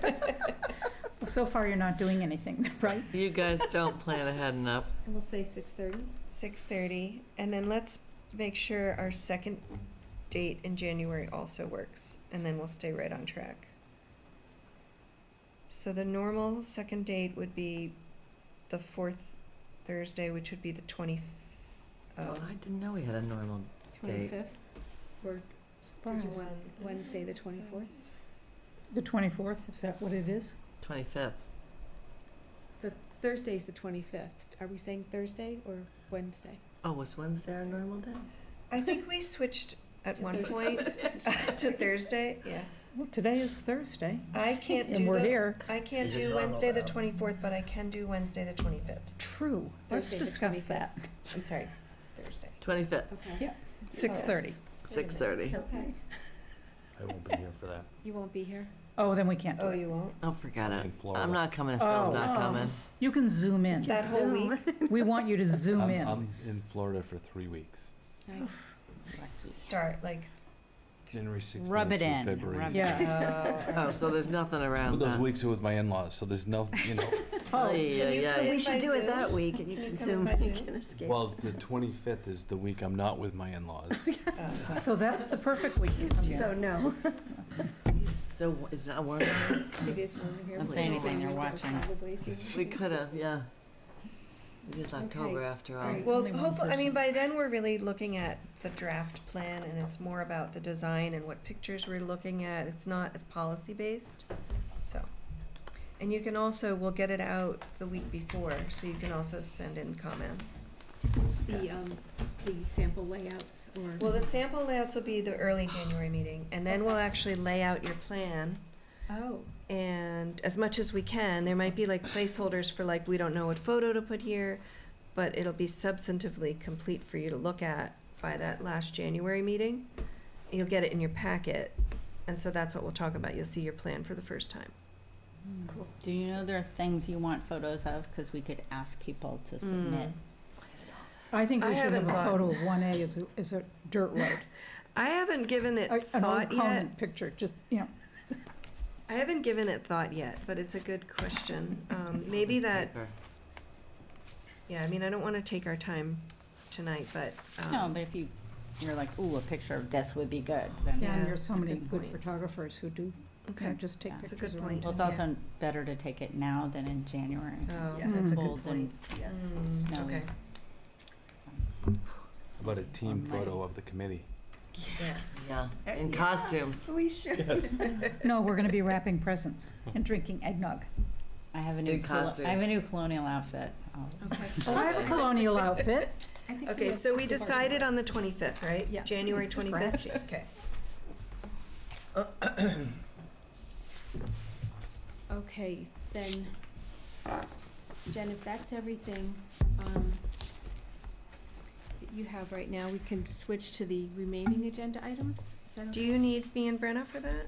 Well, so far you're not doing anything, right? You guys don't plan ahead enough. And we'll say 6:30. 6:30, and then let's make sure our second date in January also works, and then we'll stay right on track. So the normal second date would be the fourth Thursday, which would be the 20th. Oh, I didn't know we had a normal date. 25th, or did you want Wednesday, the 24th? The 24th, is that what it is? 25th. The Thursday's the 25th. Are we saying Thursday or Wednesday? Oh, was Wednesday our normal day? I think we switched at To one Thursday. point to Thursday, yeah. Well, today is Thursday, I can't and do we're here. I can't do Wednesday the 24th, but I can do Wednesday the 25th. True. Let's Thursday the discuss 25th. that. I'm sorry, Thursday. 25th, Okay. Yeah. 6:30. 6:30. Okay. I won't be here for that. You won't be here? Oh, then we can't do Oh, it. you won't? Oh, forget I'm it. in Florida. I'm not coming if Oh. Phil's not coming. You can zoom in. That whole week? We want you to zoom I'm in. in Florida for 3 weeks. Nice. Start like, January 16th Rub it through in, February. rub it Yeah. Oh, so there's nothing around But those that. weeks are with my in-laws, so there's no, you know. Oh, Yeah, you yeah, come yeah. We should by do it Zoom? that week, and you Can you can come zoom, by you Zoom? can escape. Well, the 25th is the week I'm not with my in-laws. So that's the perfect week to come So in. no. So, is that one? It is warmer here. Don't but say we anything, they're would watching. Probably if you. We could've, yeah. It is October Okay. after all. All right. well, only one hopefully, I mean, person. by then we're really looking at the draft plan, and it's more about the design and what pictures we're looking at. It's not as policy-based, so. And you can also, we'll get it out the week before, so you can also send in comments. to discuss. The sample layouts or. Well, the sample layouts will be the early January meeting, and then we'll actually lay out your plan. Oh, And as much as we can, there might be like placeholders for like, we don't know what photo to put here, but it'll be substantively complete for you to look at by that last January meeting. You'll get it in your packet, and so that's what we'll talk about. You'll see your plan for the first time. Cool. Do you know there are things you want photos of? Because we could ask people to submit. I think I we should have haven't a thought- photo of 1A as a dirt road. I haven't given it An old thought yet. Conant picture, just, you know. I haven't given it thought yet, but it's a good question. Maybe that, Paper. yeah, I mean, I don't want to take our time tonight, but. No, but if you're like, ooh, a picture of this would be good, then. Yeah, and Yeah, there's so that's a many good good point. photographers who do, you know, Okay. just take Yeah. That's a pictures good around point. Well, it's town. also better to take it now than in January. Oh, Yeah. that's a Cold good and- point. Yes. Mm, snowy. okay. How about a team Or photo of the committee? Yes. Yeah, in Yeah. costumes. We should. No, we're gonna be wrapping presents and drinking eggnog. I have a In new, costumes. I have a new colonial outfit. Oh. okay. Oh, I have a colonial outfit. I think Okay, have so we to start- decided on the 25th, right? Yeah. January 25th? Scratchy. Okay. Okay, then, Jen, if that's everything, that you have right now, we can switch to the remaining agenda items? Is that okay? Do you need me and Brenna for that?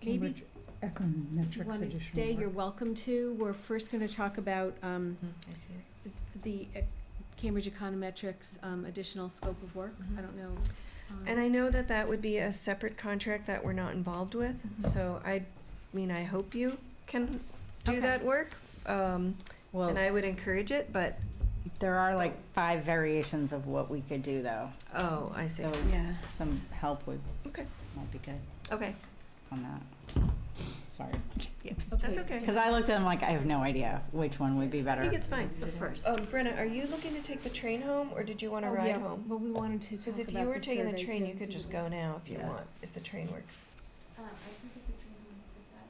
Maybe Cambridge if you Econometrics want to additional stay, work. you're welcome to. We're first gonna talk about, I see. the Cambridge Econometrics, additional scope of work. Mhm. I don't know. And I know that that would be a separate contract that we're not involved with, so I mean, I hope you can do Okay. that work. Well, And I would encourage it, but, there are like 5 variations of what we could do though. oh, I see. So Yeah. some help would, Okay, might be good okay. on that. Sorry. That's okay. Because I looked at them like, I have no idea which one would be I better. think it's fine. The first. Brenna, are you looking to take the train home, or did you want to Oh, ride yeah, home? But we wanted to talk Because if about you were the taking the survey train, too. you could just go now if you Yeah. want, if the train works. I can take the train home. It's at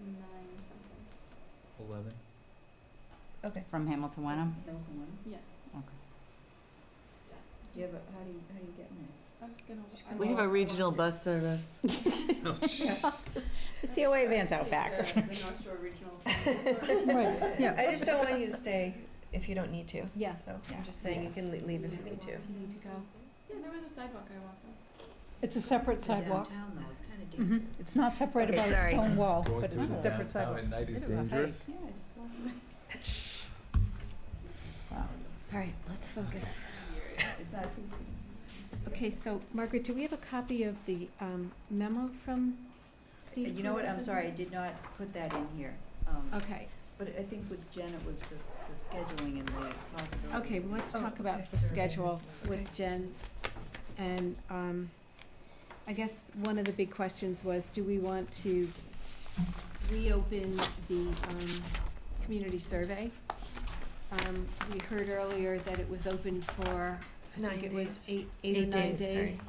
9 something. 11. Okay. From Hamilton Wenham? Yeah. Okay. Do you have how do you get in there? I was gonna. We have a regional bus service. The COA van's out back. The North Shore Regional. Right, yeah. I just don't want you to stay if you don't need to. Yeah. So Yeah. I'm just saying you can leave if you need to. If you need to go. Yeah, there was a sidewalk I walked on. It's a separate sidewalk. Downtown though, it's kind of Mhm. dangerous. It's not separated Okay, by sorry. a stone wall, Going but through it's a the separate downtown sidewalk. at night is Bit of a hike. dangerous. Wow. All right, let's focus. It's not too soon. Okay, so Margaret, do we have a copy of the memo from Steve? You know what, I'm Peterson? sorry, I did not put that in here. Okay, But I think with Jen, it was the scheduling and the possibility. okay, well, let's Oh, talk about okay. the schedule Okay. with Jen. And I guess one of the big questions was, do we want to reopen the community survey? We heard earlier that it was open for, I think 9 it was days. eight or 9 sorry, days.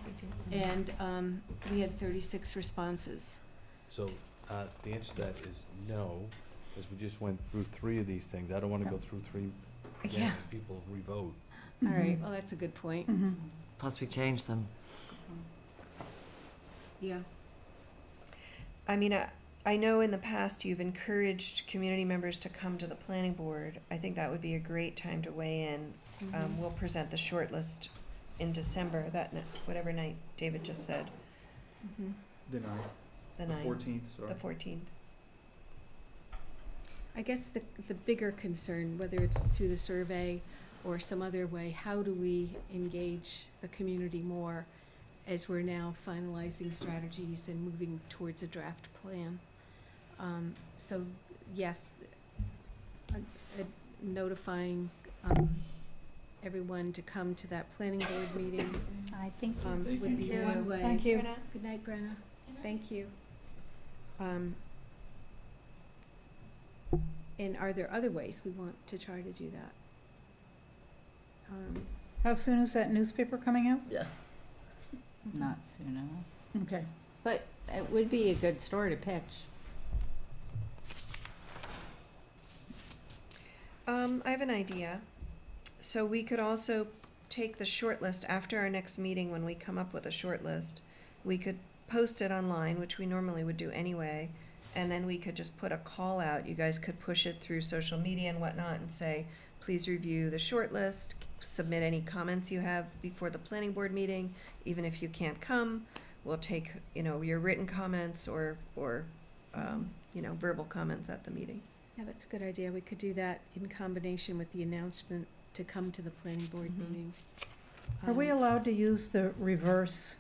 8 days. And we had 36 responses. So, the answer to that is no, because we just went through 3 of these things. I don't wanna go through 3 again, Yeah. and people revote. All right, well, that's a good point. Mhm. Plus, we changed them. Yeah. I mean, I know in the past you've encouraged community members to come to the planning board. I think that would be a great time to weigh in. Mhm. We'll present the short list in December, whatever night David just said, Mhm. The 9th, the the 9th, 14th, sorry. the 14th. I guess the bigger concern, whether it's through the survey or some other way, how do we engage the community more as we're now finalizing strategies and moving towards a draft plan? So, yes, notifying everyone to come to that planning board meeting I think, Thank would be you. one way. Thank you. Good night, Brenna. Thank you. And are there other ways we want to try to do that? How soon is that newspaper coming out? Yeah. Not soon enough. Okay. But it would be a good story to pitch. I have an idea. So we could also take the short list after our next meeting, when we come up with a short list. We could post it online, which we normally would do anyway, and then we could just put a call out. You guys could push it through social media and whatnot and say, please review the short list, submit any comments you have before the planning board meeting. Even if you can't come, we'll take, your written comments or verbal comments at the meeting. Yeah, that's a good idea. We could do that in combination with the announcement to come to the planning board Mhm. meeting. Are we Um, allowed to use the reverse,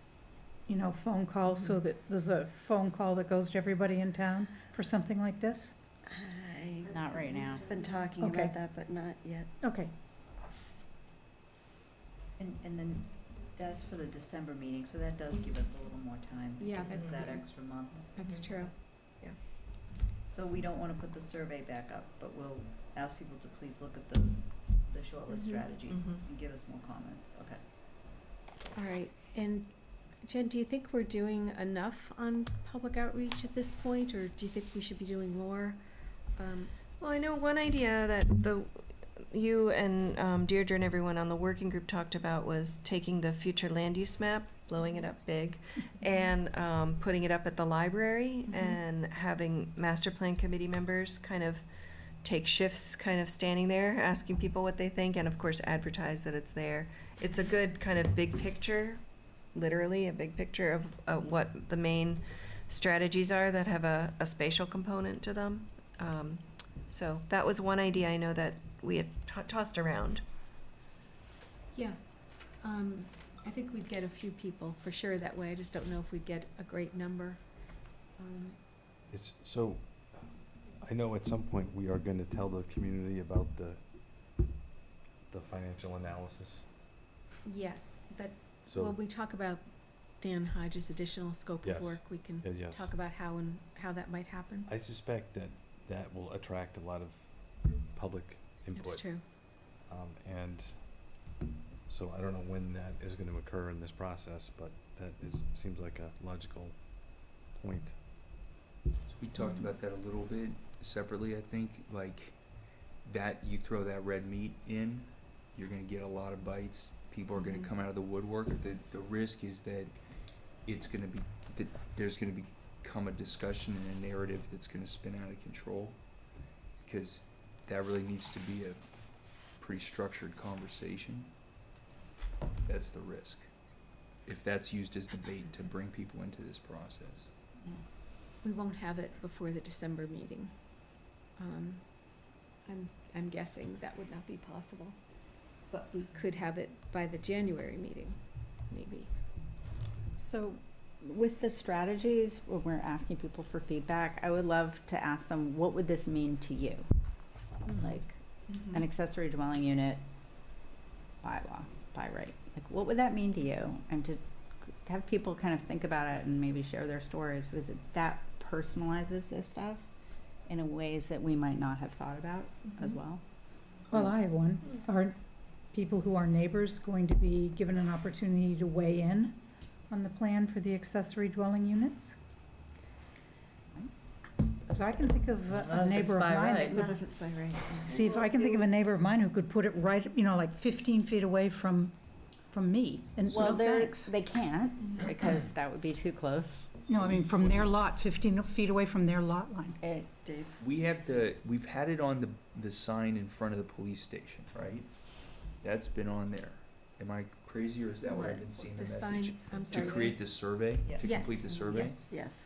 phone call so that there's a phone call that goes to everybody in town for something like this? I've Not right now. been talking Okay. about that, but not yet. Okay. And then that's for the December meeting, so that does give us a little more time. Yeah, Gives us that's that good. extra month. That's true. So we don't wanna put the survey back up, but we'll ask people to please look at those, the shortlist Mhm. strategies Mhm. and give us more comments, okay? All right. And Jen, do you think we're doing enough on public outreach at this point, or do you think we should be doing more? Well, I know one idea that you and Deirdre and everyone on the working group talked about was taking the future land use map, blowing it up big, and putting it up at the library Mhm. and having master plan committee members kind of take shifts, kind of standing there, asking people what they think, and of course advertise that it's there. It's a good kind of big picture, literally a big picture of what the main strategies are that have a spatial component to them. So that was one idea I know that we had tossed around. Yeah. I think we'd get a few people for sure that way. I just don't know if we'd get a great number. So, I know at some point we are gonna tell the community about the financial analysis. Yes, that, So, when we talk about Dan Hodges' additional scope of Yes. work, we can yes. talk about how that might happen. I suspect that will attract a lot of public input. That's true. And so I don't know when that is gonna occur in this process, but seems like a logical point. So we talked about that a little bit separately, I think, like, that you throw that red meat in, you're gonna get a lot of bites, people are gonna Mhm. come out of the woodwork. The risk is that there's gonna become a discussion and a narrative that's gonna spin out of control, because that really needs to be a pretty structured conversation. That's the risk, if that's used as the bait to bring people into this process. We won't have it before the December meeting. I'm guessing that would not be possible. but we could have it by the January meeting, maybe. So with the strategies, when we're asking people for feedback, I would love to ask them, what would this mean to you? Like, an accessory dwelling unit bylaw, by right. Like, what would that mean to you? And to have people kind of think about it and maybe share their stories, because that personalizes this stuff in a ways that we might not have thought about as well. Well, I have one. Are people who are neighbors going to be given an opportunity to weigh in on the plan for the accessory dwelling units? Because I can think of a neighbor of mine that Not could, if it's by right. see, if I can think of a neighbor of mine who could put it right, like 15 feet away from me, and no thanks. They can't, because that would be too close. No, I mean, from their lot, 15 feet away from their lot line. Dave? We've had it on the sign in front of the police station, right? That's been on there. Am I crazy, or is that what I've been seeing the The message? sign, I'm To sorry. create the survey, to Yes, complete the survey? yes. Yes.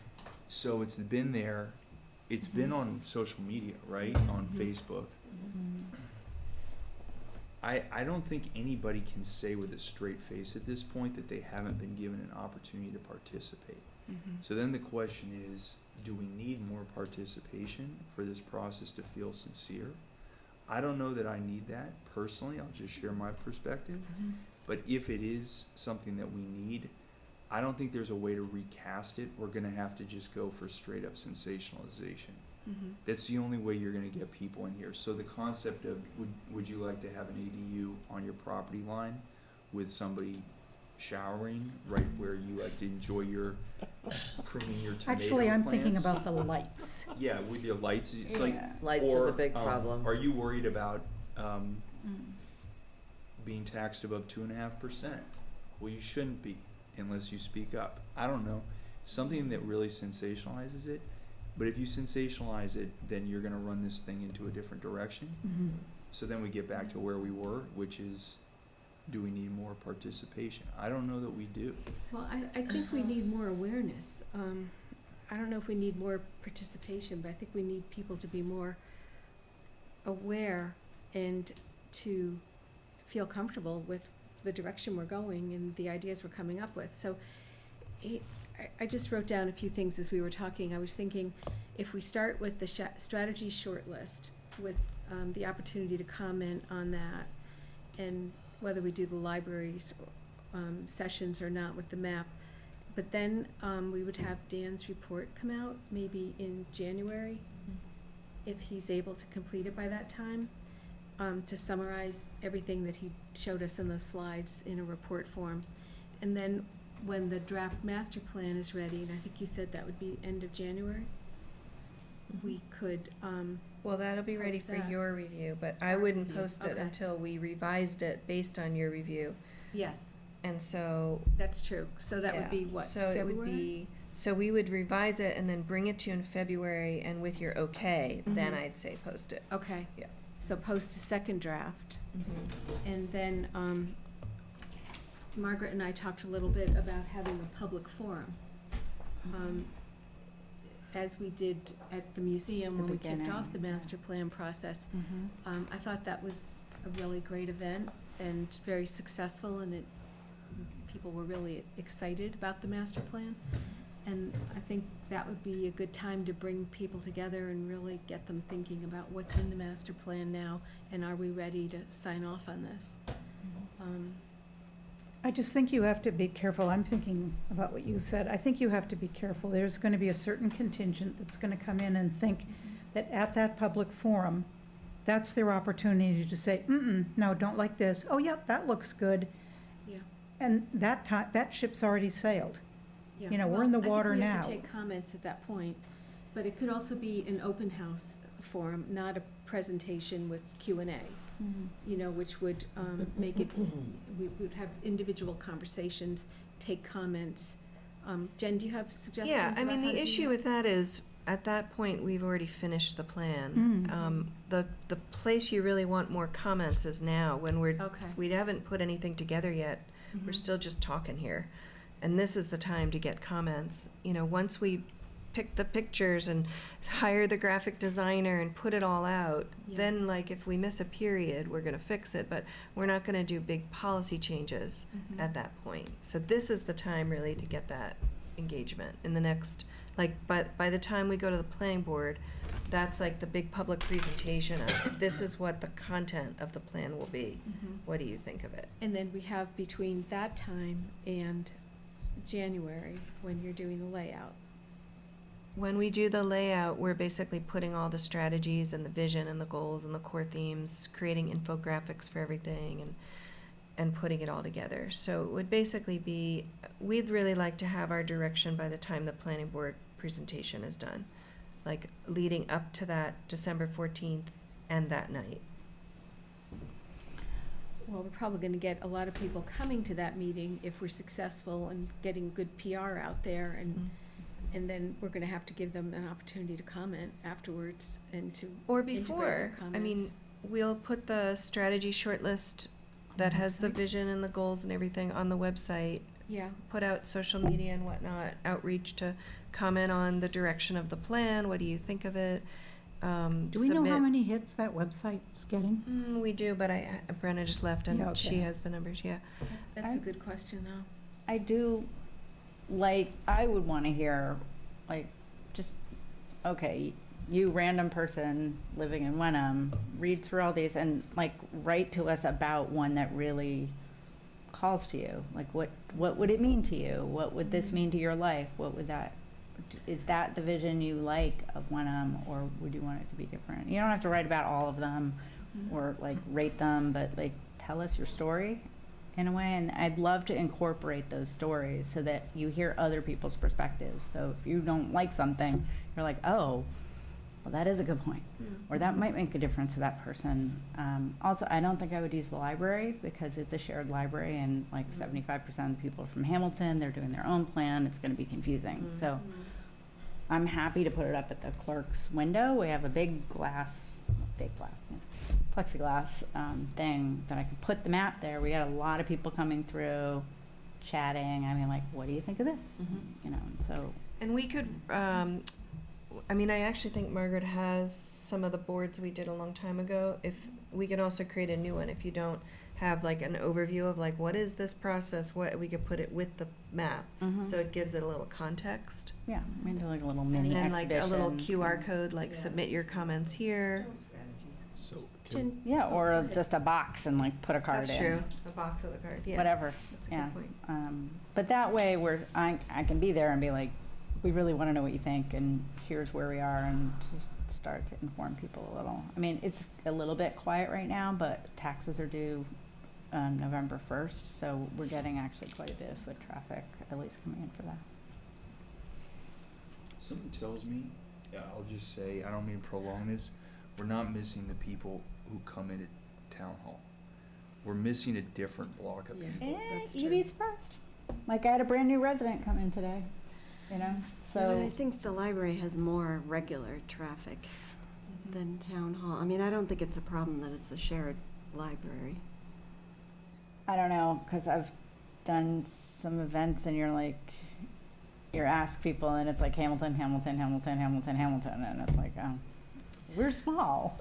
So it's been there, it's been on social media, right, on Facebook. I don't think anybody can say with a straight face at this point that they haven't been given an opportunity to participate. So then the question is, do we need more participation for this process to feel sincere? I don't know that I need that personally, I'll just share my perspective. But if it is something that we need, I don't think there's a way to recast it. We're gonna have to just go for straight up sensationalization. That's the only way you're gonna get people in here. So the concept of, would you like to have an ADU on your property line with somebody showering right where you like to enjoy your pruning your tomato Actually, I'm thinking plants? about the lights. Yeah, with your lights, it's like, Lights are the big problem. are you worried about, being taxed above 2.5%? Well, you shouldn't be unless you speak up. I don't know, something that really sensationalizes it. But if you sensationalize it, then you're gonna run this thing into a different direction. So then we get back to where we were, which is, do we need more participation? I don't know that we do. Well, I think we need more awareness. I don't know if we need more participation, but I think we need people to be more aware and to feel comfortable with the direction we're going and the ideas we're coming up with. So I just wrote down a few things as we were talking. I was thinking, if we start with the strategy shortlist, with the opportunity to comment on that, and whether we do the libraries sessions or not with the map, but then we would have Dan's report come out maybe in January, if he's able to complete it by that time, to summarize everything that he showed us in those slides in a report form. And then when the draft master plan is ready, and I think you said that would be end of January, we could, Well, that'll be ready Post for that. your review, but I Our wouldn't review, post it okay. until we revised it based on your review. yes, And so, that's true. So that would yeah, be what, so it would February? be, so we would revise it and then bring it to you in February, and with your okay, then Mhm. I'd say post it. Okay. Yeah. So post a second draft. And then, Margaret and I talked a little bit about having a public forum. As we did at the museum The when we kicked beginning, off the master plan process. I thought that was a really great event and very successful, and people were really excited about the master plan. And I think that would be a good time to bring people together and really get them thinking about what's in the master plan now, and are we ready to sign off on this? I just think you have to be careful. I'm thinking about what you said. I think you have to be careful. There's going to be a certain contingent that's going to come in and think that at that public forum, that's their opportunity to say, no, don't like this. Oh, yeah, that looks good. Yeah. And that ship's already sailed. Yeah. You know, we're in the Well, water I think we have now. to take comments at that point, but it could also be an open house forum, not a presentation with Q&A, you know, which would make it, we would have individual conversations, take comments. Jen, do you have suggestions Yeah, I about mean, how to the do issue that? with that is, at that point, we've already finished the plan. The place you really want more comments is now, when Okay. we haven't put anything together yet. We're Mhm. still just talking here. And this is the time to get comments. You know, once we pick the pictures and hire the graphic designer and put it all out, Yeah. then like if we miss a period, we're gonna fix it, but we're not gonna do big policy changes Mhm. at that point. So this is the time really to get that engagement in the next, like, by the time we go to the planning board, that's like the big public presentation of, this is what the content of the plan will be. Mhm. What do you think of it? And then we have between that time and January, when you're doing the layout. When we do the layout, we're basically putting all the strategies and the vision and the goals and the core themes, creating infographics for everything and putting it all together. So it would basically be, we'd really like to have our direction by the time the planning board presentation is done, like leading up to that December 14th and that night. Well, we're probably gonna get a lot of people coming to that meeting if we're successful in getting good PR out there, and then we're gonna have to give them an opportunity to comment afterwards and to Or integrate before, their I mean, comments. we'll put the strategy shortlist that has the vision and the goals and everything on the website, Yeah, put out social media and whatnot, outreach to comment on the direction of the plan, what do you think of it? Do we know how many hits that website's getting? We do, but Brenna just left Yeah, and she okay. has the numbers, yeah. that's a I- good question, though. I do, like, I would want to hear, like, just, okay, you random person living in Wenham, read through all these and, like, write to us about one that really calls to you. Like, what would it mean to you? What would this mean to your life? What would that, is that the vision you like of Wenham, or would you want it to be different? You don't have to write about all of them or, like, rate them, but, like, tell us your story in a way, and I'd love to incorporate those stories so that you hear other people's perspectives. So if you don't like something, you're like, oh, well, that is a good point, or that might make a difference to that person. Also, I don't think I would use the library because it's a shared library, and like 75% of the people are from Hamilton. They're doing their own plan. It's going to be confusing. So I'm happy to put it up at the clerk's window. We have a big glass, plexiglass thing that I can put the map there. We got a lot of people coming through, chatting. I mean, like, what do you think of this? You know, and so And we could, I mean, I actually think Margaret has some of the boards we did a long time ago. If, we could also create a new one, if you don't have like an overview of like, what is this process, what, we could put it with the map, so it gives it a little context. yeah, we can do like a little mini And like a little exhibition. QR code, like submit your comments here. So, Jen- Yeah, or just a box and like put a card in. That's true, a box with a card, yeah. Whatever, That's a yeah. good point. But that way, I can be there and be like, we really want to know what you think, and here's where we are, and just start to inform people a little. I mean, it's a little bit quiet right now, but taxes are due November 1st, so we're getting actually quite a bit of foot traffic, at least coming in for that. Something tells me, yeah, I'll just say, I don't mean to prolong this, we're not missing the people who come into town hall. We're missing a different block of Yeah. people. That's You'd be true. surprised. Like, I had a brand new resident come in today, you know, Yeah, but I so. think the library has more regular traffic than town hall. I mean, I don't think it's a problem that it's a shared library. I don't know, because I've done some events and you're like, you're ask people and it's like Hamilton, Hamilton, Hamilton, Hamilton, Hamilton, and it's like, oh, we're small.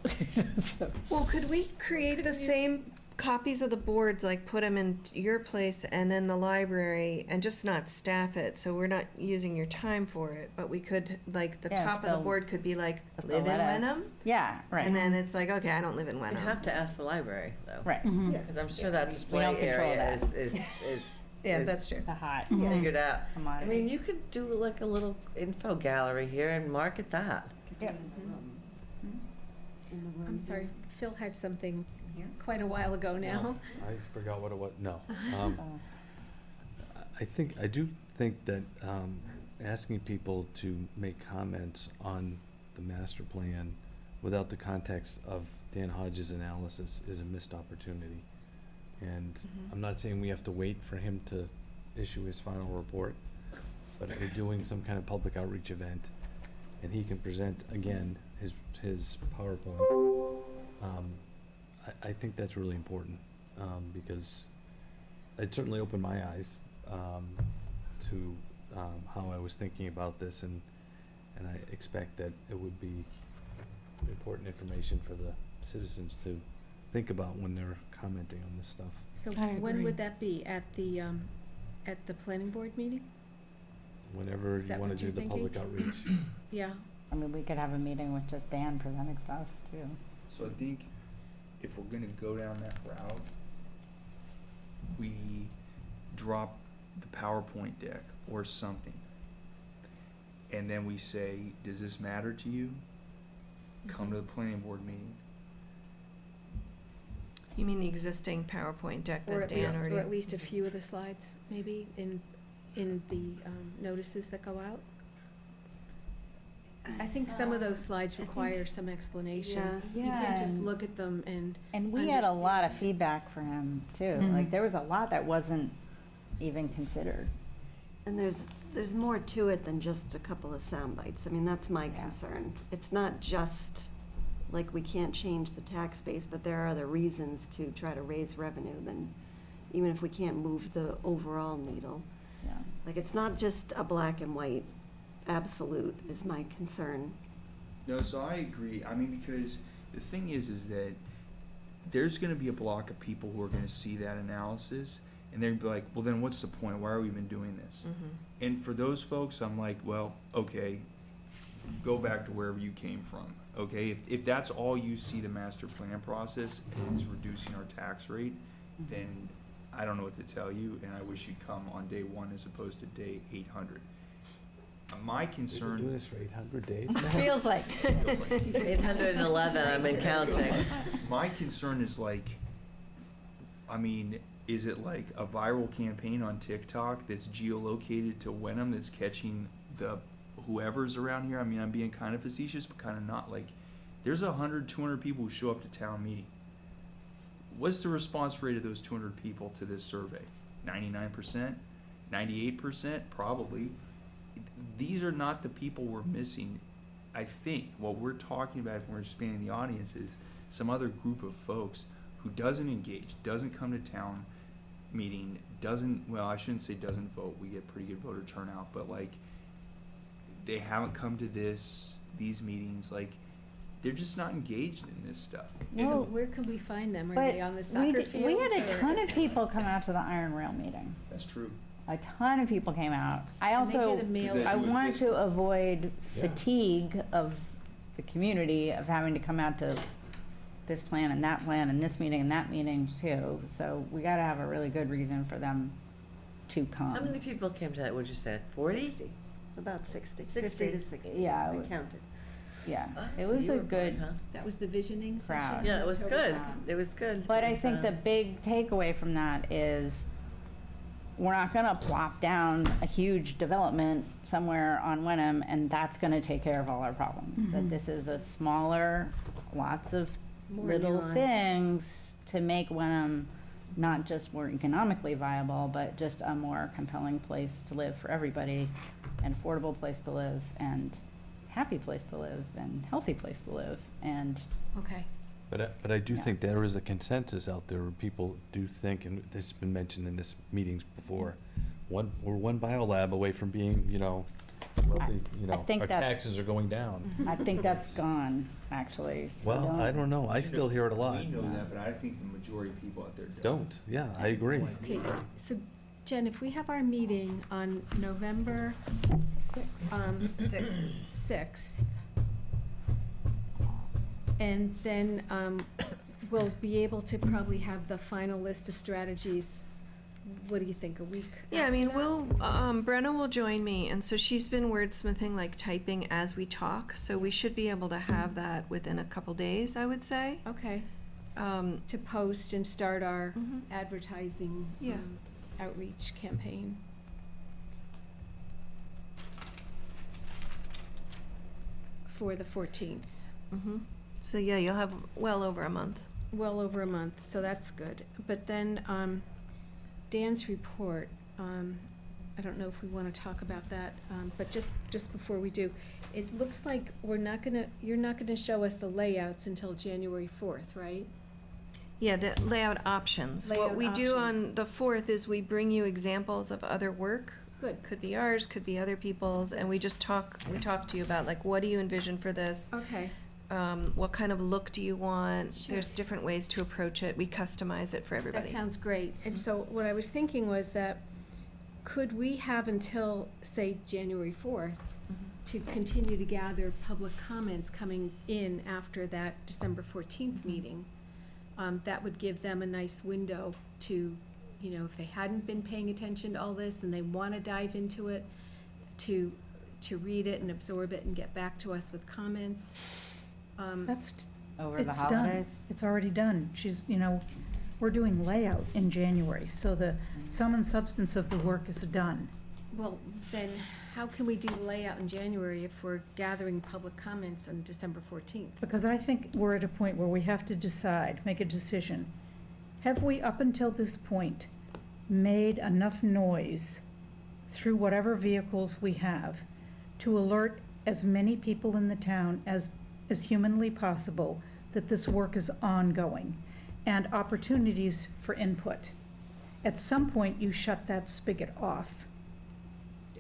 So- Well, could we create the same copies of the boards, like put them in your place and then the library, and just not staff it, so we're not using your time for it, but we could, like, the Yeah, top of the they'll- board could be like, if they'll live in let us. Wenham? Yeah, right. And then it's like, okay, I don't live in You'd Wenham. have to ask the library, though. Right. Because I'm sure that We display don't control area that. is Yeah, is that's true. It's a hot figured out. I commodity. mean, you could do like a little info gallery here and market that. Yeah. I'm sorry, Phil had something quite a while ago now. I forgot what it was, no. I do think that asking people to make comments on the master plan without the context of Dan Hodges' analysis is a missed opportunity. And I'm not saying we have to wait for him to issue his final report, but if we're doing some kind of public outreach event and he can present again his PowerPoint, I think that's really important, because it certainly opened my eyes to how I was thinking about this, and And I expect that it would be important information for the citizens to think about when they're commenting on this stuff. So I when agree. would that be? At the planning board meeting? Whenever Is you that wanna what do you're the public thinking? outreach. Yeah. I mean, we could have a meeting with just Dan presenting stuff too. So I think if we're gonna go down that route, we drop the PowerPoint deck or something. And then we say, does this matter to you? Come to the planning board meeting. You mean the existing PowerPoint deck Or that at Dan least, already? or at least a few of the slides, maybe, in the notices that go out? I think some of those slides require some explanation. Yeah. You can't just and- look at them and, And we had a lot of Understand. feedback for him too. Mhm. Like, there was a lot that wasn't even considered. And there's more to it than just a couple of sound bites. I mean, that's my Yeah. concern. It's not just, like, we can't change the tax base, but there are other reasons to try to raise revenue than, even if we can't move the overall needle. Yeah. Like, it's not just a black and white absolute is my concern. No, so I agree. I mean, because the thing is that there's gonna be a block of people who are gonna see that analysis, and they're gonna be like, well, then what's the point? Why are we even doing this? Mhm. And for those folks, I'm like, well, okay, go back to wherever you came from, okay? If that's all you see the master plan process is reducing our tax rate, then I don't know what to tell you, and I wish you'd come on day one as opposed to day 800. My We've been doing concern, this for 800 days Feels like. feels like 811, I've been counting. my concern is like, I mean, is it like a viral campaign on TikTok that's geolocated to Wenham that's catching the whoever's around here? I mean, I'm being kind of facetious, but kind of not. Like, there's 100, 200 people who show up to town meeting. What's the response rate of those 200 people to this survey? 99%? 98%? Probably. These are not the people we're missing. I think what we're talking about, if we're expanding the audience, is some other group of folks who doesn't engage, doesn't come to town meeting, doesn't, well, I shouldn't say doesn't vote, we get pretty good voter turnout, but like, they haven't come to these meetings, like, they're just not engaged in this stuff. so No. where could we find them? Are But they on the we soccer d- fields? We had a or- ton of people come out to the Iron Rail meeting. That's true. A ton of people came out. I And they also, did a mail- Does that I do with wanted fiscal? to avoid Yeah. fatigue of the community of having to come out to this plan and that plan and this meeting and that meeting too. So we gotta have a really good reason for them to come. How many people came to that, would you say, 40? 60, about 60, 60. 50 to 60. Yeah, I I would- counted. Yeah, Ah, it was you a were good, going, huh? That was the visioning session? Crowd. Yeah, it was October good. 2nd. It was good. but It I was, think the big takeaway from that is we're not gonna plop down a huge development somewhere on Wenham and that's gonna take care of all our problems. That this is a smaller, lots of More little nuanced. things to make Wenham not just more economically viable, but just a more compelling place to live for everybody, an affordable place to live, and happy place to live, and healthy place to live, and Okay. But I do Yeah. think there is a consensus out there where people do think, and this has been mentioned in this meetings before, we're one biolab away from being, wealthy, I think our that's- taxes are going down. I think that's gone, actually. Well, I don't know, I still hear it a lot. We know that, but I think the majority of people out there Don't, yeah, I agree. Okay, so Jen, if we have our meeting on November 6th, 6th, and then we'll be able to probably have the final list of strategies, what do you think, a week? Yeah, I mean, after that? Brenna will join me, and so she's been wordsmithing, like typing as we talk, so we should be able to have that within a couple days, I would say. Okay, Um, to post and start our Mhm. advertising Yeah. outreach campaign. For the 14th, mhm. So, yeah, you'll have well over a month. well over a month, so that's good. But then Dan's report, I don't know if we want to talk about that, but just before we do, it looks like you're not gonna show us the layouts until January 4th, right? Yeah, the layout options. What Layout we do on options. the 4th is we bring you examples of other work Good. Could be ours, could be other people's, and we talk to you about, like, what do you envision for this? Okay. What kind of look do you want? Sure. There's different ways to approach it. We customize it for everybody. That sounds great. And so what I was thinking was that, could we have until, say, January 4th to continue to gather public comments coming in after that December 14th meeting? That would give them a nice window to, if they hadn't been paying attention to all this and they want to dive into it, to read it and absorb it and get back to us with comments. Over the It's done. holidays? It's already done. We're doing layout in January, so the sum and substance of the work is done. Well, then, how can we do the layout in January if we're gathering public comments on December 14th? Because I think we're at a point where we have to decide, make a decision. Have we, up until this point, made enough noise through whatever vehicles we have to alert as many people in the town as humanly possible that this work is ongoing and opportunities for input? At some point, you shut that spigot off.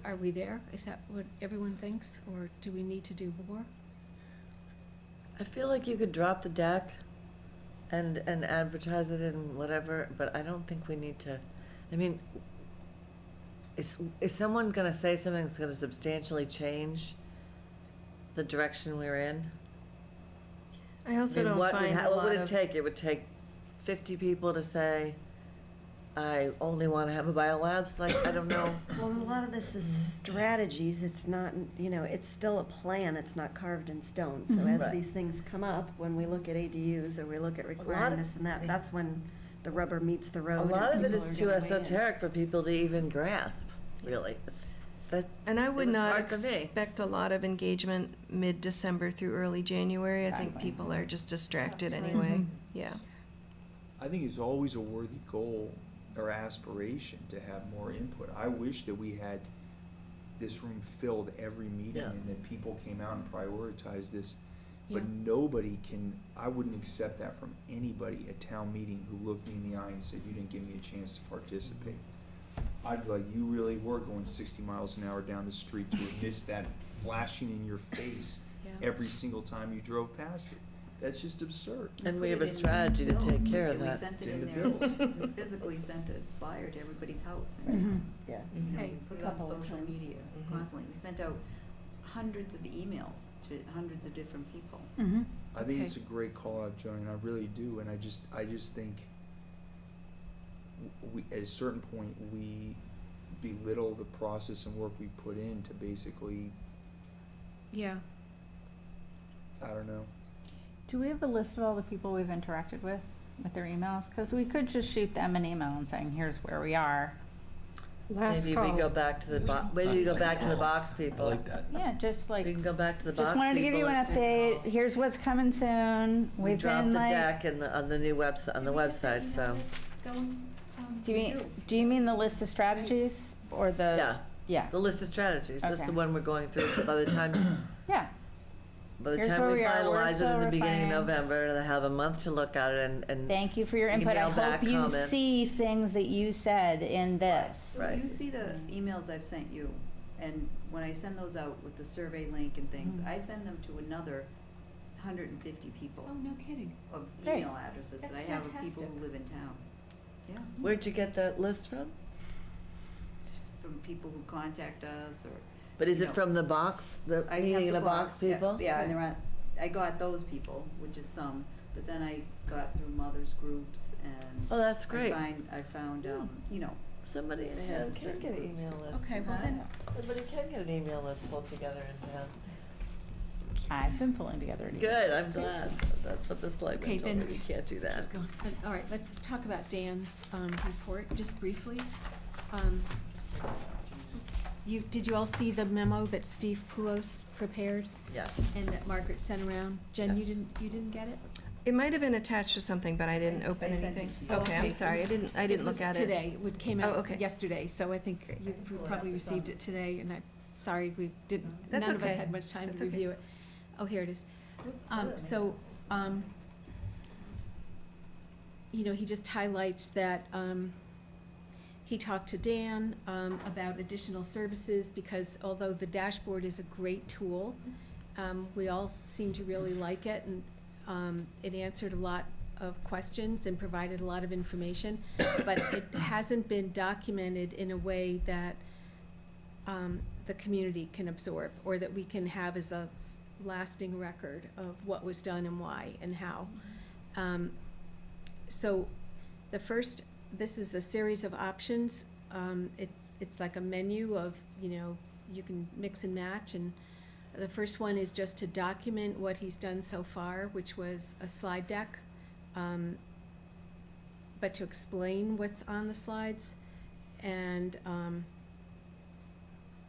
Are we there? Is that what everyone thinks, or do we need to do more? I feel like you could drop the deck and advertise it in whatever, but I don't think we need to, I mean, is someone gonna say something that's gonna substantially change the direction we're in? I also I mean, don't what find a what lot would it of. take? It would take 50 people to say, I only want to have a biolabs, like, I don't know. Well, a lot of this is strategies, it's not, it's still a plan, it's not carved in stone. So as Right. these things come up, when we look at ADUs or we look at requiring this and that, that's when the rubber meets the road. A and lot of it people is are too gonna weigh in. esoteric for people to even grasp, really. And I would was not hard for me. expect a lot of engagement mid-December through early January. I think Exactly. people are just distracted Tough time. anyway. Mhm. Yeah. I think it's always a worthy goal or aspiration to have more input. I wish that we had this room filled every meeting Yeah. and that people came out and prioritized this. Yeah. But nobody can, I wouldn't accept that from anybody at town meeting who looked me in the eye and said, you didn't give me a chance to participate. I'd be like, you really were going 60 miles an hour down the street to have missed that flashing in your face Yeah. every single time you drove past it. That's just absurd. And we Put have it a in the strategy to bills. take care of We that. sent It's it in in the there, bills. we physically sent a flyer to everybody's house. Mhm. And, Yeah. Okay. we put it on Couple of social times. media constantly. We sent out hundreds of emails to hundreds of different people. Mhm. I think it's a Okay. great call out, Jillian, I really do, and I just think we, at a certain point, we belittle the process and work we put in to basically, Yeah. I don't know. Do we have a list of all the people we've interacted with their emails? Because we could just shoot them an email and saying, here's where we are. Last Maybe call. we go back to the maybe we go back to the box I people. like that. Yeah, just like, We can go back to the box just wanted to give you people an and update. Here's what's coming soon. We We've dropped been the like. deck and on the new website, on the website, so. Do you mean the list of strategies or the? Yeah, Yeah, the list of strategies, that's Okay. the one we're going through. By the time yeah. Here's we where we are. We're finalize it in still the beginning of refining. November, they have a month to look at it and Thank you for your input. I Email back hope you comments. see things that you said in this. Right. You see the emails I've sent you, and when I send those out with the survey link and things, Mm-hmm. I send them to another 150 people Oh, no kidding. of Great. email addresses that I That's have of people fantastic. who live in town. Yeah, Where'd you get that list from? just from people who contact us or. But is you it know, from the box, the I have meeting in the box yeah, people? Yeah, and I got those people, which is some, but then I got through mothers groups and. Oh, that's great. I found, you know, Somebody in They had town some can certain get an groups. email list. Okay, well then, Somebody can get an email list pulled together in town. I've been pulling together. an email Good, I'm list, too. glad. That's what the Okay, selectmen told me, then- we can't do that. all right, let's talk about Dan's report, just briefly. Did you all see the memo that Steve Poulos prepared Yes. and that Margaret sent around? Jen, you Yes. didn't get it? It might have been attached to something, but I didn't open I sent it anything. to you. Oh, Okay, I'm sorry, I didn't look at it. It was today, it came Oh, out okay. yesterday, so I think you probably received it today, and sorry, we didn't, That's none of us okay. had much time That's to okay. review it. Oh, here it is. He just highlights that, He talked to Dan about additional services, because although the dashboard is a great tool, we all seem to really like it, and it answered a lot of questions and provided a lot of information, but it hasn't been documented in a way that the community can absorb, or that we can have as a lasting record of what was done and why and how. So this is a series of options. It's like a menu of, you can mix and match, and the first one is just to document what he's done so far, which was a slide deck, but to explain what's on the slides, and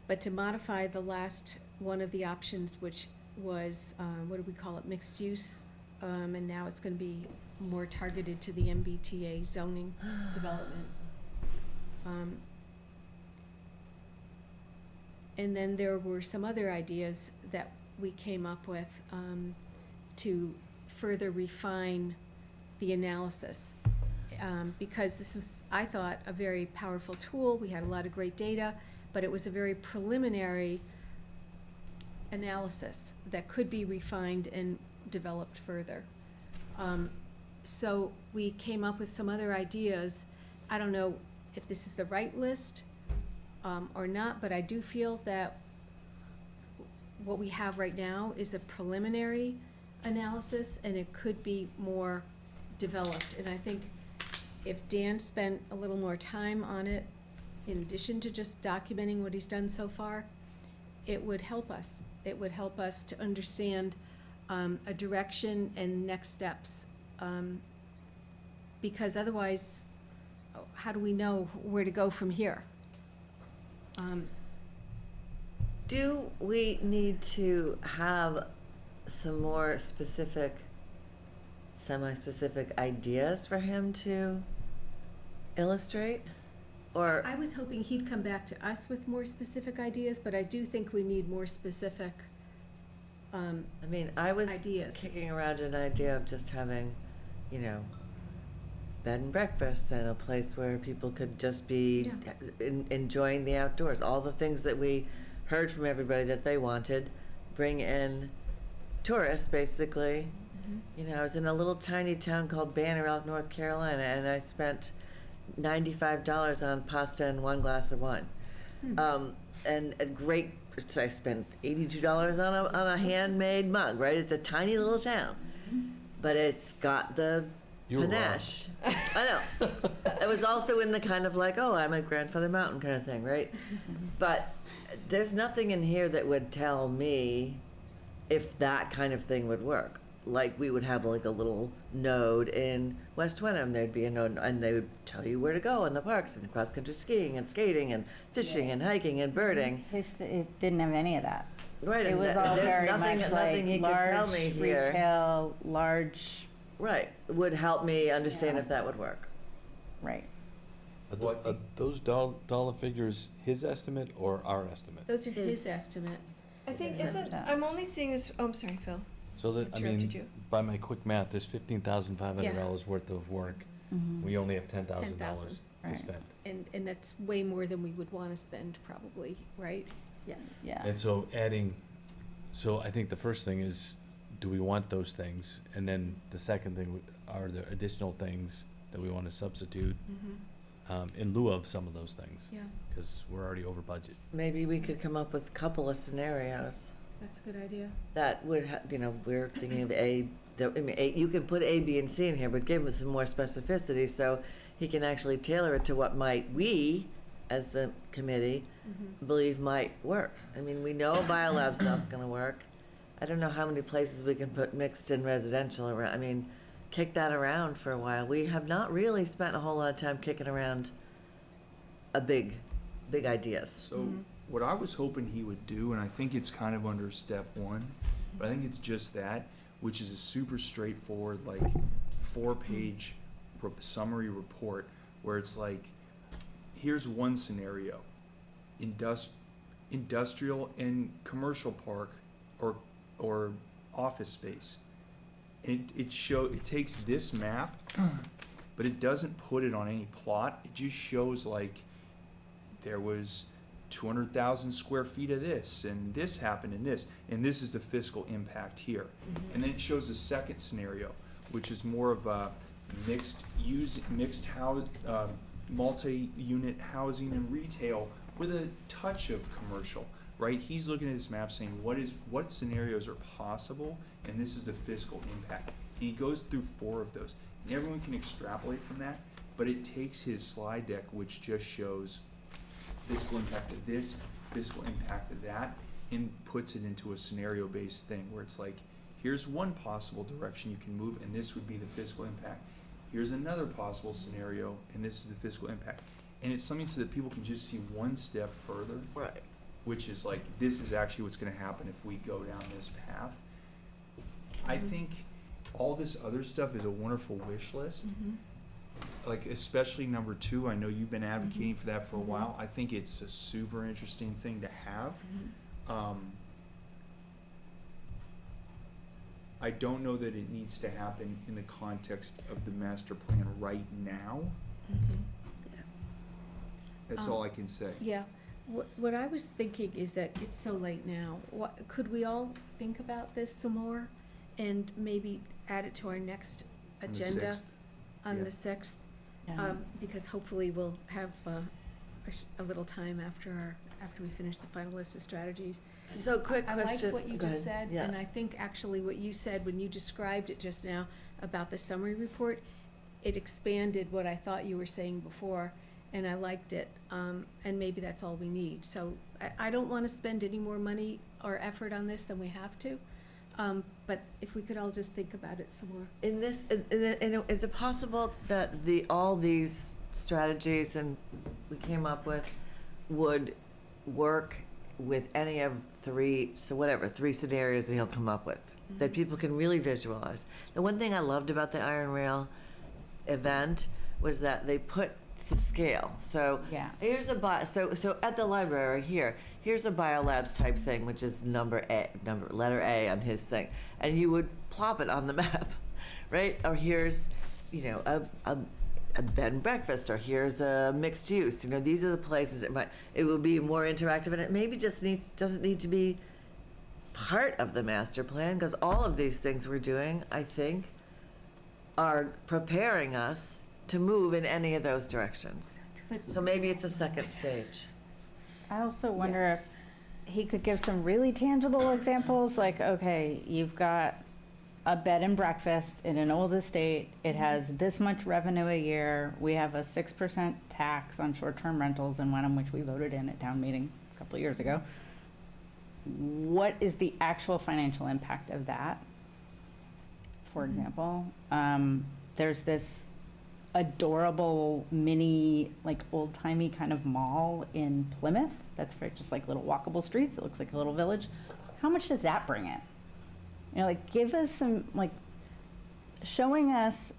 but to modify the last one of the options, which was, what do we call it, mixed use, and now it's gonna be more targeted to the MBTA zoning development. And then there were some other ideas that we came up with to further refine the analysis. Because this was, I thought, a very powerful tool. We had a lot of great data, but it was a very preliminary analysis that could be refined and developed further. So we came up with some other ideas. I don't know if this is the right list or not, but I do feel that what we have right now is a preliminary analysis, and it could be more developed. And I think if Dan spent a little more time on it, in addition to just documenting what he's done so far, it would help us. It would help us to understand a direction and next steps. Because otherwise, how do we know where to go from here? Do we need to have some more specific, semi-specific ideas for him to illustrate? Or, I was hoping he'd come back to us with more specific ideas, but I do think we need more specific I mean, I was ideas. kicking around an idea of just having, bed and breakfast and a place where people could just be enjoying the outdoors. All the things that we heard from everybody that they wanted, bring in tourists, basically. I was in a little tiny town called Banner Elk, North Carolina, and I spent $95 on pasta and one glass of wine. And a great, I spent $82 on a handmade mug, right? It's a tiny little town, but it's got the You were wrong. panache. I know. It was also in the kind of like, oh, I'm at Grandfather Mountain kind of thing, right? But there's nothing in here that would tell me if that kind of thing would work. Like, we would have like a little node in West Wenham, there'd be a node, and they would tell you where to go in the parks, and cross-country skiing and skating and fishing and hiking and birding. It didn't have any of that. Right, It and was all there's very nothing, much nothing he like could tell large me here. retail, large, Right, would help me understand Yeah. if that would work. right. Are those dollar figures his estimate or our estimate? Those are his Is- estimate. I think, Is isn't, that- I'm only seeing this, oh, I'm sorry, Phil. So that, I Interrupted mean, you. by my quick math, there's $15,500 worth of work. We only have $10,000 $10,000, to right. spend. And that's way more than we would want to spend, probably, right? Yes. Yeah. And so so I think the first thing is, do we want those things? And then the second thing, are there additional things that we want to substitute in lieu of some of those things? Yeah, Because we're already over budget. Maybe we could come up with a couple of scenarios that's a good idea. that would, we're thinking of you can put A, B, and C in here, but give him some more specificity so he can actually tailor it to what we, as the committee, believe might work. I mean, we know biolab's not gonna work. I don't know how many places we can put mixed and residential around. I mean, kick that around for a while. We have not really spent a whole lot of time kicking around big ideas. So what I was hoping he would do, and I think it's kind of under step one, but I think it's just that, which is a super straightforward, like 4-page summary report where it's like, here's one scenario, industrial and commercial park or office space. And it takes this map but it doesn't put it on any plot. It just shows like there was 200,000 square feet of this, and this happened in this, and this is the fiscal impact here. And then it shows a second scenario, which is more of a mixed house, multi-unit housing and retail with a touch of commercial, right? He's looking at this map saying, what scenarios are possible, and this is the fiscal impact. And he goes through 4 of those, and everyone can extrapolate from that, but it takes his slide deck, which just shows fiscal impact of this, fiscal impact of that, and puts it into a scenario-based thing where it's like, here's one possible direction you can move, and this would be the fiscal impact. Here's another possible scenario, and this is the fiscal impact. And it's something so that people can just see one step further. Right. Which is like, this is actually what's gonna happen if we go down this path. I think all this other stuff is a wonderful wish list. Like especially number 2, I know you've been advocating for that for a while. I think it's a super interesting thing to have. I don't know that it needs to happen in the context of the master plan right now. That's all I can say. Yeah, what I was thinking is that it's so late now, could we all think about this some more? And maybe add it to our next On the agenda 6th. on Yeah. the 6th? Yeah. Because hopefully we'll have a little time after we finish the final list of strategies. So quick I question. like what you Go just ahead. said, Yeah. and I think actually what you said when you described it just now about the summary report, it expanded what I thought you were saying before, and I liked it, and maybe that's all we need. So I don't wanna spend any more money or effort on this than we have to, but if we could all just think about it some more. In this, is it possible that all these strategies and we came up with would work with any of 3 scenarios that he'll come up with, that people can really visualize? The one thing I loved about the Iron Rail event was that they put the scale. So Yeah. here's so at the library here's a biolabs type thing, which is letter A on his thing, and you would plop it on the map, right? Or here's, a bed and breakfast, or here's a mixed use. These are the places it will be more interactive, and it maybe just doesn't need to be part of the master plan, because all of these things we're doing, I think, are preparing us to move in any of those directions. So maybe it's a second stage. I also wonder if he could give some really tangible examples, like, okay, you've got a bed and breakfast in an old estate, it has this much revenue a year, we have a 6% tax on short-term rentals in Wenham, which we voted in at town meeting a couple of years ago. What is the actual financial impact of that? For example, there's this adorable mini, like old-timey kind of mall in Plymouth that's for just like little walkable streets. It looks like a little village. How much does that bring in? Give us some, showing us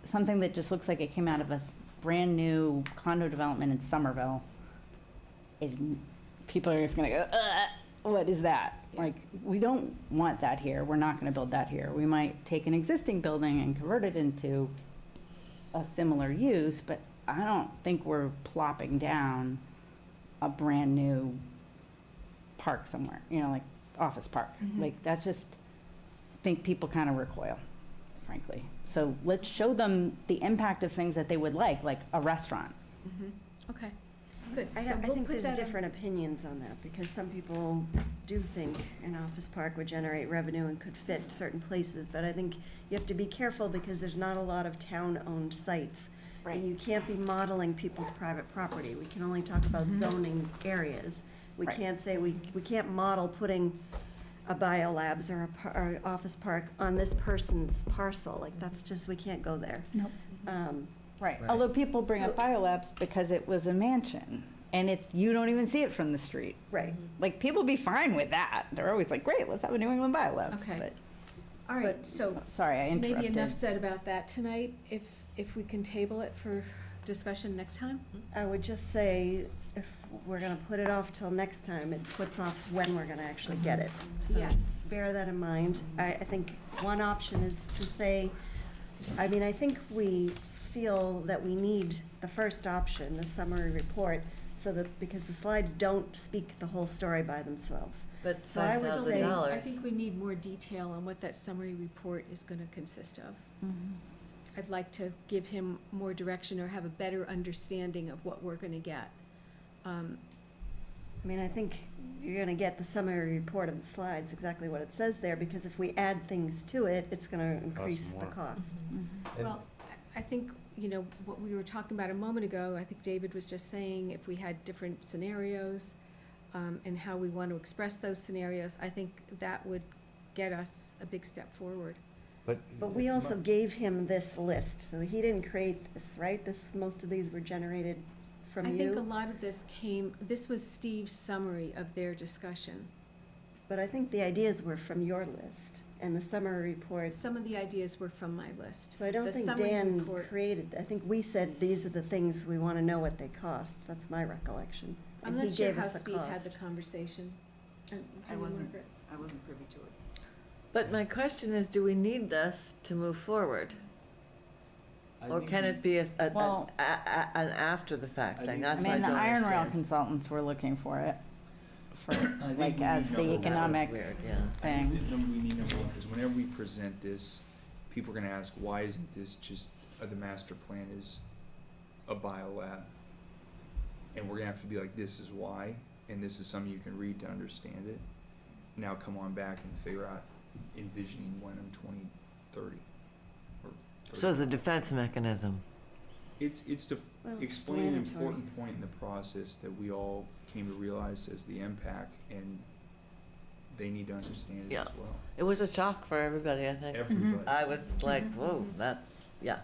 something that just looks like it came out of a brand new condo development in Somerville. People are just gonna go, what is that? Yeah. We don't want that here. We're not gonna build that here. We might take an existing building and convert it into a similar use, but I don't think we're plopping down a brand new park somewhere, like office park. That's just, I think people kind of recoil, frankly. So let's show them the impact of things that they would like a restaurant. Okay, good. I So we'll think put there's that on- different opinions on that, because some people do think an office park would generate revenue and could fit certain places, but I think you have to be careful because there's not a lot of town-owned sites. And you can't be modeling people's private property. We can only talk about zoning areas. We Right. can't say, we can't model putting a biolabs or or office park on this person's parcel. That's just, we can't go there. Nope. Right, Right. although people bring So- up biolabs because it was a mansion, and you don't even see it from the street. Right. People be fine with that. They're always like, great, let's have a New England biolabs. Okay. But- All right, so Sorry, I interrupted. maybe enough said about that tonight, if we can table it for discussion next time? I would just say, if we're gonna put it off till next time, it puts off when we're gonna actually get it. So Yes. just bear that in mind. I think one option is to say, I think we feel that we need the first option, the summary report, so that, because the slides don't speak the whole story by themselves. But it's So I would $5,000. say- I think we need more detail on what that summary report is gonna consist of. I'd like to give him more direction or have a better understanding of what we're gonna get. I mean, I think you're gonna get the summary report of the slides, exactly what it says there, because if we add things to it, it's gonna increase the more. cost. And- Well, I think, you know, what we were talking about a moment ago, I think David was just saying, if we had different scenarios, and how we want to express those scenarios, I think that would get us a big step forward. But we also gave him this list, so he didn't create this, right? Most of these were generated from I think a you. lot of this was Steve's summary of their discussion. But I think the ideas were from your list, and the summary report. Some of the ideas were from my list. So I don't The think summary Dan report- created, I think we said, these are the things we want to know what they cost. That's my recollection. I'm And he not sure gave how us the Steve had the cost. conversation. Do I you, wasn't. Margaret? I wasn't privy to it. But my question is, do we need this to move forward? Or can it be an Well- after the fact I thing? think- That's I what I mean, the don't Iron Rail understand. consultants were looking for it, for, think like, we as need the number one. economic Weird, yeah. I think thing. that we need number one, because whenever we present this, people are gonna ask, why isn't this just, the master plan is a biolab? And we're gonna have to be like, this is why, and this is something you can read to understand it. Now come on back and figure out envisioning Wenham 2030. Or So it's a defense mechanism. It's to Well, explain an explanatory. important point in the process that we all came to realize as the impact, and they need to understand it Yeah. as well. It was a shock for everybody, I think. Everybody. I was like, whoa, that's, yeah.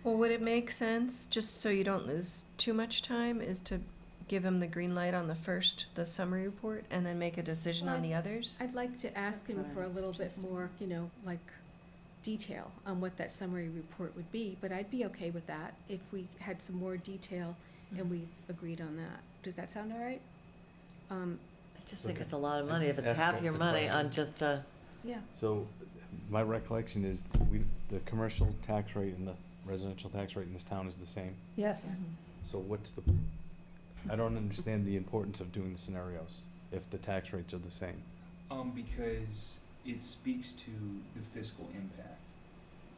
Well, would it make sense, just so you don't lose too much time, is to give him the green light on the summary report, and then make a decision on Well, the others? I'd like to ask That's him what for a I'm little bit suggesting. more, you know, like, detail on what that summary report would be, but I'd be okay with that if we had some more detail and we agreed on that. Does that sound all right? I just think it's a lot of money if it's Ask half the your money question. on just a, Yeah. So, my recollection is, the commercial tax rate and the residential tax rate in this town is the same. Yes. So what's I don't understand the importance of doing the scenarios if the tax rates are the same. Because it speaks to the fiscal impact.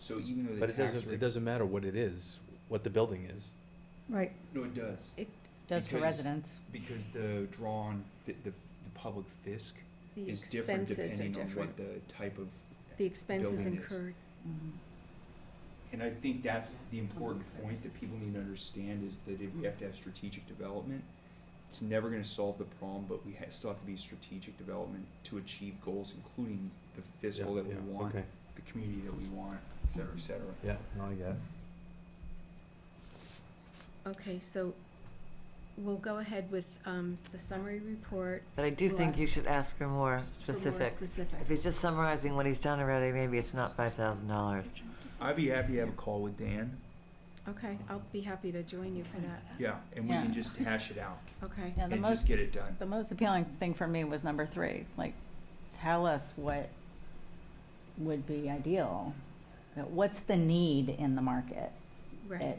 So even though the But it tax rate. it doesn't matter what it is, what the building is. Right. No, it does. Does for Because- residents. Because the drawn, the public fisc The is different expenses are depending on different. what the type of, The expenses building is. incurred. and I think that's the important point that people need to understand, is that if we have to have strategic development, it's never gonna solve the problem, but we still have to be strategic development to achieve goals, including the fiscal Yeah, that we yeah, want, okay. the community that we want, et cetera, et cetera. Yeah, no, I get it. Okay, so we'll go ahead with, the summary report. but I do We'll think ask you should ask for more for more specifics. specifics. If he's just summarizing what he's done already, maybe it's not $5,000. I'd be happy to have a call with Dan, Okay, I'll be happy to join you for that. yeah, and we Yeah. can just hash it out Okay. Yeah, the and most, just get it done. the most appealing thing for me was number 3, like, tell us what would be ideal. What's the need in the market Right. that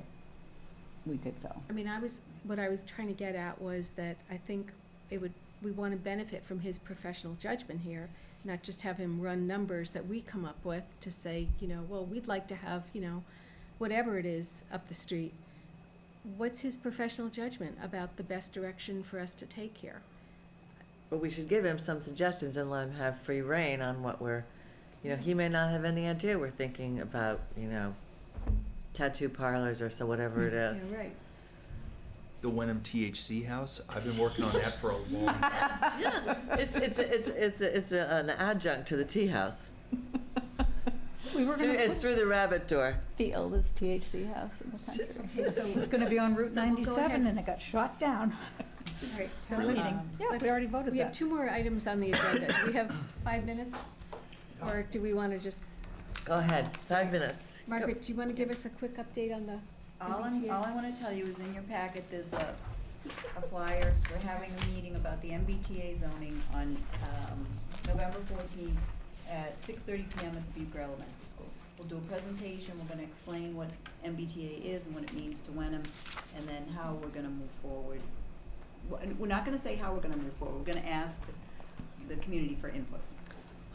we could fill? I mean, what I was trying to get at was that I think we want to benefit from his professional judgment here, not just have him run numbers that we come up with to say, you know, well, we'd like to have, you know, whatever it is up the street. What's his professional judgment about the best direction for us to take here? But we should give him some suggestions and let him have free reign on what he may not have any idea we're thinking about, tattoo parlors or so whatever it is. Yeah, right. The Wenham THC house, I've been working on that for a long time. Yeah, it's an adjunct to the tea house. We were gonna It's put through the rabbit door. The oldest THC house in the country. Okay, so, it was gonna be on Route So we'll go 97 ahead. and it got shot down. all right, so Really? let's, Yeah, we already voted we have that. 2 more items on the agenda. Do we have 5 minutes? Or do we want to just, Go ahead, 5 minutes. Go. Margaret, do you want to give us a quick update on the All MBTA? I wanna tell you is in your packet, there's a flyer, we're having a meeting about the MBTA zoning on, November 14th at 6:30 PM at the Beaver Elementary School. we'll do a presentation, we're gonna explain what MBTA is and what it means to Wenham, and then how we're gonna move forward. We're not gonna say how we're gonna move forward, we're gonna ask the community for input.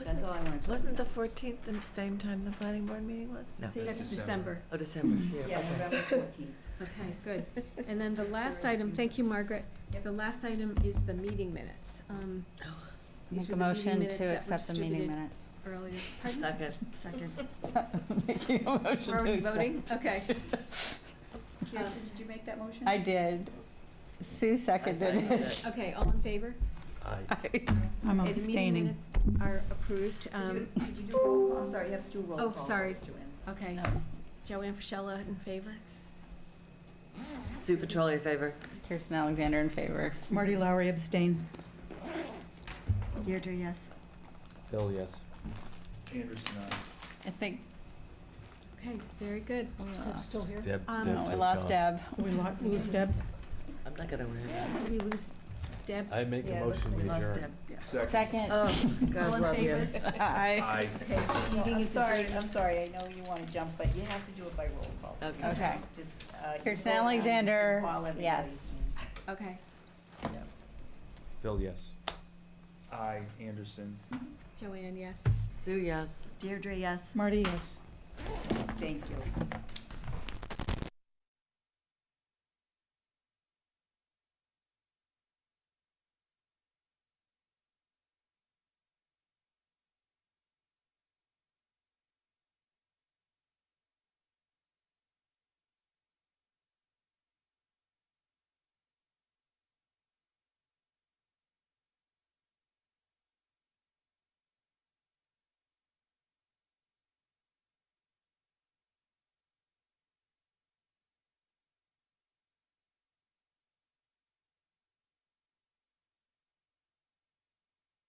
That's all I wanted to. Wasn't the 14th the same time the planning board meeting was? No. Say That's December. December. Oh, December, phew, Yeah, okay. November 14th. Okay, good. And then the last item, thank you, Margaret. Yep. The last item is the meeting minutes. These Make were a the meeting motion minutes to that were accept the meeting distributed minutes. earlier. Pardon? Second. Second. Making a motion We're already to accept. voting? Okay. Kirsten, did you make that motion? I did. Sue seconded it. Okay, all in favor? Aye. I'm Okay, the meeting abstaining. minutes are approved. Could you do roll call? I'm sorry, you have to do a roll Oh, call. sorry. Joanne. Okay. Joanne Frischella in favor? Sue Petrolia, favor. Kirsten Alexander in favor. Marty Lowry abstain. Deirdre, yes. Phil, yes. Anderson, I think, Okay, very good. Deb's still here? Deb, Um, Deb no, we took lost off. Deb. We lose Deb? I'm not gonna worry about it. Did we lose Deb? I make a Yeah, motion to Lost adjourn. Deb, yeah. Second. Second. Oh, All God, in love you. favor? Aye. Aye. Okay, Meeting I'm is sorry, adjourned. I'm sorry, I know you wanna jump, but you have to do it by roll call. Okay. Okay. Just, you Kirsten vote on it, you can Alexander, call everybody. yes. Okay. Phil, yes. Aye, Anderson. Joanne, yes. Sue, yes. Deirdre, yes. Marty, yes. Thank you.